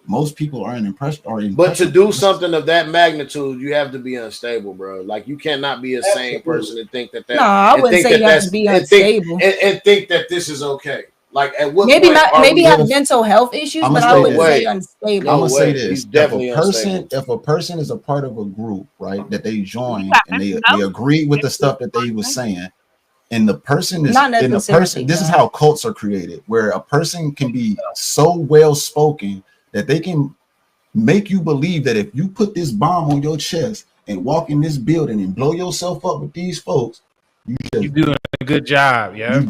Most people aren't impressionable. But to do something of that magnitude, you have to be unstable, bro. Like you cannot be a sane person and think that. No, I and wouldn't think say that you have that's- to be and think- unstable. and think that this is okay. Like at what Maybe point not. are Maybe we have gonna- mental health issues, I'ma but say I wouldn't this. say unstable. I'm gonna say way. this: He's if definitely a person is a part of a group, right, that they join and they agree with the stuff that they was saying, and the person is Not and the necessarily, person. This is no. how cults are created, where a person can be so well spoken that they can make you believe that if you put this bomb on your chest and walk in this building and blow yourself up with these folks, You doing a good job, yeah.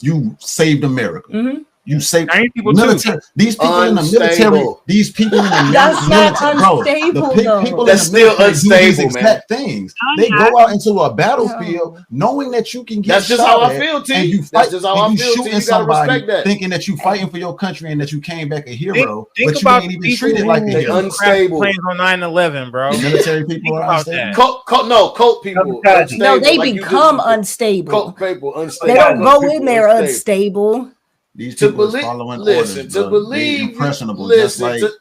you saved America. You saved people military. too. These people in the military. Unstable. These people in the That's not military. Bro, unstable, the though. people That's in the still military do these unstable, man. exact things. They go out into a battlefield knowing that you can get That's just shot how I at, feel, T. and you That's fight, just how and I you feel, T. shooting You gotta somebody respect that. thinking that you fighting for your country and that you came back a hero, Think but you about ain't even people treated like a who hero. unstable. planes on 9/11, bro. The military people Think are about unstable. that. Cult people. No, unstable, they like you become just- unstable. Cult people unstable. They don't go People in there unstable. unstable. These To people is believe- following listen, orders. to bro. believe- they impressionable, just listen like to-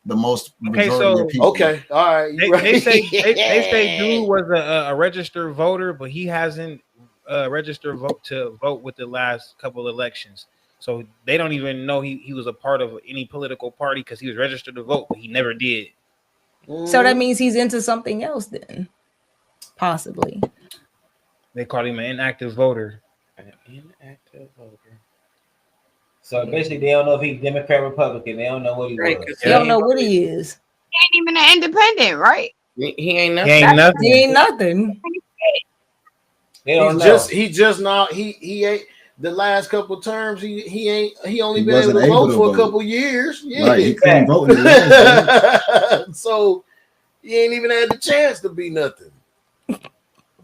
the most Okay, majority so- of people. Okay, all right. They, you right. they say they say dude was a registered voter, but he hasn't registered to vote with the last couple elections. So they don't even know he was a part of any political party because he was registered to vote, but he never did. So that means he's into something else then. Possibly. They called him an inactive voter. An inactive voter. So basically, they don't know if he's Democrat, Republican. They don't know what he Right, was. 'cause They don't know what he is. Ain't even an independent, right? He ain't nothing. He ain't nothing. He ain't nothing. They don't He's know. he just not he ain't the last couple of terms he only He been able wasn't to able vote to for vote. a couple years. Yeah. Right, he couldn't vote in the last So he ain't even had the chance to be nothing.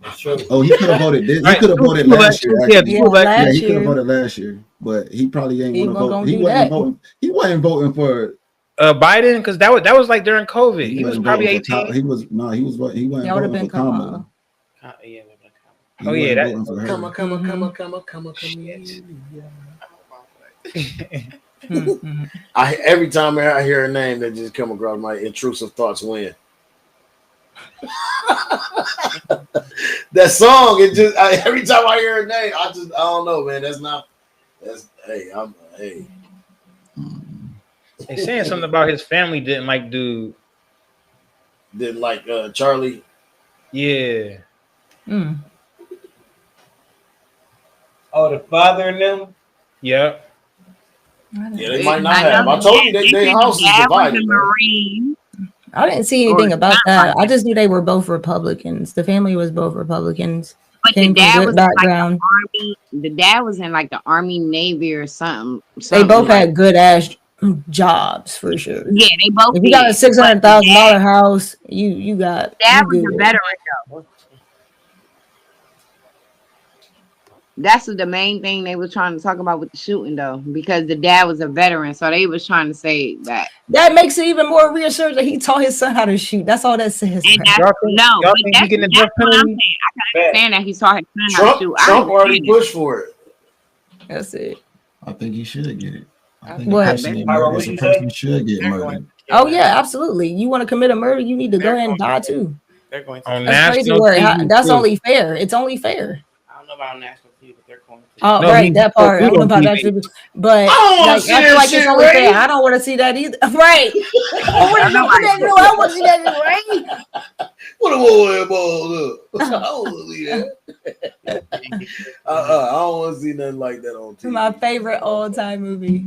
That's true. Oh, he could have voted this. He Right, could have voted last year. Yeah, actually. Yeah, Yeah, last he could have year. voted last year, but he probably ain't He want to wasn't vote. gonna He do wasn't that. voting. He wasn't voting for. Biden, because that was like during COVID. He was wasn't probably voting for 18. He was no. He was. He wasn't That would've voting been for Kamala. Kamala. Yeah, He Oh, yeah, wasn't that- voting for her. Come on. Mhm. Every time I hear a name that just come across my intrusive thoughts win. That song, every time I hear a name, I don't know, man. Hey. They saying something about his family didn't like dude. Didn't like Charlie. Yeah. Mm. Oh, the father and them. Yep. Yeah, they might not have. I told you they house is divided. Man. I didn't see anything about that. I just knew they were both Republicans. The family was both Republicans. But Came the dad from was good in, like, background. the army. The dad was in like the Army, Navy, or something. They both like, had good ass jobs for sure. Yeah, they both. If you got a did. $600,000 house, you got. Dad You was a good. veteran though. That's the main thing they were trying to talk about with the shooting though, because the dad was a veteran, so they was trying to say that. That makes it even more reassuring that he taught his son how to shoot. That's all that says. And bro. that's, no, but that's, getting the that's death what I'm penalty? saying. I can understand that he taught his son how to shoot. Trump already pushed for it. That's it. I think he should get it. I think What? a person that murders a person should get murdered. Oh yeah, absolutely. You want to commit a murder, you need to go ahead and die too. They're going to. On That's crazy national word. TV That's too. only fair. It's only fair. I don't know about national TV, but they're going to. Oh, No, right, he- that part. I don't know about that, TV. too, but I don't wanna like, see I feel that like shit, it's only Ray. fair. I don't want to see that either. Right? I want to see that, right? What a boy ball up. I don't want to see that. I don't want to see nothing like that on It's TV. my favorite all-time movie.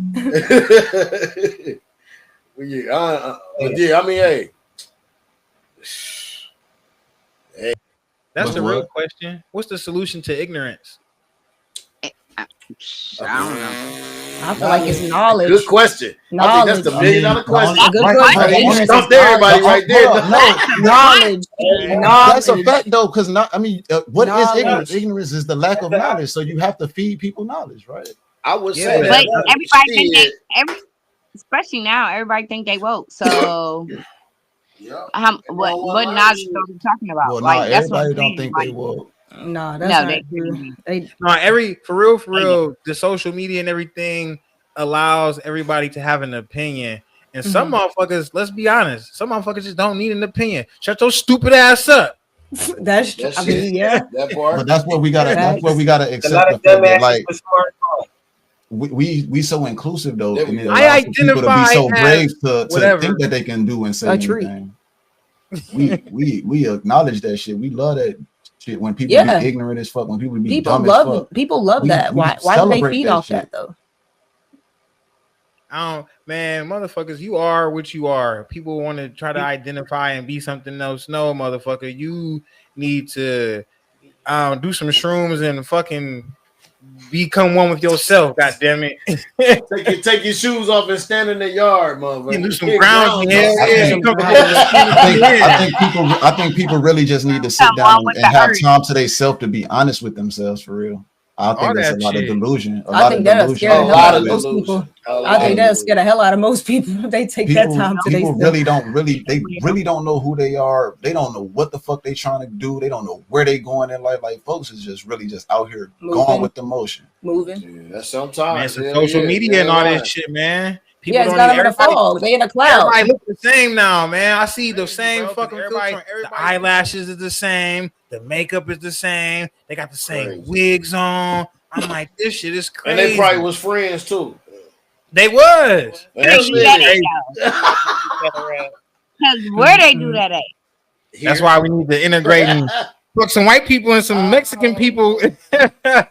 But yeah, I mean, hey. That's But the real what? question. What's the solution to ignorance? I don't know. I feel like it's knowledge. Good question. I think that's the Knowledge. $1 million question. Good Right, question. right, You right. stumped everybody right there. Hold on, no, Knowledge. that's a fact though, because not. I mean, what is Knowledge. ignorance? Ignorance is the lack of knowledge. So you have to feed people knowledge, right? I would Yeah, say But that. everybody think Shit. especially now, everybody think they woke. So Yeah. what knowledge are we talking about? Well, Like not that's what everybody I'm don't saying. think Like, they will. No, that's no, not they true. They No, for real, the social media and everything allows everybody to have an opinion. And some motherfuckers, let's be honest, some motherfuckers just don't need an opinion. Shut your stupid ass up. that's true. That I shit. mean, yeah. That part. But that's what we gotta. That's what we gotta A lot accept the of fact that dumbasses like with smart cards. we so inclusive though, There and we it go. allows I for people to be identify so as brave to whatever. think that they can do and say A tree. anything. We acknowledge that shit. We love that shit when people Yeah. be ignorant as fuck. When people be People dumb as love fuck. people love We- that. we Why do they celebrate feed that off shit. that though? Man, motherfuckers, you are what you are. People want to try to identify and be something else. No, motherfucker, you need to do some shrooms and fucking become one with yourself. God damn it! Take your shoes off and stand in the yard, motherfucker. You do some grounding. Ground Hell yourself. yeah. I think people really just need to sit down and have time to themselves to be honest with themselves for real. I think All that's a that lot of shit. delusion. I think that'll scare the hell out of most people. I think that'll delusion. scare the hell out of most people if they take that time to People themselves. they really don't know who they are. They don't know what the fuck they trying to do. They don't know where they going in life. Like folks is just really just out here Moving. going with the motion. Moving. Yeah, that's sometimes. Man, some Hell social yeah. media and all Yeah. that shit, man. People Yeah, it's don't got even- them in the everybody- fog. They in a cloud. Everybody look the same now, man. I see the same fucking everybody. The eyelashes is the same. The makeup is the same. They got the same wigs on. I'm like, this shit is crazy. And they probably was friends too. They was. That shit is because where they do that at? That's why we need to integrate and put some white people and some Mexican people.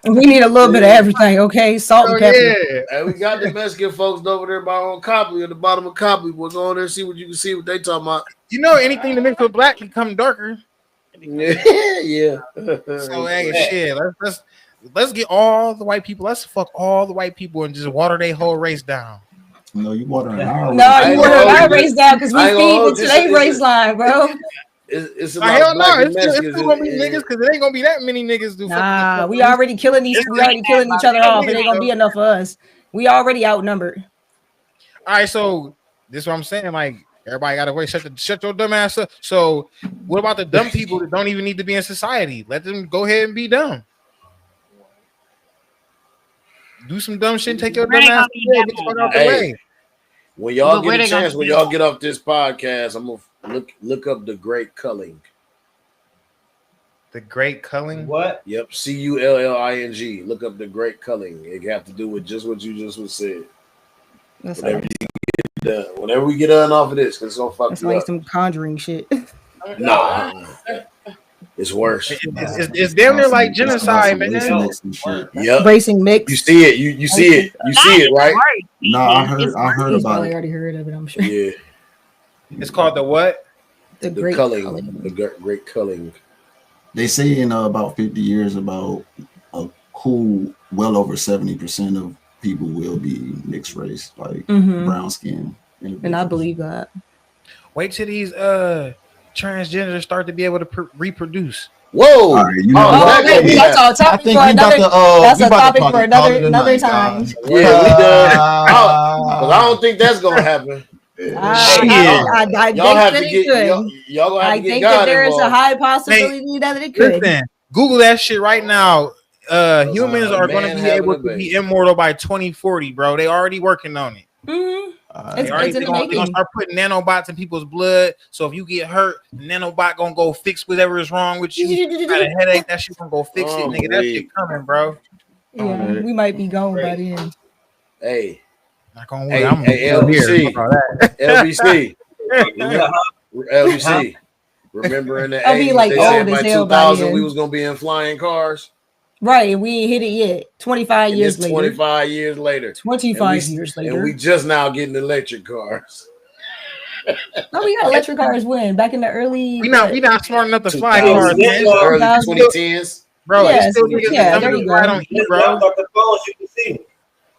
We need a little bit of everything, okay? Salt and pepper. Yeah. And we got the Mexican folks over there by on Copley at the bottom of Copley. We'll go on there and see what you can see what they talking about. You know, anything to mix with black become darker. Yeah. So hey, shit, let's get all the white people. Let's fuck all the white people and just water their whole race down. No, you watering our No, race. you want our race down because we I ain't gonna feed hold into you. their race line, bro. It's a Nah, lot hell of no, black and it's Mexicans still gonna be in- niggas because it ain't gonna be that many niggas do. Nah, fucking we already killing each other off. It ain't gonna be enough for us. We already outnumbered. All right, so this is what I'm saying. Like everybody got to wait. Shut your dumb ass up. So what about the dumb people that don't even need to be in society? Let them go ahead and be dumb. Do some dumb shit. Take your dumb ass away. Get the fuck out the Hey, way. when y'all But where get a they gonna chance, when be? y'all get off this podcast, I'm gonna look up the Great Culling. The Great Culling. What? Yep, Culling. Look up the Great Culling. It have to do with just what you just was said. That's Whenever, like, you get done. Whenever we get done off of this, because it's gonna fuck that's you like up. some conjuring shit. Nah. It's worse. It's damn near like genocide, man. Yep. Racing mix. You see it. You see it. You see it, right? No, I heard He's about probably it. already heard of it. I'm sure. Yeah. It's called the what? The The great culling. The great culling. They say in about 50 years, about a cool well over 70% of people will be mixed race, like Mhm. brown skin. And I believe that. Wait till these transgenders start to be able to reproduce. Whoa! All right, you know, That's a topic for another. That's a topic for another time. Yeah, we done. Because I don't think that's gonna happen. I y'all have think to that it get could. y'all gonna have I to get think God that there is a involved. high possibility that it could. Listen, Google that shit right now. Humans are going to man be having able a to baby. be immortal by 2040, bro. They already working on it. Mhm. They It's in the gonna making. start putting nanobots in people's blood. So if you get hurt, the nanobot gonna go fix whatever is wrong with you. You got a headache, that shit gonna go fix it, nigga. That shit coming, bro. Yeah, we might be gone by then. Hey, Not gonna hey, worry. I'm hey, still here. LBC, Fuck all that. LBC, LBC. Remember in the I'll be 80s, like they old said by as hell by 2000 then. we was gonna be in flying cars. Right, we ain't hit it yet. 25 And years it's later. 25 years later. 25 And we- years And later. we just now getting electric cars. No, we got electric cars when? Back in the early. We not smart enough to fly 2000s, cars, man. early 2000s. 2010s. Bro, Yeah, it's still niggas yeah, that there come you to fly go. on E, bro. I was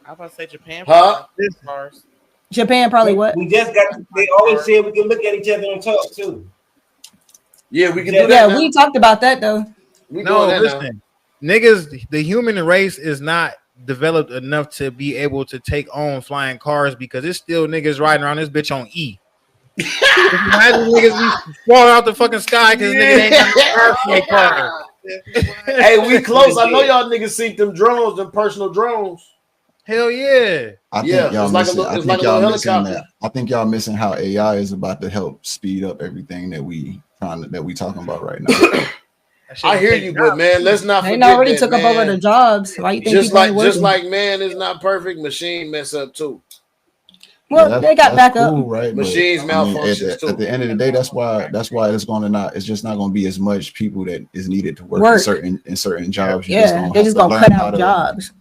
about to say Japan. Huh? Cars. Japan probably what? We just got. They always say we can look at each other and talk too. Yeah, we can Yeah, do that. Yeah, now. we talked about that though. We No, doing that now. listen, niggas, the human race is not developed enough to be able to take on flying cars because it's still niggas riding around this bitch on E. Imagine niggas be falling out the fucking sky because niggas ain't got no car for their car. Hey, we close. I know y'all niggas see them drones, them personal drones. Hell yeah. I think Yeah, y'all it's like a missing. little- I it's think like a y'all little missing helicopter. that. I think y'all missing how AI is about to help speed up everything that we talking about right now. I hear you, but man, let's not They forget already that, took up over man. the jobs. Why you think Just people ain't like working? man is not perfect, machine mess up too. Well, Yeah, they got back up. cool, right? But, Machines I mean, malfunctions, too. at the end of the day, that's why it's going to not. It's just not going to be as much people that is needed to work. in certain jobs. You're Yeah, they're just gonna cut out jobs.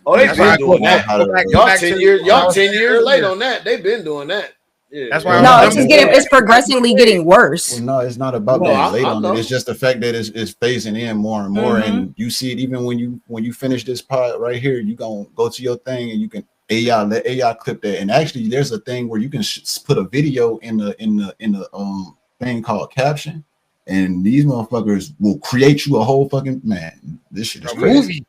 Oh, they've That's why I been go doing that. back- go back Y'all to 10 the- years. I Y'all was 10 years saying late earlier. on that. They've been doing that. Yeah. That's why No, it's just it's progressively getting worse. Well, no, it's not about No, being I late on know. it. It's just the fact that it's phasing in more and more, and you see it even when you finish this pod right here. You gonna go to your thing and you can let AI clip that. And actually, there's a thing where you can put a video in the thing called caption, and these motherfuckers will create you a whole fucking man. This shit is crazy. Movie.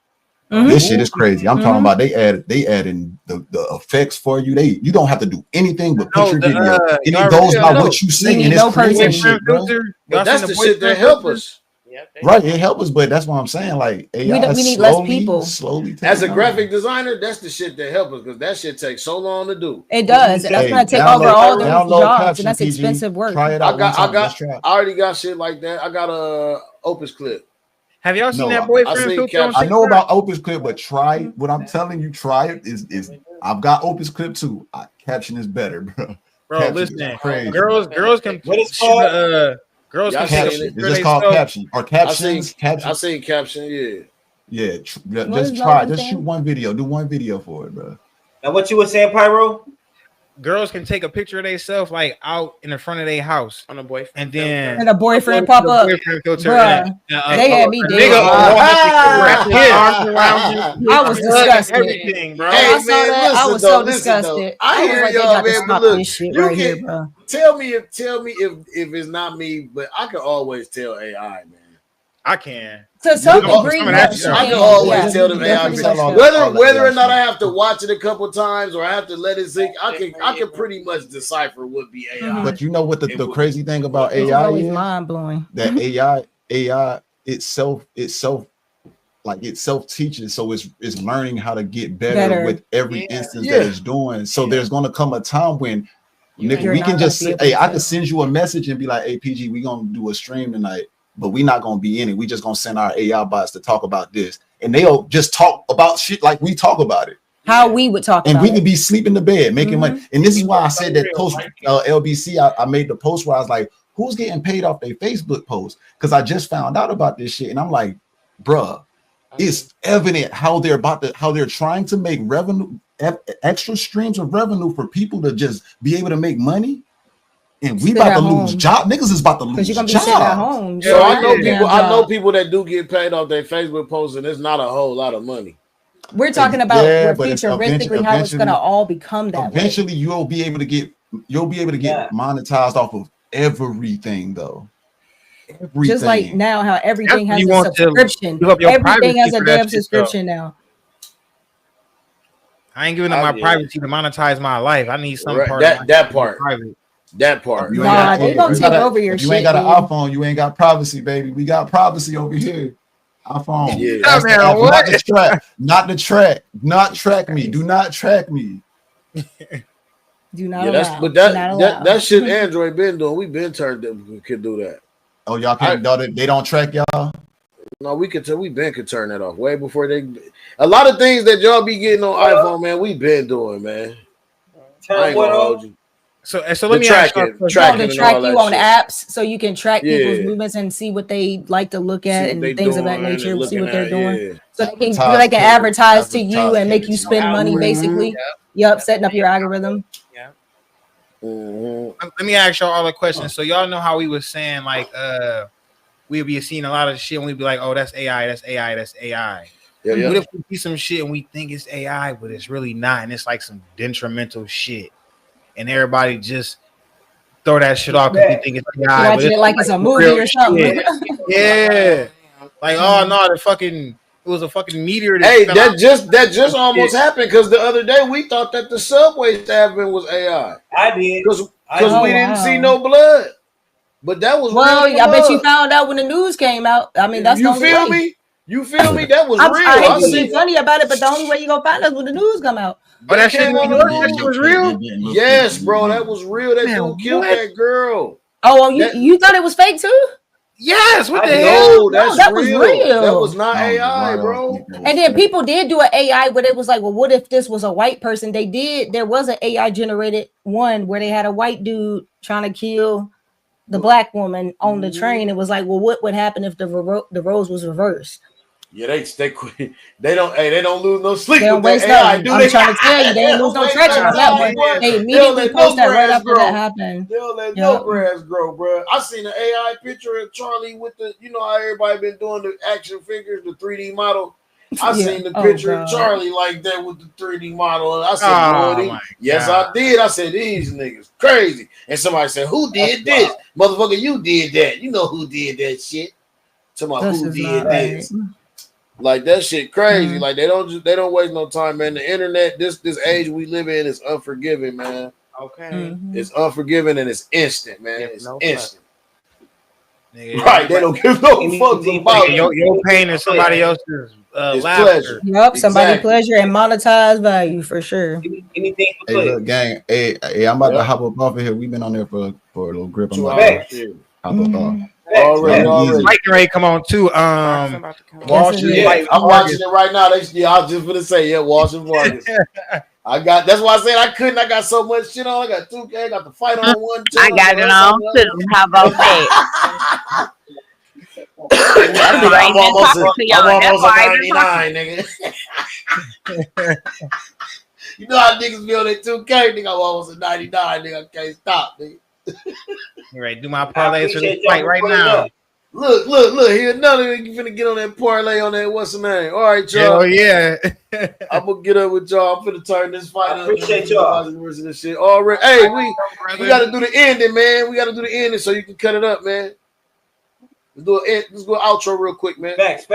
This shit is crazy. I'm talking about they add in the effects for you. You don't have to do anything but put No, your the, video. And it y'all goes already by know. what you say, You and need it's no creating person. shit, bro. But that's the shit that help us. Right, it helps us, but that's what I'm saying. Like AI we need less slowly, people. slowly. As a taking graphic designer, that's the shit that help us because that shit takes so long to do. It does. And that's Hey, gonna take download- over all those download jobs, Caption, and that's PG. expensive work. Try it I out. got, one time. Let's I try it. already got shit like that. I got a Opus Clip. Have y'all seen No, that I boyfriend seen filter on I know TikTok? about Opus Clip, but try what I'm telling you. Try it. Is I've got Opus Clip too. Caption is better, bro. Bro, Caption is listen, crazy. girls can What is shoot called? girls Y'all can seen shoot it? a It's picture just called themselves. caption or captions. I Caption. seen caption. Yeah. Yeah, What just is try. that Just thing? shoot one video. Do one video for it, bro. Now, what you were saying, Pyro? Girls can take a picture of themselves like out in the front of their house, On a boyfriend. and then And a boyfriend upload pop the up. boyfriend filter, Bruh, and they had me a dead. nigga will have to wrap his arms around you. I was hug and disgusted. Everything, bro. When I saw that, I was so disgusted. I was hear like, they y'all, got to man, but stop look, this shit you right here, can bro. tell me if it's not me, but I can always tell AI, man. I can. To some Oh, degree, coming yes, at you. I you can can. always Yeah, tell them they're AI, pretty much all that. whether or not I have to watch it a couple times or I have to let it sink, I can pretty much decipher what be AI. But you know what the crazy thing about It's AI always is? mind blowing. That AI itself teaches, so it's learning how to get better with every instance that it's doing. So there's gonna come a time when nigga, You're we not can gonna just be say, able hey, to I tell. can send you a message and be like, hey PG, we gonna do a stream tonight, but we not gonna be in it. We just gonna send our AI bots to talk about this, and they'll just talk about shit like we talk about it. How we would talk And about we it. could be sleeping in the bed making money. And this is why I said that post LBC. I made the post where I was like, who's getting paid off their Facebook posts? Because I just found out about this shit, and I'm like, bruh, it's evident how they're trying to make revenue, extra streams of revenue for people to just be able to make money. And we about to lose job. Niggas is about to lose you're gonna be jobs. sitting at home. So I know people that do get paid off their Facebook posts, and it's not a whole lot of money. We're talking about but it's futuristically how it's gonna all become that way. Eventually, you'll be able to get monetized off of everything, though. Everything. Just like now, how everything has You a want to subscription. give up your Everything has privacy a for that damn shit, subscription now. I ain't giving up my privacy to monetize my life. I need some part. That part. That part. You Nah, they gonna take over your if shit. you ain't got an dude. iPhone, you ain't got privacy, baby. We got privacy over here. iPhone. Yeah. That's Man, the app, what? not the track. Not the track. Not track me. Do not track me. Do not Yeah, allow. but Do not allow. that shit Android been doing. We been turned that we could do that. Oh, y'all can't. They don't track y'all. No, we could turn that off way before they. A lot of things that y'all be getting on iPhone, man, we been doing, man. I ain't gonna hold you. So let me ask you. To track you on apps, so you can track people's Yeah. movements and see what they like to look at what and they things of that doing and nature. See looking what they're at, doing, yeah. so they can advertise to you and make you spend money. Mhm. Basically, yep, setting up your algorithm. Let me ask y'all all a question. So y'all know how we was saying like we'd be seeing a lot of shit and we'd be like, oh, that's AI, that's AI, that's AI. Yeah, yeah. What if we see some shit and we think it's AI, but it's really not, and it's like some detrimental shit, and everybody just throw that shit off because we think it's AI. but Watching it like it's a movie real or something. shit. Yeah. Like, oh no, it was a fucking meteor. Hey, fell that out. just almost happened because the other day we thought that the subway staffing was AI. I did because Oh, we didn't see wow. no blood, but that was Well, real I bet you blood. found out when the news came out. I mean, that's the You only feel way. me? You feel me? That was real. I hate to see be funny about it, but the only way you gonna find us when the news come out. Oh, that shit in New York, that shit was real. Yes, bro, that was real. That dude killed that girl. Oh, you thought it was fake too? Yes. What the No, hell? that's that was real. real. That was not AI, bro. And then people did do an AI, but it was like, well, what if this was a white person? There was an AI generated one where they had a white dude trying to kill the black woman on the train. It was like, well, what would happen if the roles was reversed? Yeah, they quit. They don't lose no sleep They don't with waste that AI. nothing. Do I'm they? trying to tell you, they ain't lose no traction on that one. They immediately let post no that right grass after grow. that happened. They'll let Yep. no grass grow, bro. I seen an AI picture of Charlie with the, you know how everybody been doing the action figures, the 3D model. I Yeah. seen the Oh, picture of God. Charlie like that with the 3D model. And I said, Oh, boy, my yes, God. I did. I said, these niggas crazy. And somebody said, who did this? Motherfucker, you did that. You know who did that shit. Somebody This who is did not this. right. Like that shit crazy. Mhm. Like they don't waste no time, man. The internet, this age we live in is unforgiving, man. Okay. Mhm. It's unforgiving and it's instant, man. Yeah, It's no instant. Nigga, Right? They don't give no fucks about Your pain is somebody else's It's laughter. pleasure. Yep, somebody Exactly. pleasure and monetize value for sure. anything for Hey, play. look, gang. Hey, I'm about to Yeah. hop up off of here. We've been on there for a little grip. I'm 2 about hours. to Shit. hop up off. Already. Mike and Ray come on too. Walsh Yes, is Yeah, like I'm watching it right now. I was just gonna say, yeah, Walsh and Vargas. That's why I said I couldn't. I got so much shit on. I got 2K. I got the fight on one. I got it on too. How about that? That's why I ain't been talking to y'all. That's why I ain't been talking. 99, nigga. You know how niggas be on that 2K, nigga. I'm almost at 99, nigga. I can't stop, nigga. All right, do my parlays for this appreciate y'all fight for right pulling now. up. Look. Here, another nigga finna get on that parlay on that. What's the name? All right, y'all. Hell yeah. I'm gonna get up with y'all. I'm finna turn this fight up. Appreciate y'all. This shit. All right. Hey, we gotta do the ending, man. We gotta do the ending so you can cut it up, man. Let's do an outro real quick, man. Facts.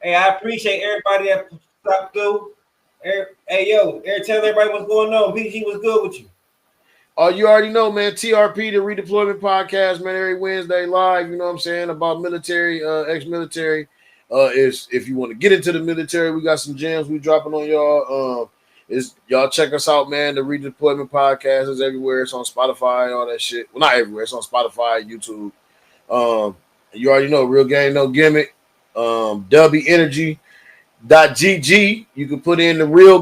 Hey, I appreciate everybody that stopped through. Hey, yo, tell everybody what's going on. PG, what's good with you? You already know, man. TRP, the Redeployment Podcast, man. Every Wednesday live. You know what I'm saying, about military, ex-military. Is if you want to get into the military, we got some gems we dropping on y'all. Y'all check us out, man. The Redeployment Podcast is everywhere. It's on Spotify, all that shit. Well, not everywhere. It's on Spotify, YouTube. You already know, Real Game No Gimmick. WEnergy.gg. You can put in the real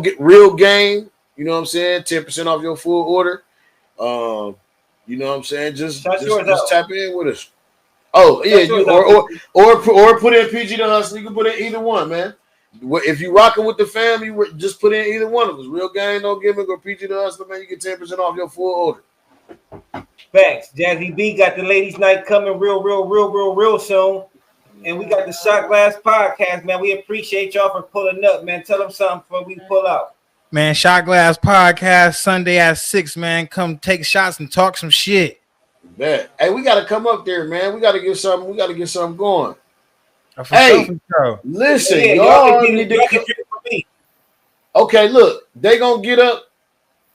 game. You know what I'm saying? 10% off your full order. You know what I'm saying? Just Shout yours out. tap in with us. Oh yeah, Shout yours or put in PG the Hustler. You can put in either one, man. If you rocking with the family, just put in either one of us. Real Game No Gimmick or PG the Hustler, man. You get 10% off your full order. Facts. Jazzy B got the ladies' night coming real soon. And we got the Shot Glass Podcast, man. We appreciate y'all for pulling up, man. Tell them something before we pull out. Man, Shot Glass Podcast Sunday at 6, man. Come take shots and talk some shit. Bet. Hey, we gotta come up there, man. We gotta get something. We gotta get something going. Hey, listen, Yeah, y'all can need get to. it for me. Okay, look, they gonna get up.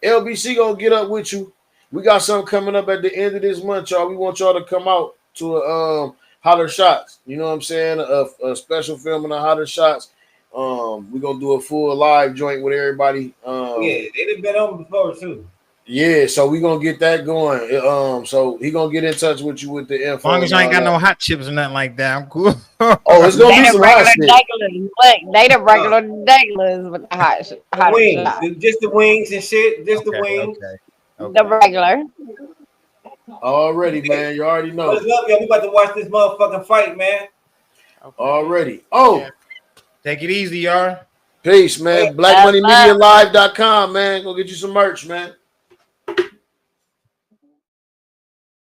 LBC gonna get up with you. We got something coming up at the end of this month, y'all. We want y'all to come out to a Hotter Shots. You know what I'm saying? A special film and a Hotter Shots. We're gonna do a full live joint with everybody. Yeah, they done been on before too. Yeah, so we gonna get that going. So he gonna get in touch with you with the info. As long as you ain't got no hot chips or nothing like that, I'm cool. Oh, it's gonna be some hot shit. Look, they the regular regulars with the hot wings, shot. just the wings and shit. Just the wings. The regular. Already, man. You already know. What's up, y'all? We about to watch this motherfucking fight, man. Already. Oh, take it easy, y'all. Peace, man. BlackMoneyMediaLive.com, man. Go get you some merch, man.